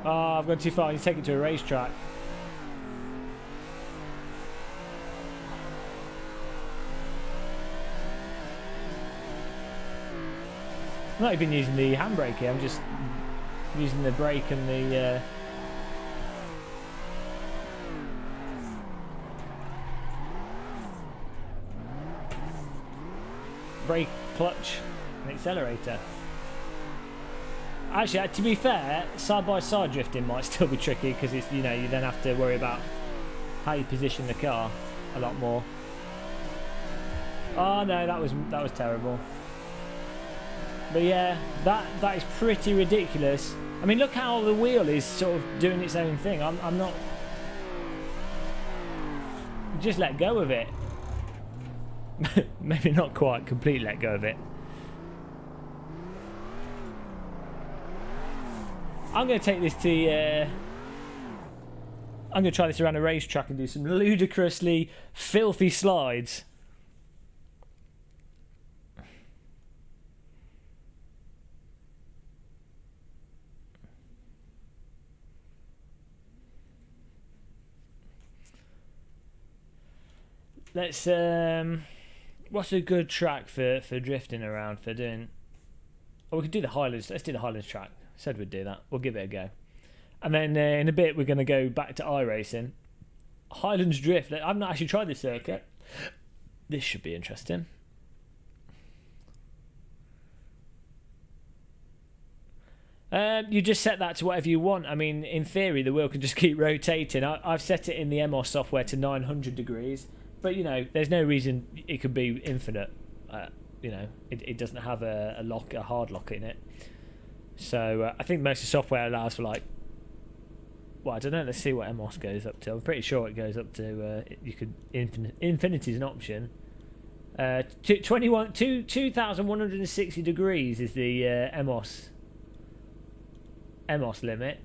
Oh, I've gone too far. You take it to a racetrack. I'm not even using the handbrake here. I'm just using the brake and the... brake, clutch, and accelerator. Actually, to be fair, side-by-side drifting might still be tricky because it's, you know, you then have to worry about how you position the car a lot more. Oh no, that was terrible. But yeah, that is pretty ridiculous. I mean, look how the wheel is sort of doing its own thing. I'm not. Just let go of it. Maybe not quite completely let go of it. I'm going to take this to... I'm going to try this around a racetrack and do some ludicrously filthy slides. Let's... what's a good track for drifting around, for doing... Oh, we could do the Highlands. Let's do the Highlands track. Said we'd do that. We'll give it a go. And then in a bit, we're going to go back to iRacing. Highlands Drift. I've not actually tried this circuit. This should be interesting. You just set that to whatever you want. I mean, in theory, the wheel can just keep rotating. I've set it in the MOS software to 900 degrees. But, you know, there's no reason it could be infinite. You know, it doesn't have a hard lock in it. So I think most of the software allows for, like, well, I don't know. Let's see what MOS goes up to. I'm pretty sure it goes up to you could infinity is an option. 2,160 degrees is the MOS limit.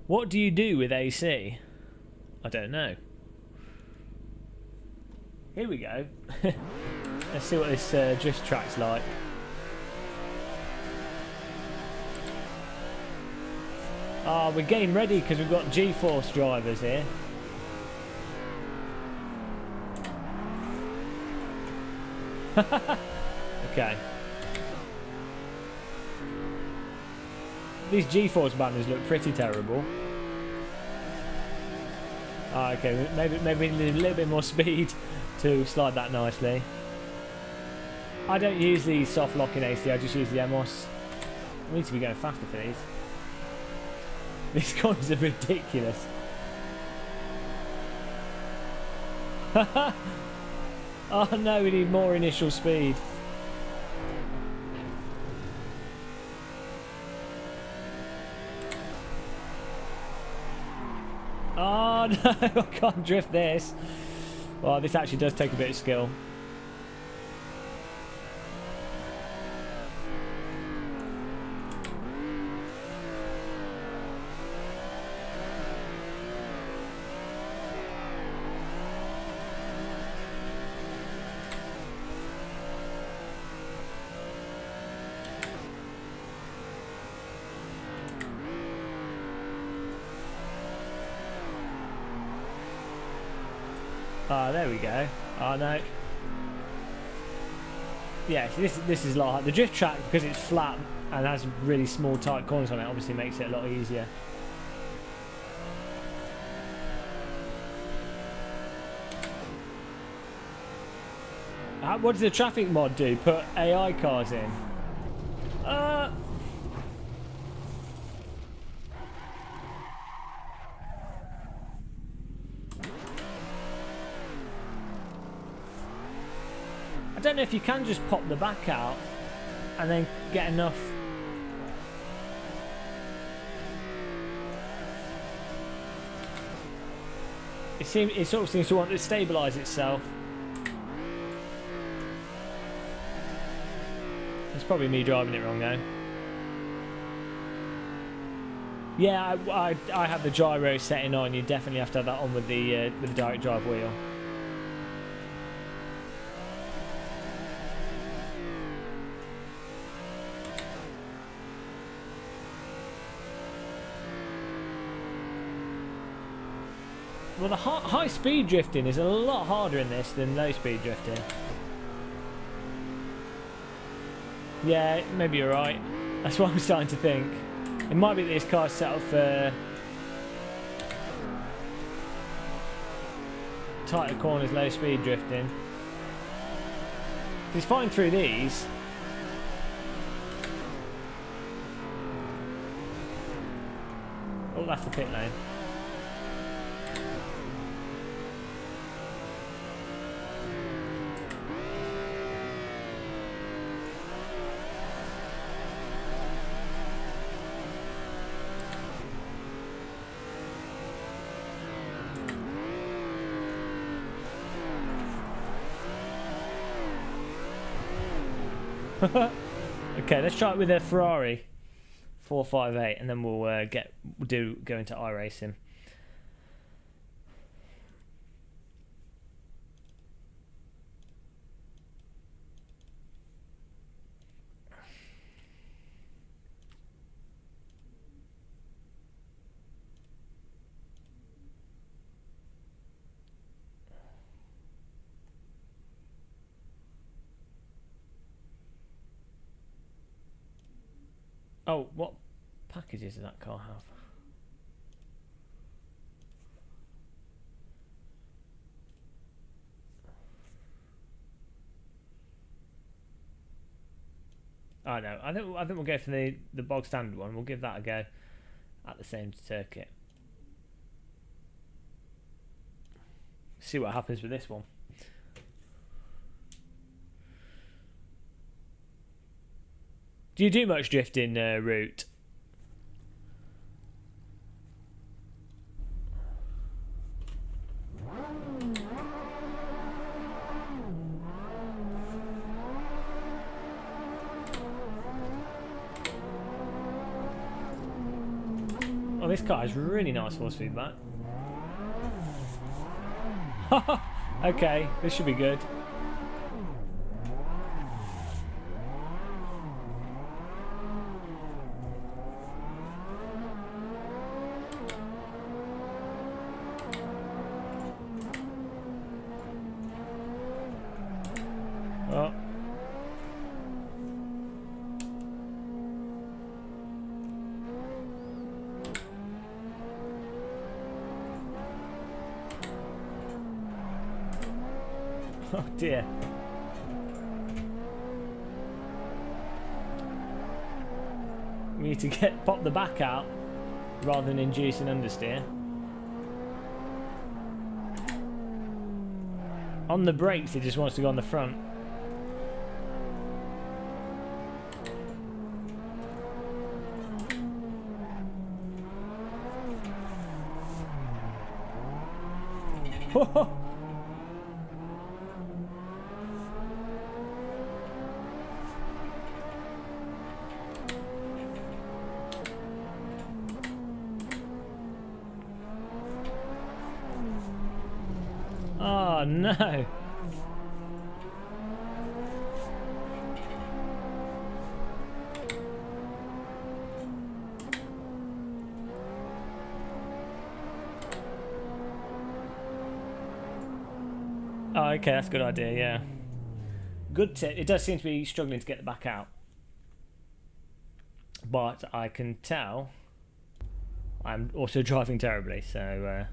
What do you do with AC? I don't know. Here we go. Let's see what this drift track's like. Ah, we're getting ready because we've got G-Force drivers here. Okay. These G-Force banners look pretty terrible. Ah, okay, maybe we need a little bit more speed to slide that nicely. I don't use the soft locking AC, I just use the MOS. We need to be going faster for these. These corners are ridiculous. Oh no, we need more initial speed. Oh no, I can't drift this. Well, this actually does take a bit of skill. Ah, there we go. Oh no. Yeah, so this is a lot. The drift track, because it's flat and has really small tight corners on it, obviously makes it a lot easier. What does the traffic mod do? Put AI cars in. I don't know if you can just pop the back out and then get enough. It sort of seems to want to stabilise itself. It's probably me driving it wrong though. Yeah, I have the gyro setting on. You definitely have to have that on with the direct drive wheel. Well, the high speed drifting is a lot harder in this than low speed drifting. Yeah, maybe you're right. That's what I'm starting to think. It might be that this car's set up for tighter corners, low speed drifting. It's fine through these. Oh, that's the pit lane. Okay, let's try it with a Ferrari 458 and then we'll go into iRacing. Oh, what packages does that car have? Oh no, I think we'll go for the bog standard one. We'll give that a go at the same circuit. See what happens with this one. Do you do much drifting, Route? Oh, this car has really nice force feedback. Okay, this should be good. Oh. Oh dear. We need to pop the back out rather than induce an understeer. On the brakes, it just wants to go on the front. Oh no. Oh, okay, that's a good idea, yeah. Good tip. It does seem to be struggling to get the back out. But I can tell I'm also driving terribly, so...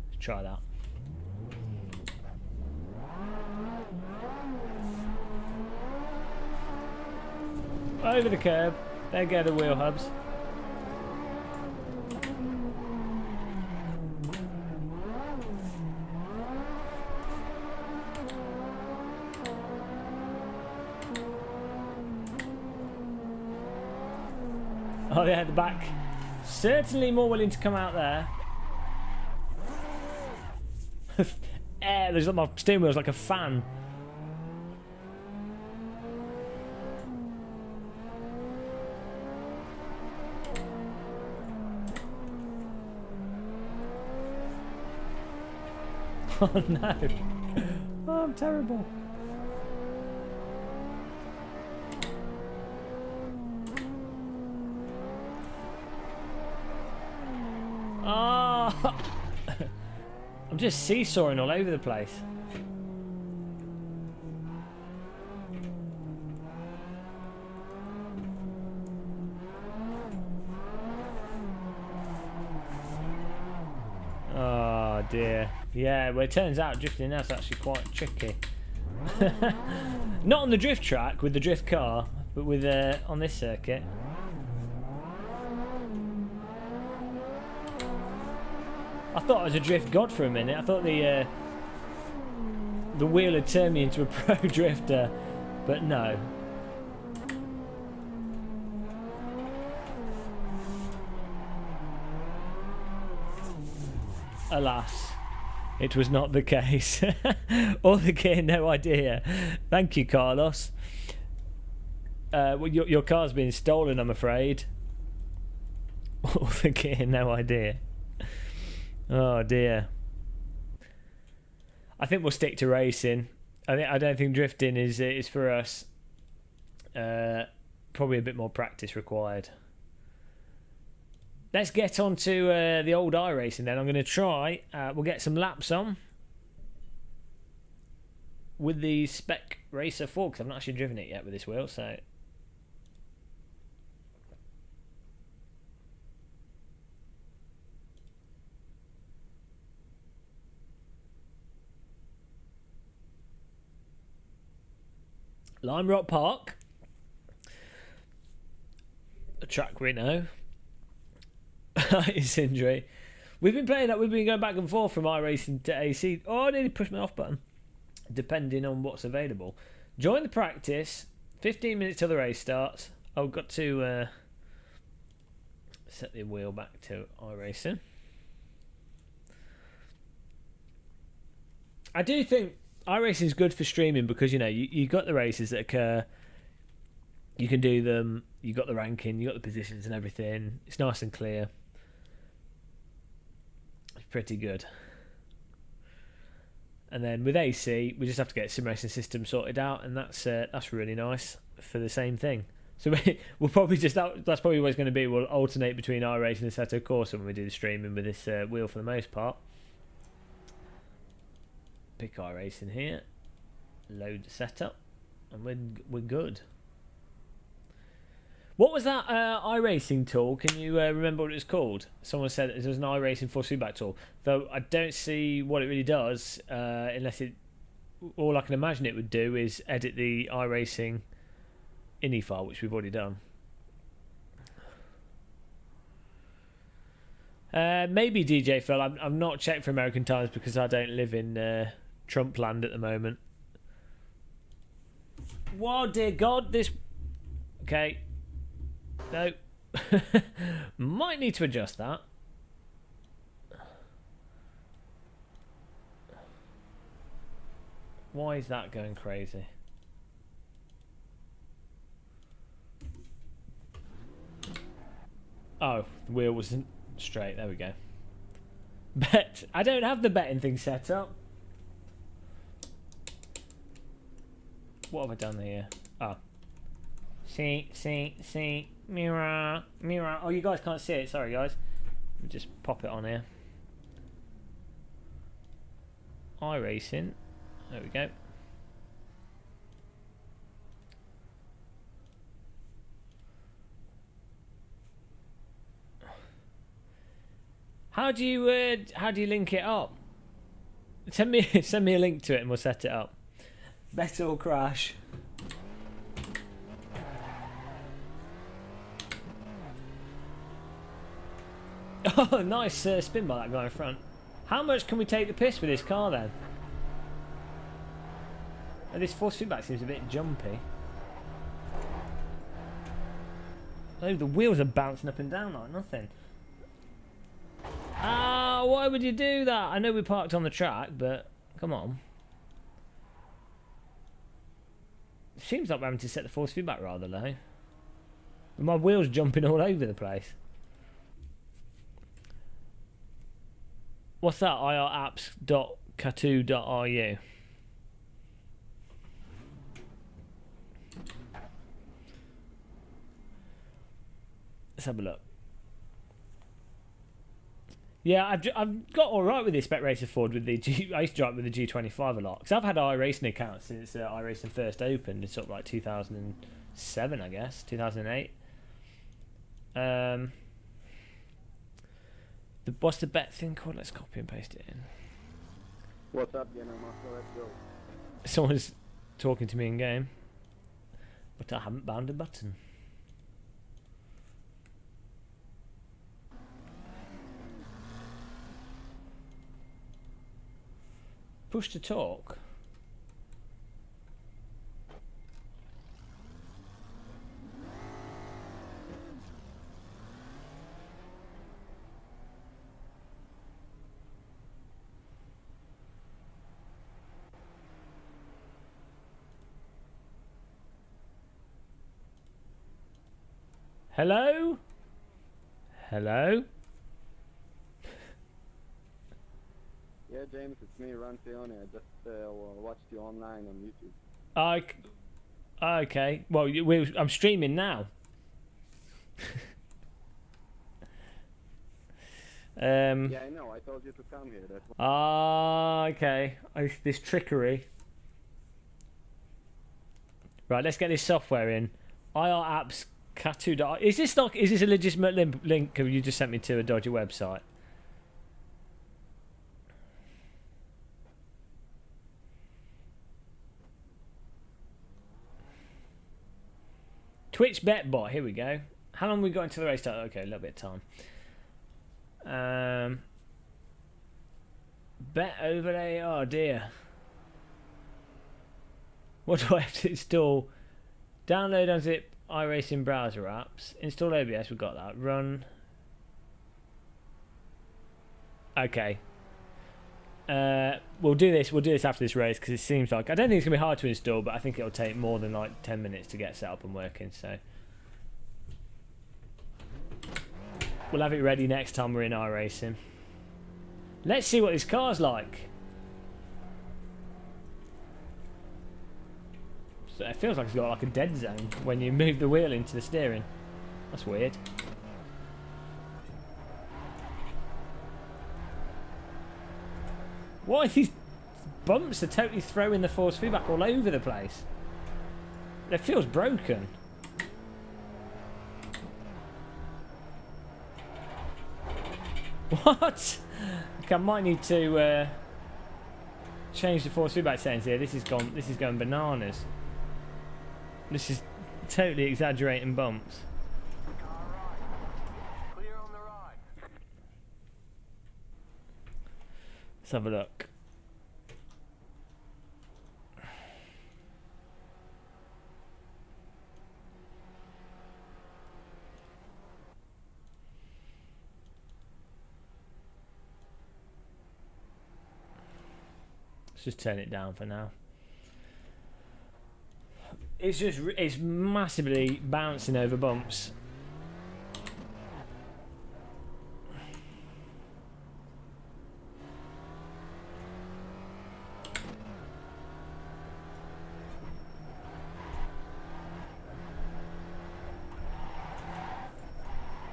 let's try that. Over the curb. There go the wheel hubs. Oh yeah, the back. Certainly more willing to come out there. There's like my steering wheel's like a fan. Oh no. Oh, I'm terrible. Oh. I'm just seesawing all over the place. Oh dear. Yeah, well it turns out drifting that's actually quite tricky. Not on the drift track with the drift car, but with on this circuit. I thought I was a drift god for a minute. I thought the wheel had turned me into a pro drifter, but no. Alas, it was not the case. All the gear, no idea. Thank you, Carlos. Well, your car's been stolen, I'm afraid. All the gear, no idea. Oh dear. I think we'll stick to racing. I don't think drifting is for us. Probably a bit more practice required. Let's get on to the old iRacing then. I'm going to try. We'll get some laps on with the Spec Racer 4 because I've not actually driven it yet with this wheel. So Lime Rock Park, a track we know. It's injury. We've been playing that. We've been going back and forth from iRacing to AC. Oh, I nearly pushed my off button. Depending on what's available. Join the practice. 15 minutes till the race starts. I've got to set the wheel back to iRacing. I do think iRacing is good for streaming because you got the races that occur. You can do them. You got the ranking. You got the positions and everything. It's nice and clear. Pretty good. And then with AC we just have to get a sim racing system sorted out, and that's really nice for the same thing. So we'll probably just that's probably what it's going to be. We'll alternate between iRacing and Assetto Corsa when we do the streaming with this wheel for the most part. Pick iRacing here, load the setup, and we're good. What was that iRacing tool? Can you remember what it was called? Someone said it was an iRacing force feedback tool. Though I don't see what it really does, unless it... All I can imagine it would do is edit the iRacing ini file, which we've already done. Maybe DJ Phil. I've not checked for American times because I don't live in Trump land at the moment. Whoa, dear God, this... Okay. No. Might need to adjust that. Why is that going crazy? Oh, the wheel wasn't straight. There we go. Bet. I don't have the betting thing set up. What have I done here? Oh. See, mirror. Oh, you guys can't see it. Sorry, guys. Let me just pop it on here. iRacing. There we go. How do you link it up? Send me a link to it and we'll set it up. Bet or crash. Oh, nice spin by that guy in front. How much can we take the piss with this car then? Oh, this force feedback seems a bit jumpy. Oh, the wheels are bouncing up and down like nothing. Ah, why would you do that? I know we parked on the track, but come on. It seems like we're having to set the force feedback rather low. My wheels jumping all over the place. What's that? irapps.katu.ru. Let's have a look. Yeah, I've got all right with this Spec Racer Ford with the I used to drive with the G25 a lot because I've had an iRacing account since iRacing first opened. It's sort of like 2007, I guess, 2008. What's the bet thing called? Let's copy and paste it in. What's up, General Master? Let's go. Someone's talking to me in game, but I haven't bound a button. Push to talk. Hello? Hello? Yeah, James, it's me, Ranfione. I just watched you online on YouTube. Okay. Well, I'm streaming now. Yeah, I know. I told you to come here. That's why. Okay. This trickery. Right, let's get this software in. iRapps Katu. Is this a legitimate link? Or you just sent me to a dodgy website? Twitch bet bot. Here we go. How long have we got until the race start? Okay, a little bit of time. Bet overlay. Oh dear. What do I have to install? Download and zip iRacing browser apps. Install OBS. We've got that. Run. Okay. We'll do this. We'll do this after this race because it seems like I don't think it's gonna be hard to install, but I think it'll take more than like 10 minutes to get set up and working. So we'll have it ready next time we're in iRacing. Let's see what this car's like. So it feels like it's got like a dead zone when you move the wheel into the steering. That's weird. What are these bumps? Are totally throwing the force feedback all over the place. It feels broken. What? Okay, I might need to change the force feedback settings here. This is going bananas. This is totally exaggerating bumps. Clear on the right. Let's have a look. Let's just turn it down for now. It's massively bouncing over bumps.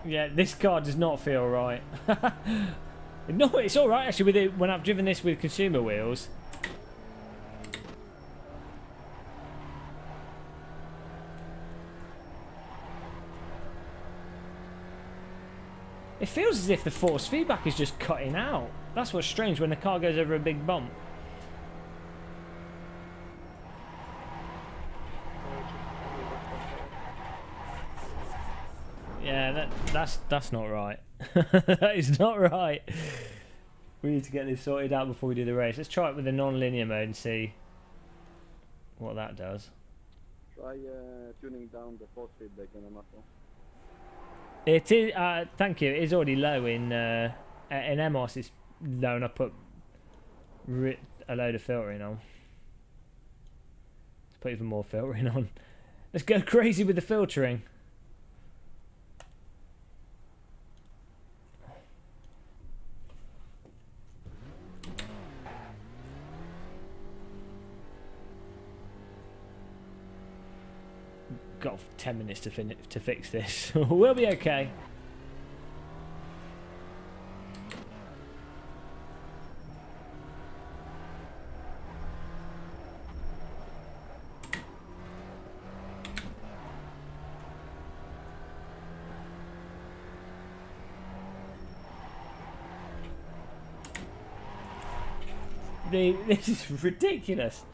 Yeah, this car does not feel right. No, it's all right actually with it when I've driven this with consumer wheels. It feels as if the force feedback is just cutting out. That's what's strange when the car goes over a big bump. Yeah, that's not right. That is not right. We need to get this sorted out before we do the race. Let's try it with the non-linear mode and see what that does. Try tuning down the force feedback in the muscle. It is. Thank you. It is already low in MOS. It's low, and I put a load of filtering on. Let's put even more filtering on. Let's go crazy with the filtering. Got 10 minutes to fix this. We'll be okay. This is ridiculous.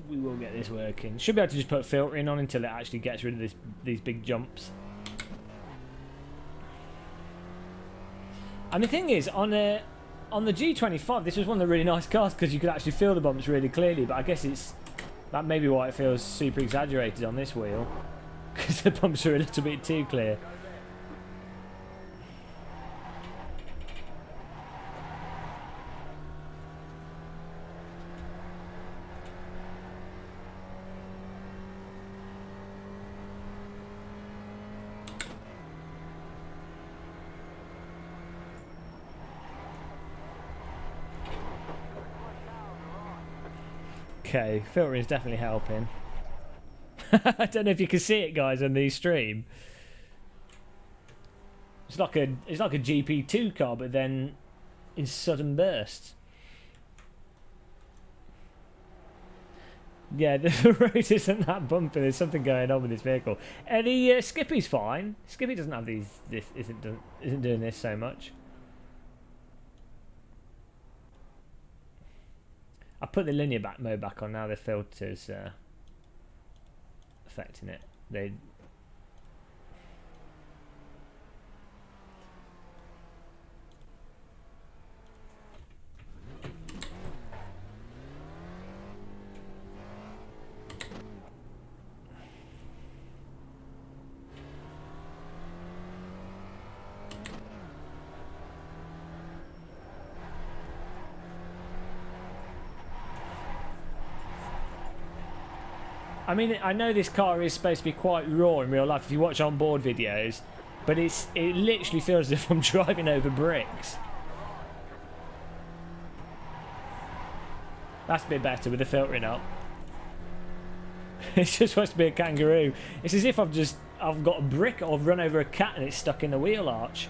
We will get this working. Should be able to just put filtering on until it actually gets rid of these big jumps. And the thing is, on the G25, this was one of the really nice cars because you could actually feel the bumps really clearly. But I guess that may be why it feels super exaggerated on this wheel, because the bumps are a little bit too clear. Okay, filtering is definitely helping. I don't know if you can see it, guys, on the stream. It's like a GP2 car, but then in sudden bursts. Yeah, the road isn't that bumpy. There's something going on with this vehicle. The Skippy's fine. Skippy doesn't have these. This isn't doing this so much. I put the linear mode back on now. The filters affecting it. I mean, I know this car is supposed to be quite raw in real life if you watch onboard videos, but it literally feels as if I'm driving over bricks. That's a bit better with the filtering up. It's just supposed to be a kangaroo. It's as if I've got a brick or I've run over a cat and it's stuck in the wheel arch.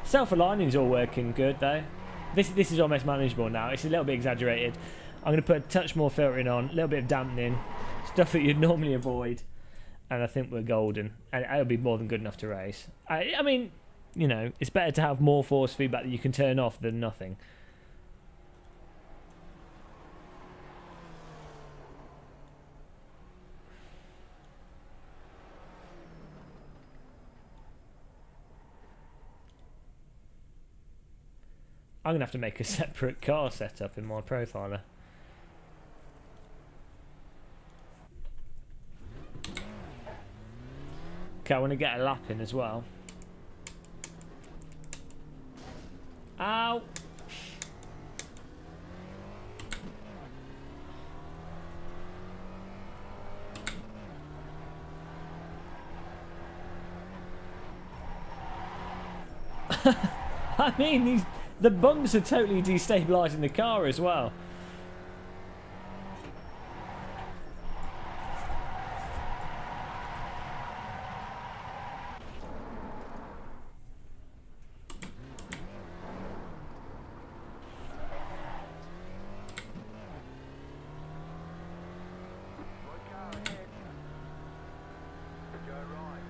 Self-aligning's all working good though. This is almost manageable now. It's a little bit exaggerated. I'm going to put a touch more filtering on, a little bit of dampening, stuff that you'd normally avoid, and I think we're golden. And it'll be more than good enough to race. I mean, you know, it's better to have more force feedback that you can turn off than nothing. I'm going to have to make a separate car setup in my profiler. Okay, I want to get a lap in as well. Ow! I mean, the bumps are totally destabilising the car as well. One car ahead. Go right.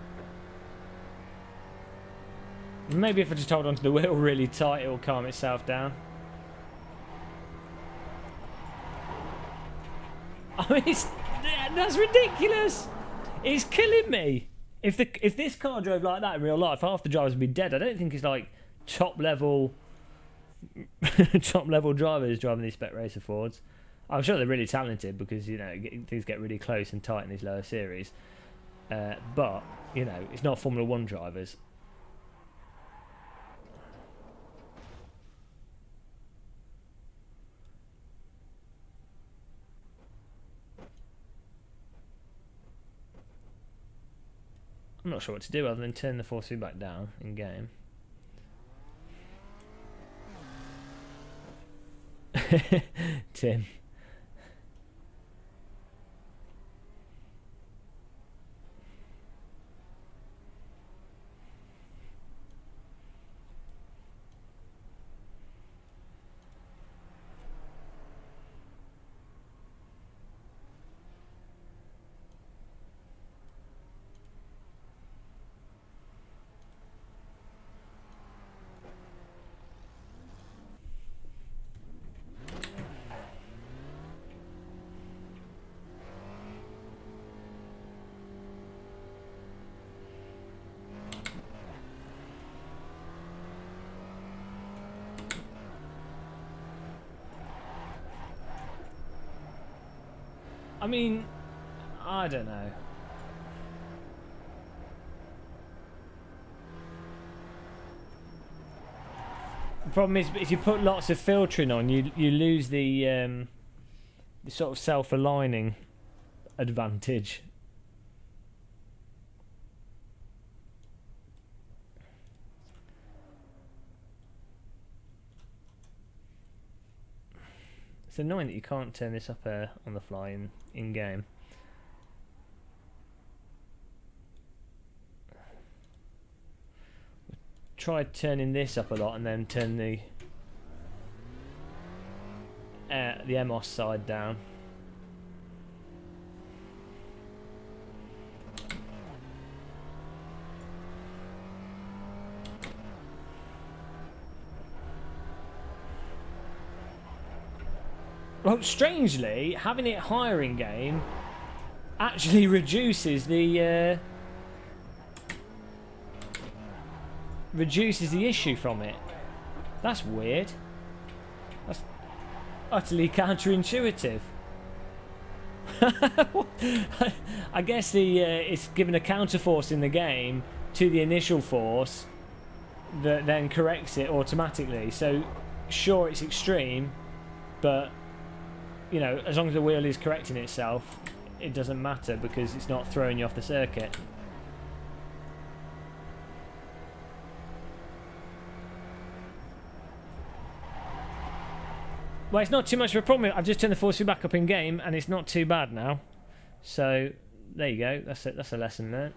Maybe if I just hold onto the wheel really tight, it'll calm itself down. I mean, that's ridiculous. It's killing me. If this car drove like that in real life, half the drivers would be dead. I don't think it's like top level drivers driving these spec racer Fords. I'm sure they're really talented because, you know, things get really close and tight in these lower series. But, you know, it's not Formula 1 drivers. I'm not sure what to do other than turn the force feedback down in game. Tim. I mean, I don't know. The problem is, if you put lots of filtering on, you lose the sort of self-aligning advantage. It's annoying that you can't turn this up on the fly in game. Try turning this up a lot and then turn the MOS side down. Well, strangely, having it higher in game actually reduces the issue from it. That's weird. That's utterly counterintuitive. I guess it's given a counterforce in the game to the initial force that then corrects it automatically. So, sure, it's extreme, but you know, as long as the wheel is correcting itself, it doesn't matter because it's not throwing you off the circuit. Well, it's not too much of a problem. I've just turned the force feedback up in game, and it's not too bad now. So there you go. That's a lesson learned.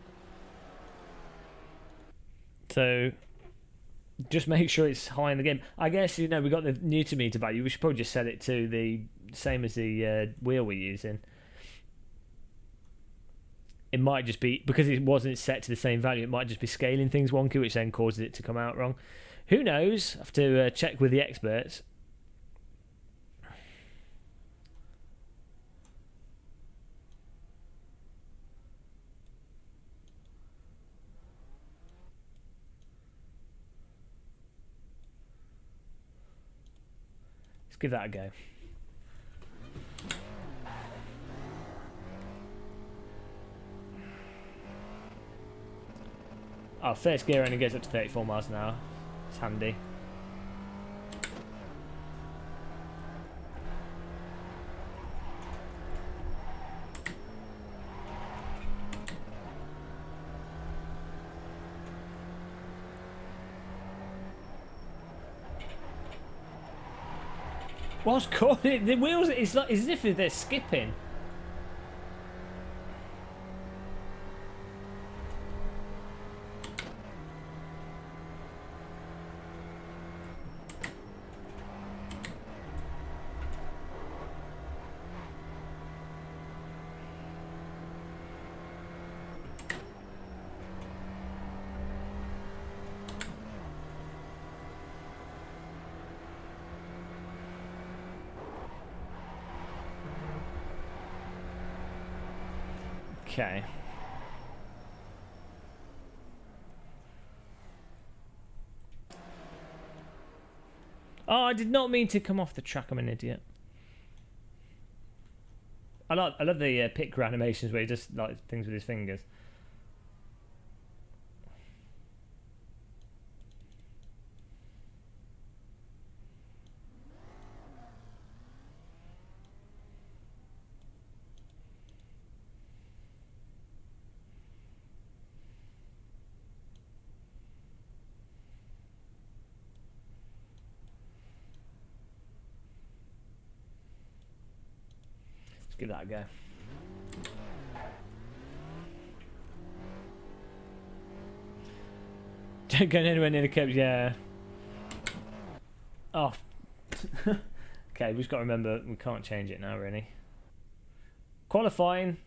So just make sure it's high in the game. I guess, you know, we got the Newton meter value. We should probably just set it to the same as the wheel we're using. It might just be because it wasn't set to the same value. It might just be scaling things wonky, which then causes it to come out wrong. Who knows? I have to check with the experts. Let's give that a go. Oh, first gear only goes up to 34 miles an hour. It's handy. What's caught it? The wheels, it's like as if they're skipping. Okay. Oh, I did not mean to come off the track. I'm an idiot. I love the pit crew animations where he just like things with his fingers. Let's give that a go. Don't go anywhere near the curbs, yeah. Oh. Okay, we've just got to remember we can't change it now, really. Qualifying.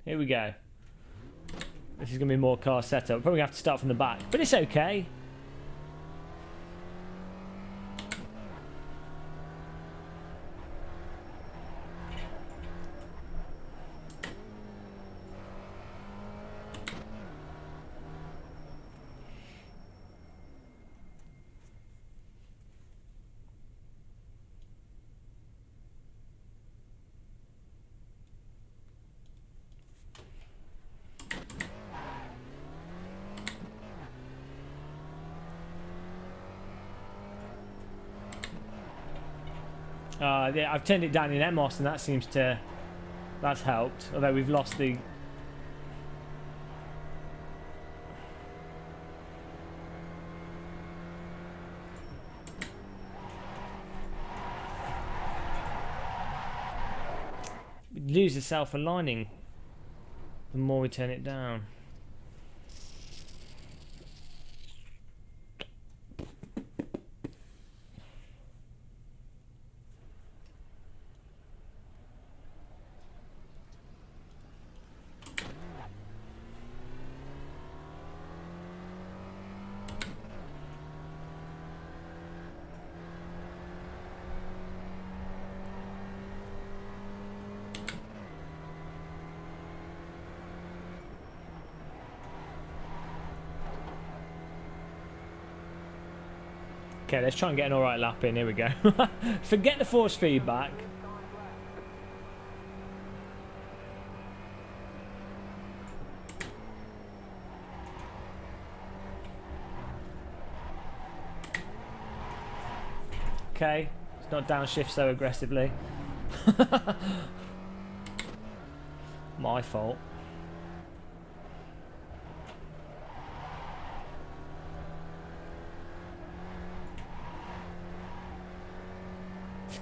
Here we go. This is going to be more car setup. Probably going to have to start from the back, but it's okay. Yeah, I've turned it down in Emos and that seems to... That's helped. Although we've lost the... We lose the self-aligning the more we turn it down. Okay, let's try and get an alright lap in. Here we go. Forget the force feedback. Okay, it's not downshift so aggressively. My fault.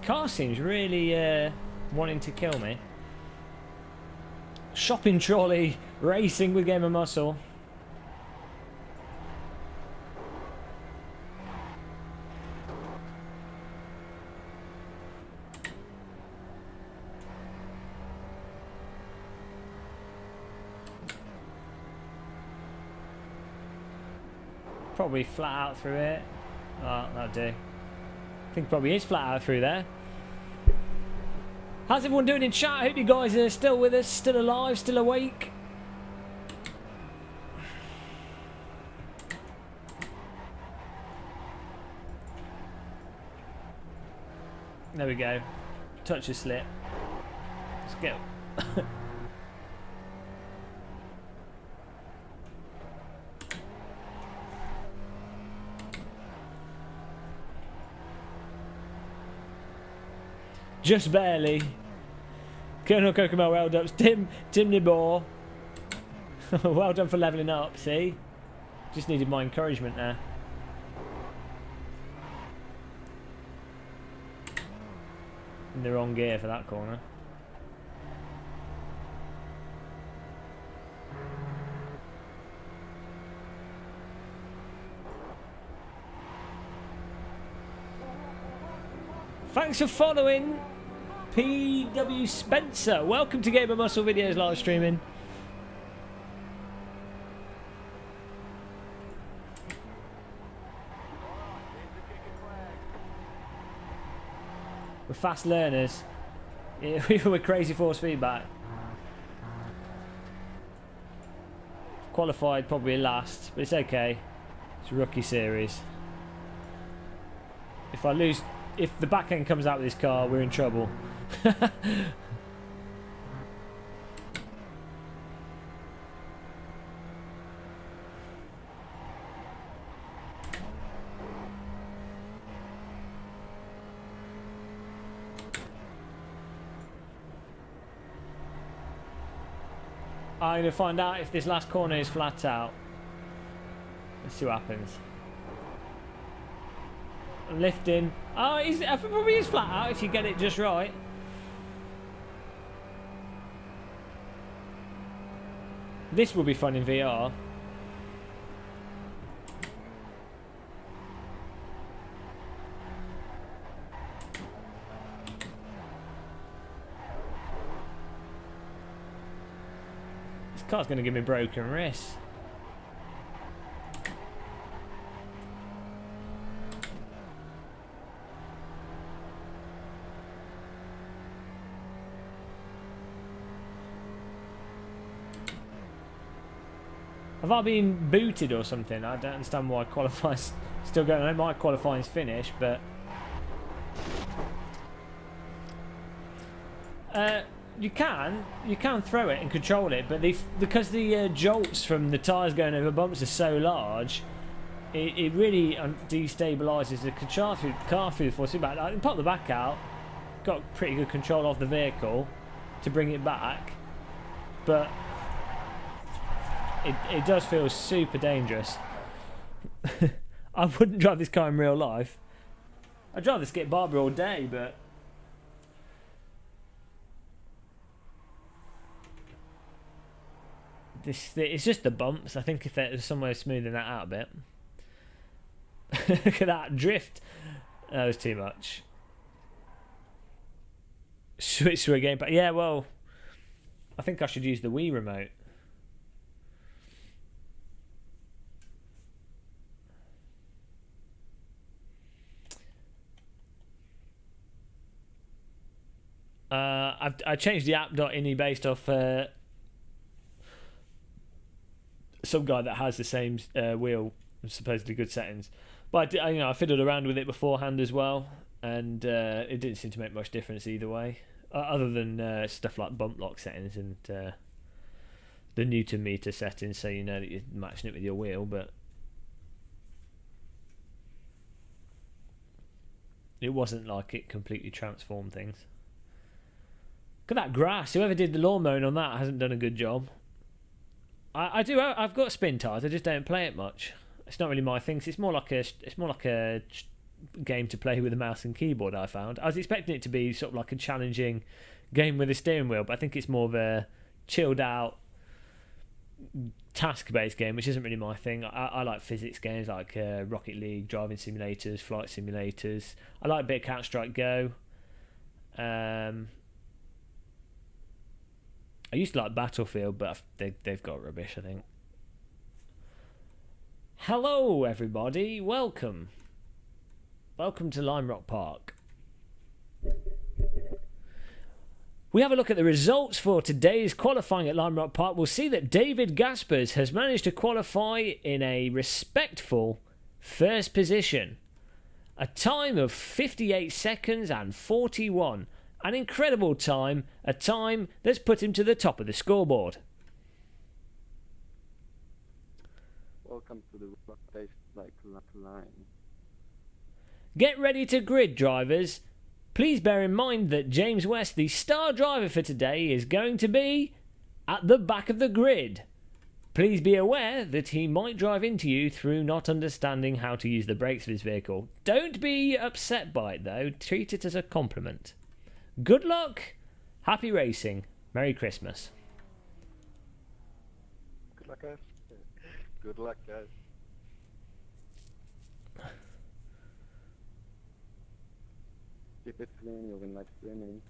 Car seems really wanting to kill me. Shopping trolley racing with Game of Muscle. Probably flat out through it. Oh, that'll do. I think probably is flat out through there. How's everyone doing in chat? I hope you guys are still with us, still alive, still awake. There we go. Touch a slip. Let's go. Just barely. Colonel Kokomo, well done. Tim Nibor. Well done for levelling up, see? Just needed my encouragement there. in the wrong gear for that corner. Thanks for following, PW Spencer. Welcome to Gamer Muscle Videos live streaming. We're fast learners. Yeah, we're crazy force feedback. Qualified probably last, but it's okay. It's a rookie series. If I lose, if the back end comes out with this car, we're in trouble. I'm going to find out if this last corner is flat out. Let's see what happens. I'm lifting. Oh, it probably is flat out if you get it just right. This will be fun in VR. This car's going to give me broken wrists. Have I been booted or something? I don't understand why qualifying's still going on. I know my qualifying's finished, but you can throw it and control it, but because the jolts from the tyres going over bumps are so large, it really destabilises the car through the force feedback. I can pop the back out, got pretty good control of the vehicle to bring it back, but it does feel super dangerous. I wouldn't drive this car in real life. I'd rather skip Barbara all day, but it's just the bumps. I think if there was somewhere smoothing that out a bit. Look at that drift. That was too much. Switch to a gamepad. Yeah, well, I think I should use the Wii remote. I changed the app.ini based off some guy that has the same wheel, supposedly good settings. But I fiddled around with it beforehand as well, and it didn't seem to make much difference either way, other than stuff like bump lock settings and the Newton meter settings, so you know that you're matching it with your wheel. But it wasn't like it completely transformed things. Look at that grass. Whoever did the lawn mowing on that hasn't done a good job. I've got spin tires. I just don't play it much. It's not really my thing. It's more like a game to play with a mouse and keyboard. I found. I was expecting it to be sort of like a challenging game with a steering wheel, but I think it's more of a chilled out task-based game, which isn't really my thing. I like physics games like Rocket League, driving simulators, flight simulators. I like a bit of Counter-Strike Go. I used to like Battlefield, but they've got rubbish, I think. Hello, everybody. Welcome. Welcome to Lime Rock Park. We have a look at the results for today's qualifying at Lime Rock Park. We'll see that David Gaspers has managed to qualify in a respectful first position. A time of 58 seconds and 41. An incredible time, a time that's put him to the top of the scoreboard. Welcome to the rotation like line. Get ready to grid, drivers. Please bear in mind that James West, the star driver for today, is going to be at the back of the grid. Please be aware that he might drive into you through not understanding how to use the brakes of his vehicle. Don't be upset by it though, treat it as a compliment. Good luck. Happy racing. Merry Christmas. Good luck, guys. Good luck, guys. Keep it clean, you'll win like swimming.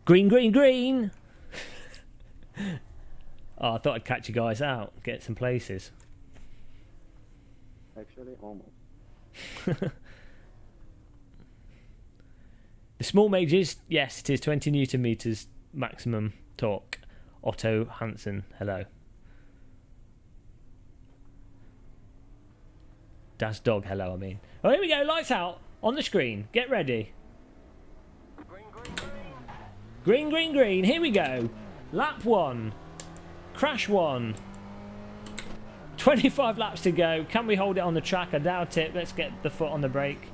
Green, green, green. Oh, I thought I'd catch you guys out, get some places. Actually, almost. The small majors, yes, it is 20 Newton meters maximum torque. Otto Hansen, hello. Das Dog, hello, I mean. Oh, here we go, lights out, on the screen, get ready. Green, green, green, here we go. Lap 1. Crash 1. 25 laps to go. Can we hold it on the track? I doubt it. Let's get the foot on the brake.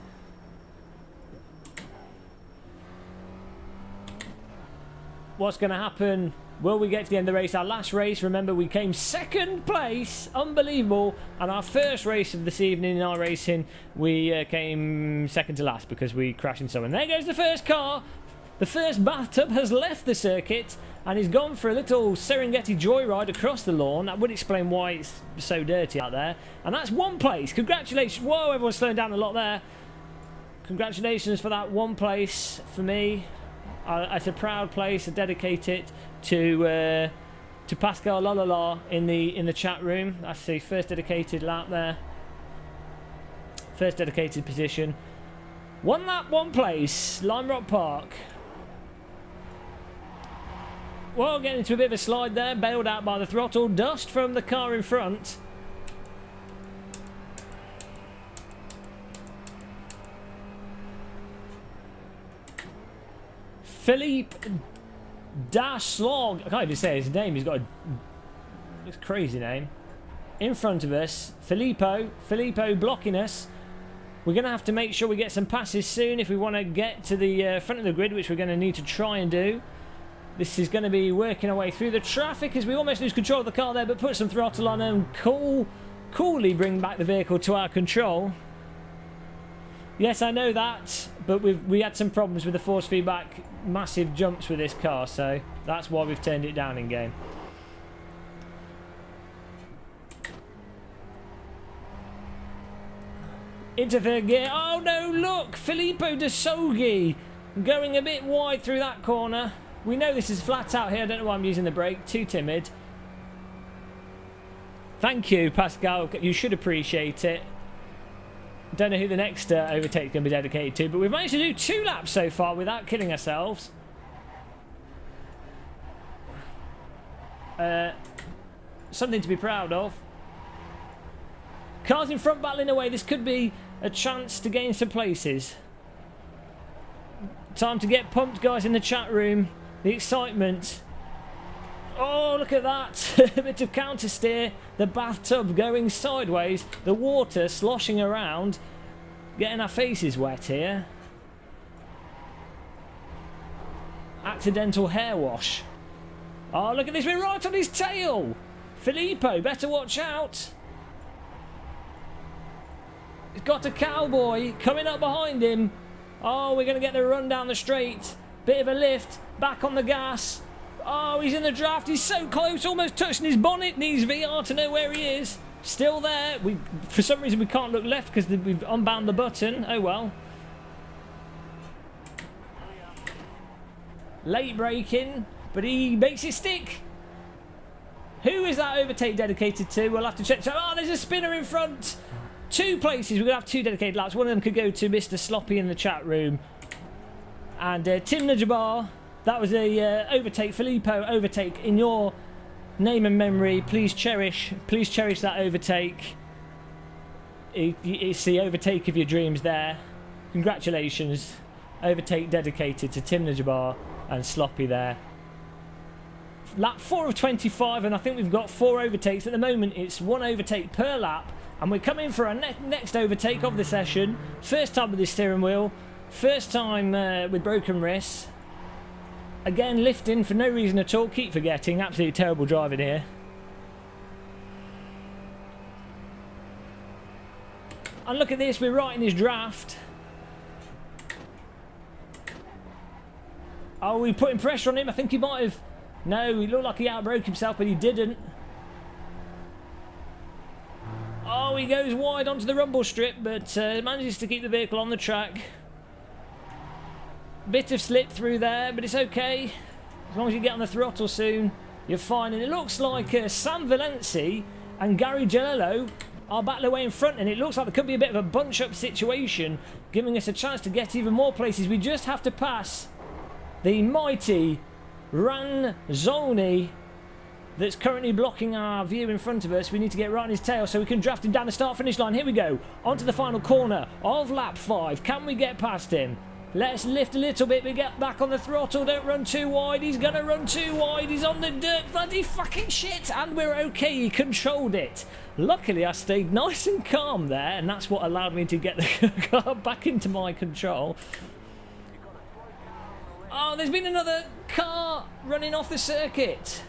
What's going to happen? Will we get to the end of the race? Our last race, remember, we came second place. Unbelievable. And our first race of this evening in iRacing, we came second to last because we crashed into someone. There goes the first car. The first bathtub has left the circuit and he's gone for a little Serengeti joyride across the lawn. That would explain why it's so dirty out there. And that's one place. Congratulations. Whoa, everyone's slowing down a lot there. Congratulations for that one place for me. It's a proud place. I dedicate it to Pascal La La La in the chat room. That's the first dedicated lap there. First dedicated position. One lap, one place. Lime Rock Park. Well, getting into a bit of a slide there, bailed out by the throttle. Dust from the car in front. Philippe Daslog. I can't even say his name. He's got a crazy name. In front of us, Filippo blocking us. We're going to have to make sure we get some passes soon if we want to get to the front of the grid, which we're going to need to try and do. This is going to be working our way through the traffic as we almost lose control of the car there, but put some throttle on and coolly bring back the vehicle to our control. Yes, I know that, but we had some problems with the force feedback, massive jumps with this car, so that's why we've turned it down in game. Into third gear. Oh no, look! Filippo De Soghi going a bit wide through that corner. We know this is flat out here. I don't know why I'm using the brake. Too timid. Thank you, Pascal. You should appreciate it. Don't know who the next overtake is going to be dedicated to, but we've managed to do 2 laps so far without killing ourselves. Something to be proud of. Cars in front battling away. This could be a chance to gain some places. Time to get pumped, guys, in the chat room. The excitement. Oh, look at that. A bit of counter steer. The bathtub going sideways. The water sloshing around. Getting our faces wet here. Accidental hair wash. Oh, look at this. We're right on his tail. Filippo, better watch out. He's got a cowboy coming up behind him. Oh, we're going to get the run down the straight. Bit of a lift. Back on the gas. Oh, he's in the draft. He's so close. Almost touching his bonnet. Needs VR to know where he is. Still there. For some reason, we can't look left because we've unbound the button. Oh, well. Late braking. But he makes it stick. Who is that overtake dedicated to? We'll have to check. Oh, there's a spinner in front. 2 places. We're going to have 2 dedicated laps. One of them could go to Mr. Sloppy in the chat room. And Tim Najabar. That was a overtake. Filippo overtake in your name and memory. Please cherish that overtake. It's the overtake of your dreams there. Congratulations. Overtake dedicated to Tim Najabar and Sloppy there. Lap 4 of 25, and I think we've got 4 overtakes. At the moment, it's 1 overtake per lap. And we're coming for our next overtake of the session. First time with the steering wheel. First time with broken wrists. Again, lifting for no reason at all. Keep forgetting. Absolutely terrible driving here. And look at this. We're right in his draft. Oh, we putting pressure on him. I think he might have... No, he looked like he outbroke himself, but he didn't. Oh, he goes wide onto the rumble strip, but manages to keep the vehicle on the track. Bit of slip through there, but it's okay. As long as you get on the throttle soon, you're fine. And it looks like Sam Valenci and Gary Gelello are back the way in front, and it looks like there could be a bit of a bunch-up situation, giving us a chance to get even more places. We just have to pass the mighty Ranzoni that's currently blocking our view in front of us. We need to get right on his tail so we can draft him down the start-finish line. Here we go, onto the final corner of lap 5. Can we get past him? Let's lift a little bit. We get back on the throttle. Don't run too wide. He's going to run too wide. He's on the dirt. Bloody fucking shit. And we're okay. He controlled it. Luckily, I stayed nice and calm there, and that's what allowed me to get the car back into my control. Oh, there's been another car running off the circuit.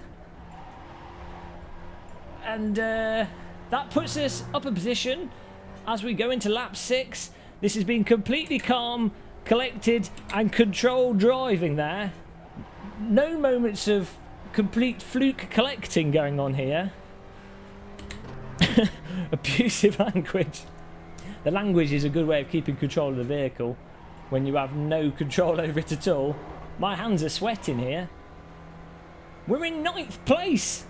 And that puts us up a position as we go into lap 6. This has been completely calm, collected and controlled driving there. No moments of complete fluke collecting going on here. Abusive language. The language is a good way of keeping control of the vehicle when you have no control over it at all. My hands are sweating here. We're in 9th place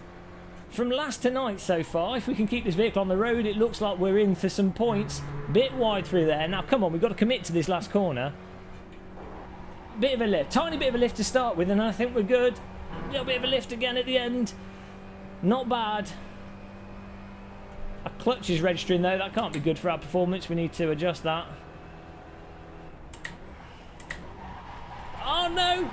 from last to 9th so far. If we can keep this vehicle on the road, it looks like we're in for some points. Bit wide through there. Now come on, we've got to commit to this last corner. Bit of a lift, tiny bit of a lift to start with, and I think we're good. A little bit of a lift again at the end. Not bad. Our clutch is registering though. That can't be good for our performance. We need to adjust that. Oh no!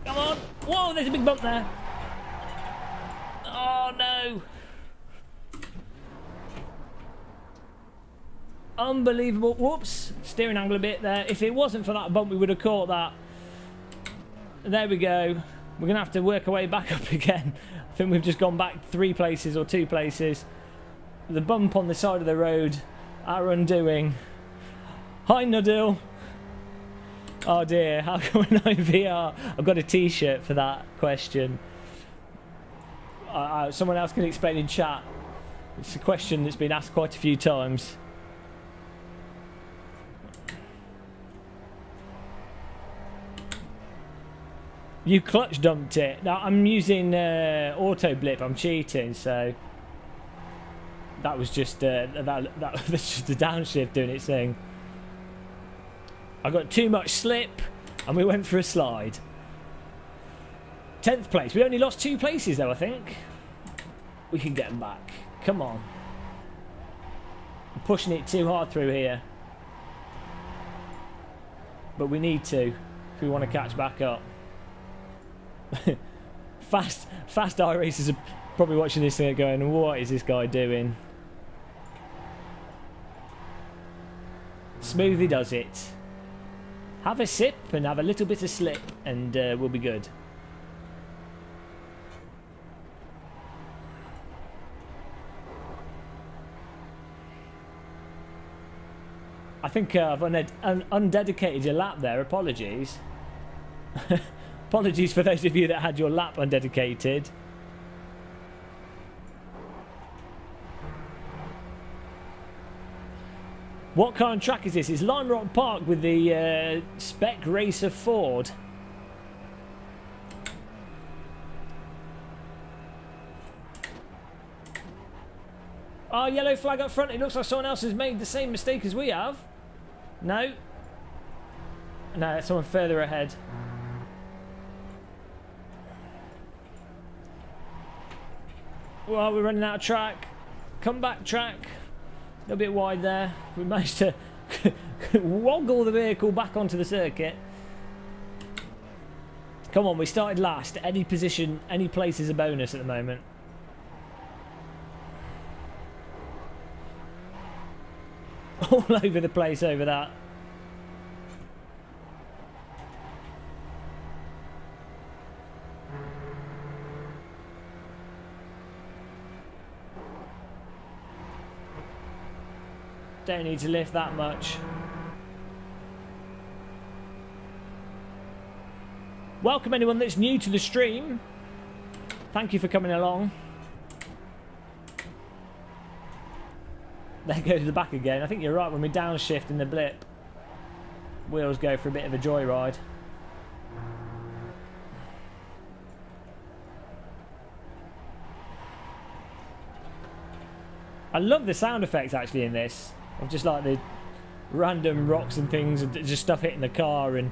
Come on! Whoa, there's a big bump there. Oh no! Unbelievable. Whoops. Steering angle a bit there. If it wasn't for that bump, we would have caught that. There we go. We're going to have to work our way back up again. I think we've just gone back 3 places or 2 places. The bump on the side of the road, our undoing. Hi, Nudil. Oh dear, how come we're not in VR? I've got a t-shirt for that question. Someone else can explain in chat. It's a question that's been asked quite a few times. You clutch dumped it. Now I'm using auto blip. I'm cheating, so that was just that's just the downshift doing its thing. I got too much slip, and we went for a slide. 10th place. We only lost 2 places though. I think we can get them back. Come on. I'm pushing it too hard through here, but we need to if we want to catch back up. fast iRacers are probably watching this thing going, what is this guy doing? Smoothly does it. Have a sip and have a little bit of slip and we'll be good. I think I've undedicated your lap there. Apologies. Apologies for those of you that had your lap undedicated. What kind of track is this? It's Lime Rock Park with the Spec Racer Ford. Oh, yellow flag up front. It looks like someone else has made the same mistake as we have. No. No, that's someone further ahead. Well, we're running out of track. Come back track. A little bit wide there. We managed to woggle the vehicle back onto the circuit. Come on, we started last. Any position, any place is a bonus at the moment. All over the place over that. Don't need to lift that much. Welcome anyone that's new to the stream. Thank you for coming along. There goes the back again. I think you're right, when we downshift in the blip, wheels go for a bit of a joyride. I love the sound effects actually in this. Of just like the random rocks and things, and just stuff hitting the car and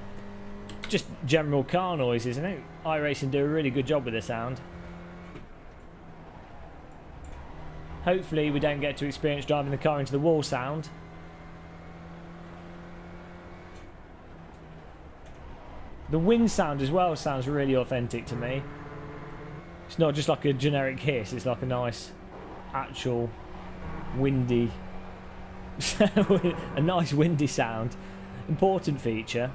just general car noises. I think iRacing do a really good job with the sound. Hopefully we don't get to experience driving the car into the wall sound. The wind sound as well sounds really authentic to me. It's not just like a generic hiss, it's like a nice actual windy a nice windy sound. Important feature.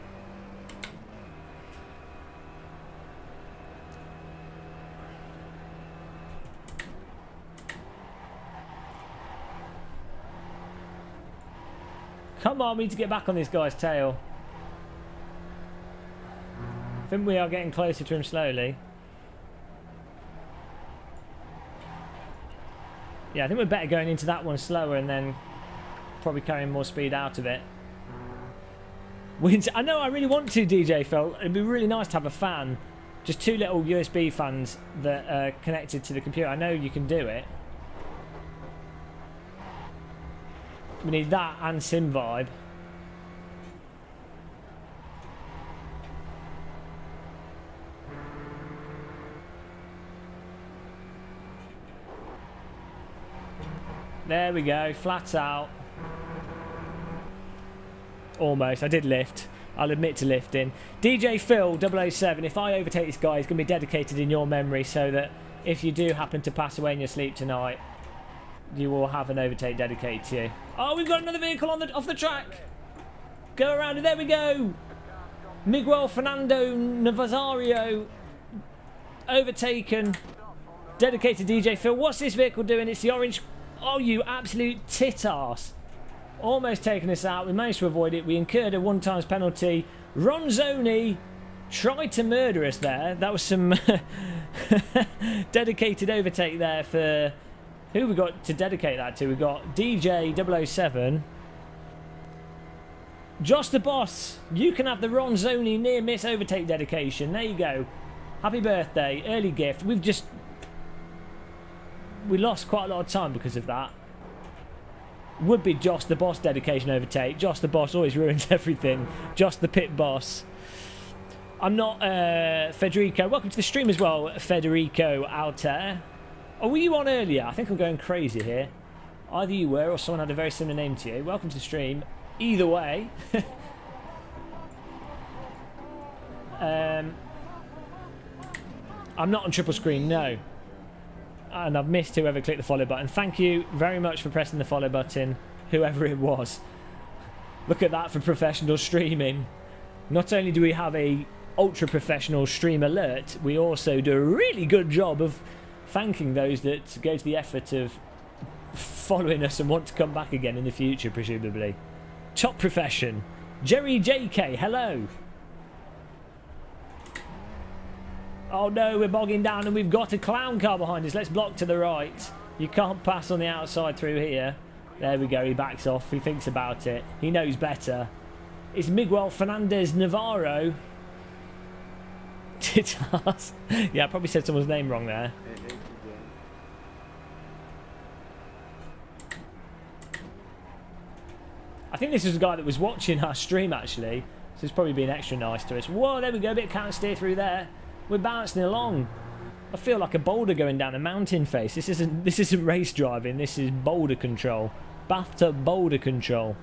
Come on, we need to get back on this guy's tail. I think we are getting closer to him slowly. Yeah, I think we're better going into that one slower and then probably carrying more speed out of it. I know I really want to, DJ Phil. It'd be really nice to have a fan. Just 2 little USB fans that are connected to the computer. I know you can do it. We need that and sim vibe. There we go, flat out. Almost, I did lift. I'll admit to lifting. DJ Phil 007, if I overtake this guy, he's going to be dedicated in your memory so that if you do happen to pass away in your sleep tonight, you will have an overtake dedicated to you. Oh, we've got another vehicle on off the track. Go around it, there we go. Miguel Fernando Nazario overtaken. Dedicated DJ Phil. What's this vehicle doing? It's the orange. Oh, you absolute tit arse. Almost taken us out. We managed to avoid it. We incurred a 1-times penalty. Ronzoni tried to murder us there. That was some dedicated overtake there for... Who we got to dedicate that to? We got DJ 007. Josh the Boss. You can have the Ronzoni near-miss overtake dedication. There you go. Happy birthday. Early gift. We lost quite a lot of time because of that. Would be Josh the Boss dedication overtake. Josh the Boss always ruins everything. Josh the Pit Boss. I'm not Federico. Welcome to the stream as well, Federico Alter. Oh, were you on earlier? I think I'm going crazy here. Either you were or someone had a very similar name to you. Welcome to the stream. Either way. I'm not on triple screen, no. And I've missed whoever clicked the follow button. Thank you very much for pressing the follow button, whoever it was. Look at that for professional streaming. Not only do we have a ultra professional stream alert, we also do a really good job of thanking those that go to the effort of following us and want to come back again in the future, presumably. Top profession. Jerry JK, hello. Oh no, we're bogging down and we've got a clown car behind us. Let's block to the right. You can't pass on the outside through here. There we go, he backs off. He thinks about it. He knows better. It's Miguel Fernandez Navarro. Yeah, I probably said someone's name wrong there. I think this is a guy that was watching our stream actually. So he's probably being extra nice to us. Whoa, there we go, a bit of counter steer through there. We're bouncing along. I feel like a boulder going down a mountain face. This isn't race driving, this is boulder control. Bathtub boulder control.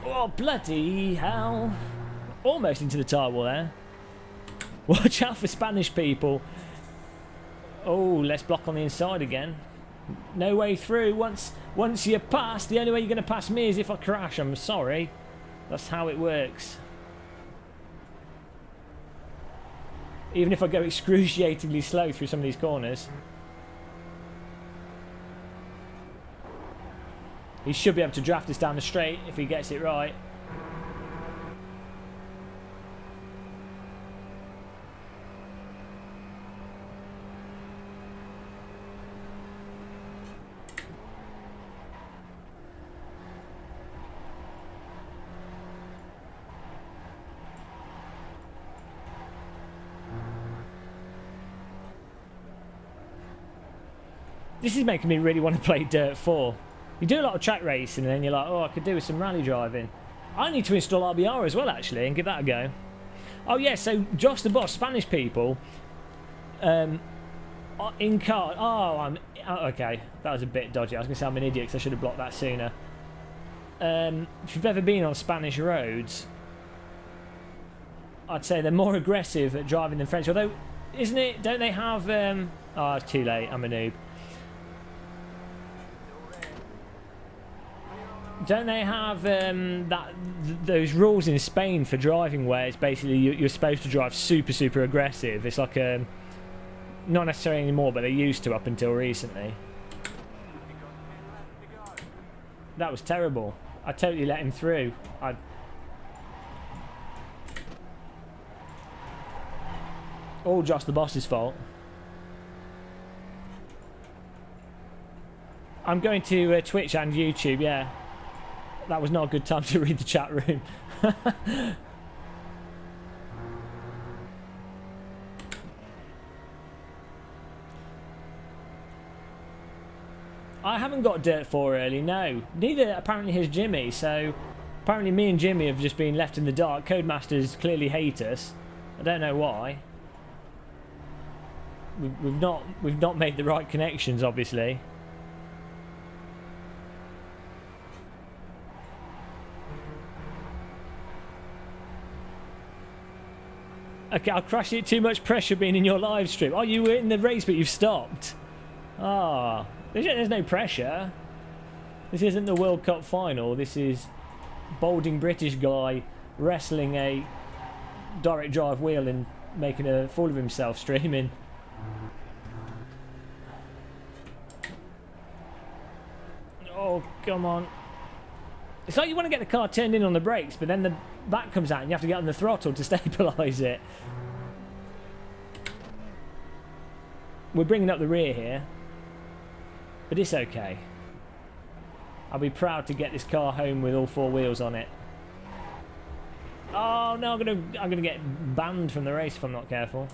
Oh, bloody hell. Almost into the tire wall there. Watch out for Spanish people. Oh, let's block on the inside again. No way through. Once you pass, the only way you're going to pass me is if I crash. I'm sorry. That's how it works. Even if I go excruciatingly slow through some of these corners. He should be able to draft us down the straight if he gets it right. This is making me really want to play Dirt 4. You do a lot of track racing and then you're like, oh, I could do with some rally driving. I need to install RBR as well, actually, and give that a go. Oh, yeah, so Josh the Boss, Spanish people, in car... okay, that was a bit dodgy. I was going to say I'm an idiot because I should have blocked that sooner. If you've ever been on Spanish roads, I'd say they're more aggressive at driving than French. Although, isn't it... Don't they have... oh, it's too late. I'm a noob. Don't they have those rules in Spain for driving where it's basically you're supposed to drive super aggressive? It's like not necessarily anymore, but they used to up until recently. That was terrible. I totally let him through. All Josh the Boss's fault. I'm going to Twitch and YouTube, yeah. That was not a good time to read the chat room. I haven't got Dirt 4 early, no. Neither apparently has Jimmy, so apparently me and Jimmy have just been left in the dark. Codemasters clearly hate us. I don't know why. We've not made the right connections, obviously. Okay, I'll crash it. Too much pressure being in your live stream. Oh, you were in the race, but you've stopped. Ah, there's no pressure. This isn't the World Cup final. This is balding British guy wrestling a direct drive wheel and making a fool of himself streaming. Oh, come on. It's like you want to get the car turned in on the brakes, but then the back comes out and you have to get on the throttle to stabilise it. We're bringing up the rear here, but it's okay. I'll be proud to get this car home with all four wheels on it. Oh no, I'm gonna get banned from the race if I'm not careful.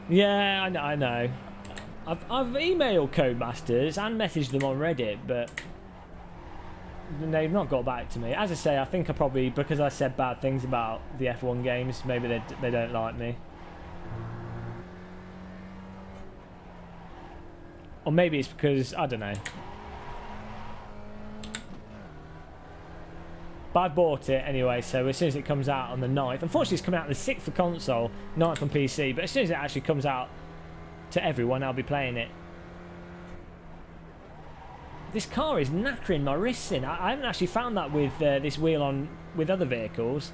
Yeah, I know. I've emailed Codemasters and messaged them on Reddit, but they've not got back to me. As I say, I think I probably, because I said bad things about the F1 games, maybe they don't like me. Or maybe it's because, I don't know. But I bought it anyway, so as soon as it comes out on the 9th, unfortunately it's coming out on the 6th for console, 9th on PC, but as soon as it actually comes out to everyone, I'll be playing it. This car is knackering my wrists in. I haven't actually found that with this wheel on with other vehicles.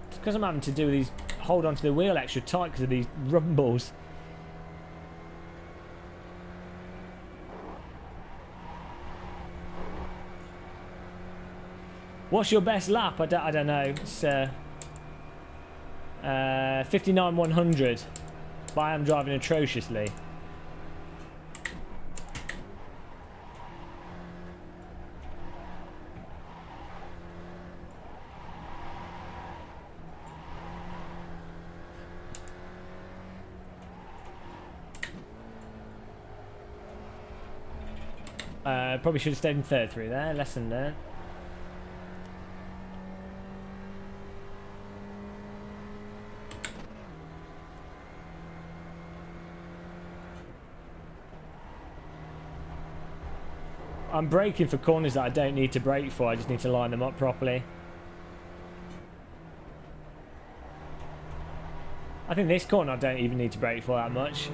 It's because I'm having to do these, hold onto the wheel extra tight because of these rumbles. What's your best lap? I don't know. It's 59,100, but I am driving atrociously. Probably should have stayed in third through there. Lesson learned. I'm braking for corners that I don't need to brake for. I just need to line them up properly. I think this corner I don't even need to brake for that much.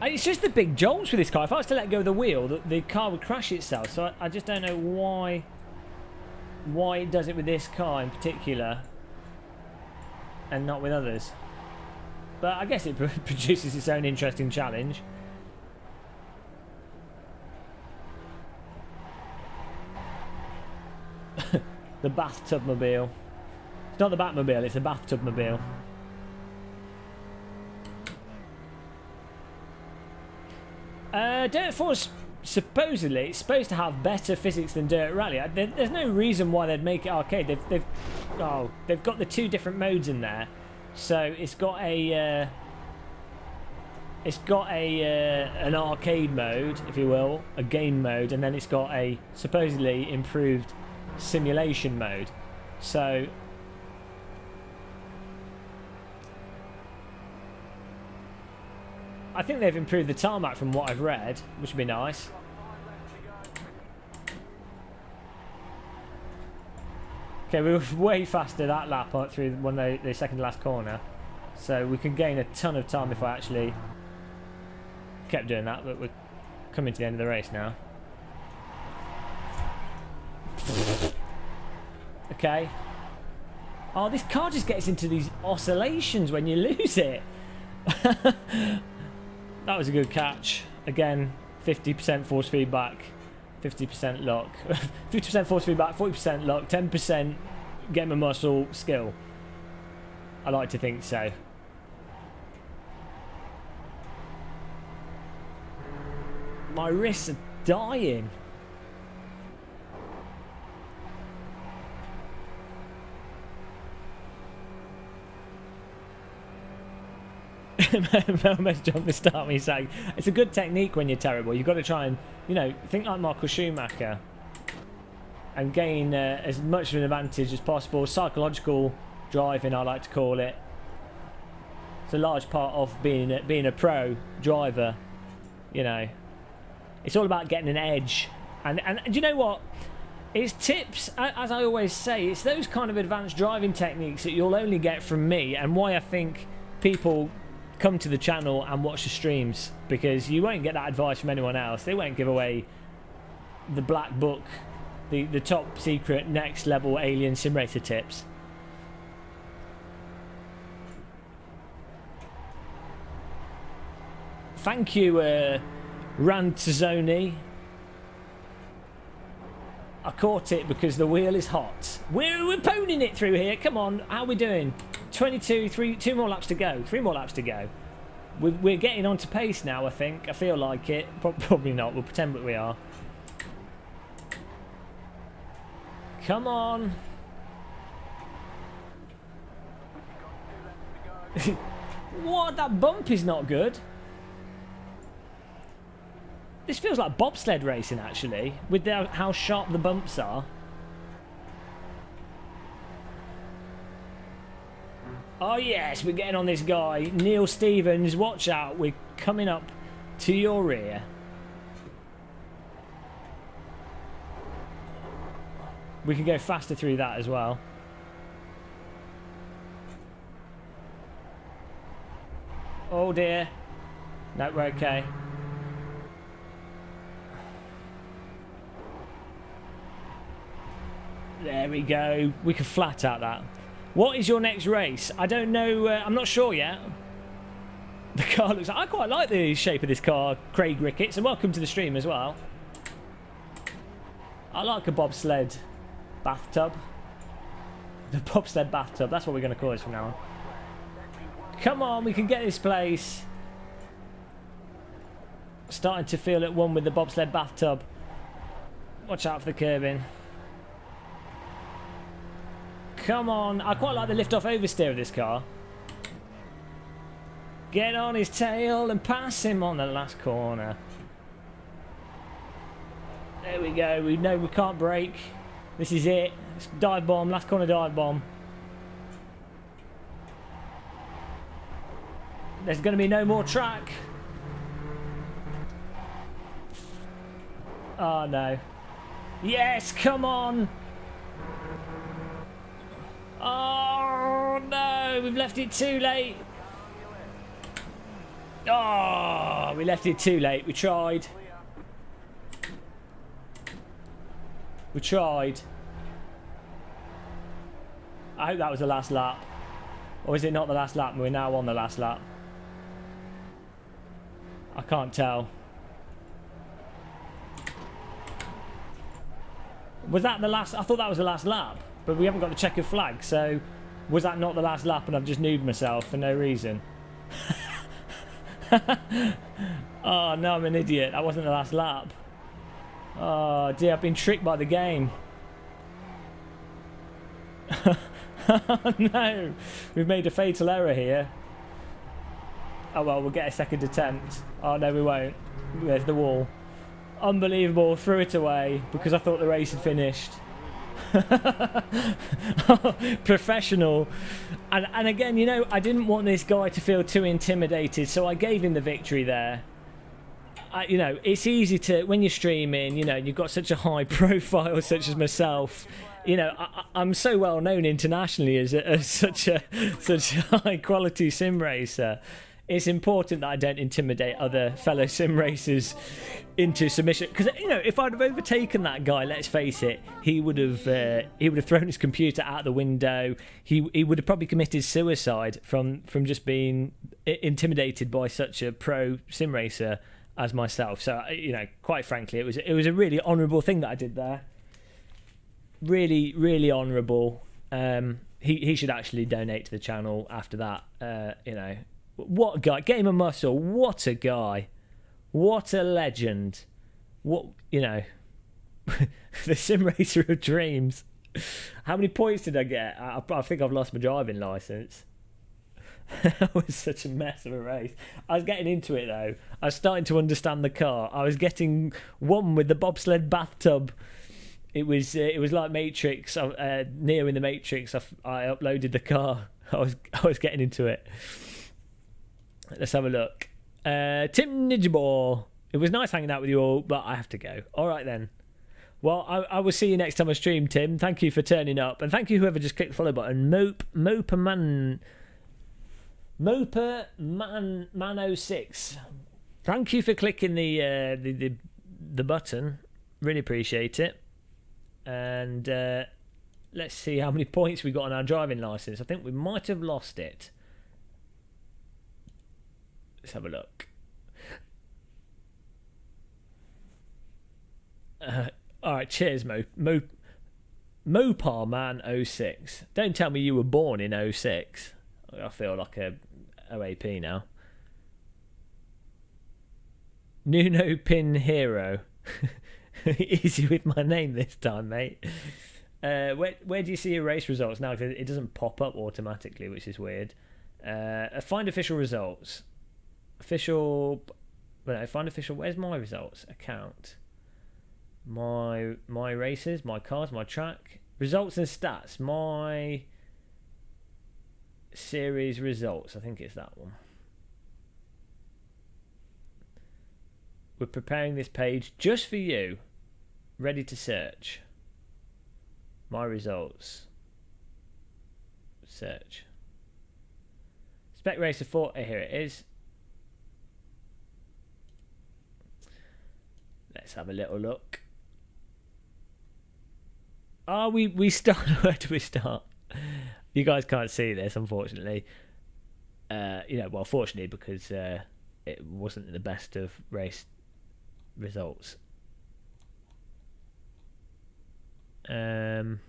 It's just the big jolts with this car. If I was to let go of the wheel, the car would crash itself. So I just don't know why it does it with this car in particular and not with others. But I guess it produces its own interesting challenge. The bathtub mobile. It's not the Batmobile, it's the bathtub mobile. Dirt 4 supposedly it's supposed to have better physics than Dirt Rally. There's no reason why they'd make it arcade. They've got the two different modes in there. So it's got an arcade mode, if you will, a game mode, and then it's got a supposedly improved simulation mode. So I think they've improved the tarmac from what I've read, which would be nice. Okay, we were way faster that lap through the second last corner, so we can gain a ton of time if I actually kept doing that, but we're coming to the end of the race now. Okay. Oh, this car just gets into these oscillations when you lose it. That was a good catch. Again, 50% force feedback, 50% luck. 50% force feedback, 40% luck, 10% get my muscle skill. I like to think so. My wrists are dying. Almost jumped the start when you say it's a good technique when you're terrible. You've got to try and, you know, think like Michael Schumacher and gain as much of an advantage as possible. Psychological driving, I like to call it. It's a large part of being a pro driver. You know, it's all about getting an edge. And do you know what? It's tips, as I always say, it's those kind of advanced driving techniques that you'll only get from me, and why I think people come to the channel and watch the streams, because you won't get that advice from anyone else. They won't give away the black book, the top secret next level alien simulator tips. Thank you, Rantazzoni. I caught it because the wheel is hot. We're ponying it through here. Come on, how are we doing? 22, 2 more laps to go. 3 more laps to go. We're getting onto pace now, I think. I feel like it. Probably not. We'll pretend that we are. Come on. What? That bump is not good. This feels like bobsled racing, actually, with how sharp the bumps are. Oh yes, we're getting on this guy. Neil Stevens, watch out. We're coming up to your rear. We can go faster through that as well. Oh dear. No, we're okay. There we go. We can flat out that. What is your next race? I don't know. I'm not sure yet. The car looks... I quite like the shape of this car, Craig Ricketts, and welcome to the stream as well. I like a bobsled bathtub. The bobsled bathtub. That's what we're going to call this from now on. Come on, we can get this place. Starting to feel at one with the bobsled bathtub. Watch out for the curbing. Come on. I quite like the lift-off oversteer of this car. Get on his tail and pass him on the last corner. There we go. We know we can't brake. This is it. It's dive bomb. Last corner dive bomb. There's going to be no more track. Oh, no. Yes, come on. Oh, no. We've left it too late. Oh, we left it too late. We tried. We tried. I hope that was the last lap. Or is it not the last lap and we're now on the last lap? I can't tell. Was that the last? I thought that was the last lap. But we haven't got the checkered flag. So was that not the last lap and I've just nude myself for no reason? Oh no, I'm an idiot. That wasn't the last lap. Oh dear, I've been tricked by the game. Oh no, we've made a fatal error here. Oh well, we'll get a second attempt. Oh no, we won't. There's the wall. Unbelievable, threw it away because I thought the race had finished. Professional. And again, you know, I didn't want this guy to feel too intimidated, so I gave him the victory there. You know, it's easy to, when you're streaming, you know, you've got such a high profile such as myself, you know, I'm so well known internationally as such a high quality sim racer. It's important that I don't intimidate other fellow sim racers into submission, because you know, if I'd have overtaken that guy, let's face it, he would have thrown his computer out the window. He would have probably committed suicide from just being intimidated by such a pro sim racer as myself. So you know, quite frankly, it was a really honourable thing that I did there. Really, really honourable. He should actually donate to the channel after that. You know. What a guy. Game of muscle. What a guy. What a legend. What, you know, the sim racer of dreams. How many points did I get? I think I've lost my driving licence. That was such a mess of a race. I was getting into it though. I was starting to understand the car. I was getting one with the bobsled bathtub. It was like Matrix. Neo in the Matrix. I uploaded the car. I was getting into it. Let's have a look. Tim Nidgeball. It was nice hanging out with you all, but I have to go. All right then. Well, I will see you next time I stream, Tim. Thank you for turning up, and thank you whoever just clicked the follow button. Moperman 06. Thank you for clicking the button. Really appreciate it. And let's see how many points we got on our driving license. I think we might have lost it. Let's have a look. Alright, cheers, Mopar Man 06. Don't tell me you were born in 06. I feel like a OAP now. Nuno Pin Hero. Easy with my name this time, mate. Where do you see your race results now? Because it doesn't pop up automatically, which is weird. Find official results. Find official. Where's my results? Account. My races, my cars, my track. Results and stats. My series results. I think it's that one. We're preparing this page just for you. Ready to search. My results. Search. Spec Racer 4. Here it is. Let's have a little look. We start. Where do we start? You guys can't see this, unfortunately. You know, well, fortunately, because it wasn't the best of race results. View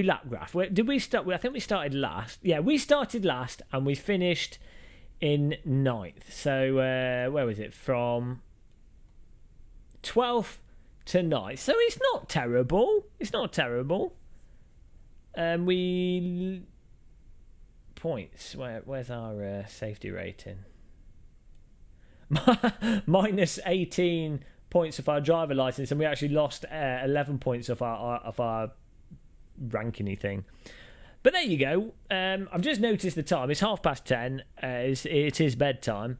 lap graph. Where did we start? I think we started last. Yeah, we started last and we finished in 9th. So where was it? From 12th to 9th. So it's not terrible. It's not terrible. We points. Where's our safety rating? Minus 18 points of our driver license, and we actually lost 11 points of our ranking-y thing. But there you go. I've just noticed the time. It's 10:30. It is bedtime.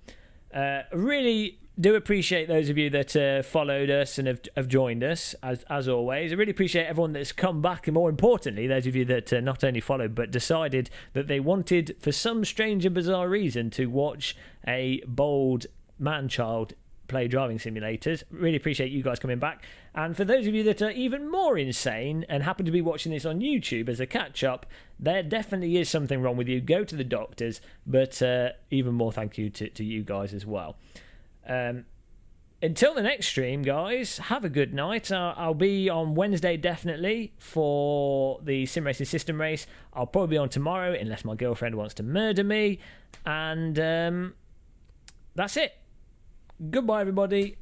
Really, do appreciate those of you that followed us and have joined us, as always. I really appreciate everyone that's come back, and more importantly, those of you that not only followed but decided that they wanted, for some strange and bizarre reason, to watch a bold man-child play driving simulators. Really appreciate you guys coming back. And for those of you that are even more insane and happen to be watching this on YouTube as a catch-up, there definitely is something wrong with you. Go to the doctors. But even more thank you to you guys as well. Until the next stream, guys, have a good night. I'll be on Wednesday definitely for the sim racing system race. I'll probably be on tomorrow unless my girlfriend wants to murder me. And that's it. Goodbye, everybody.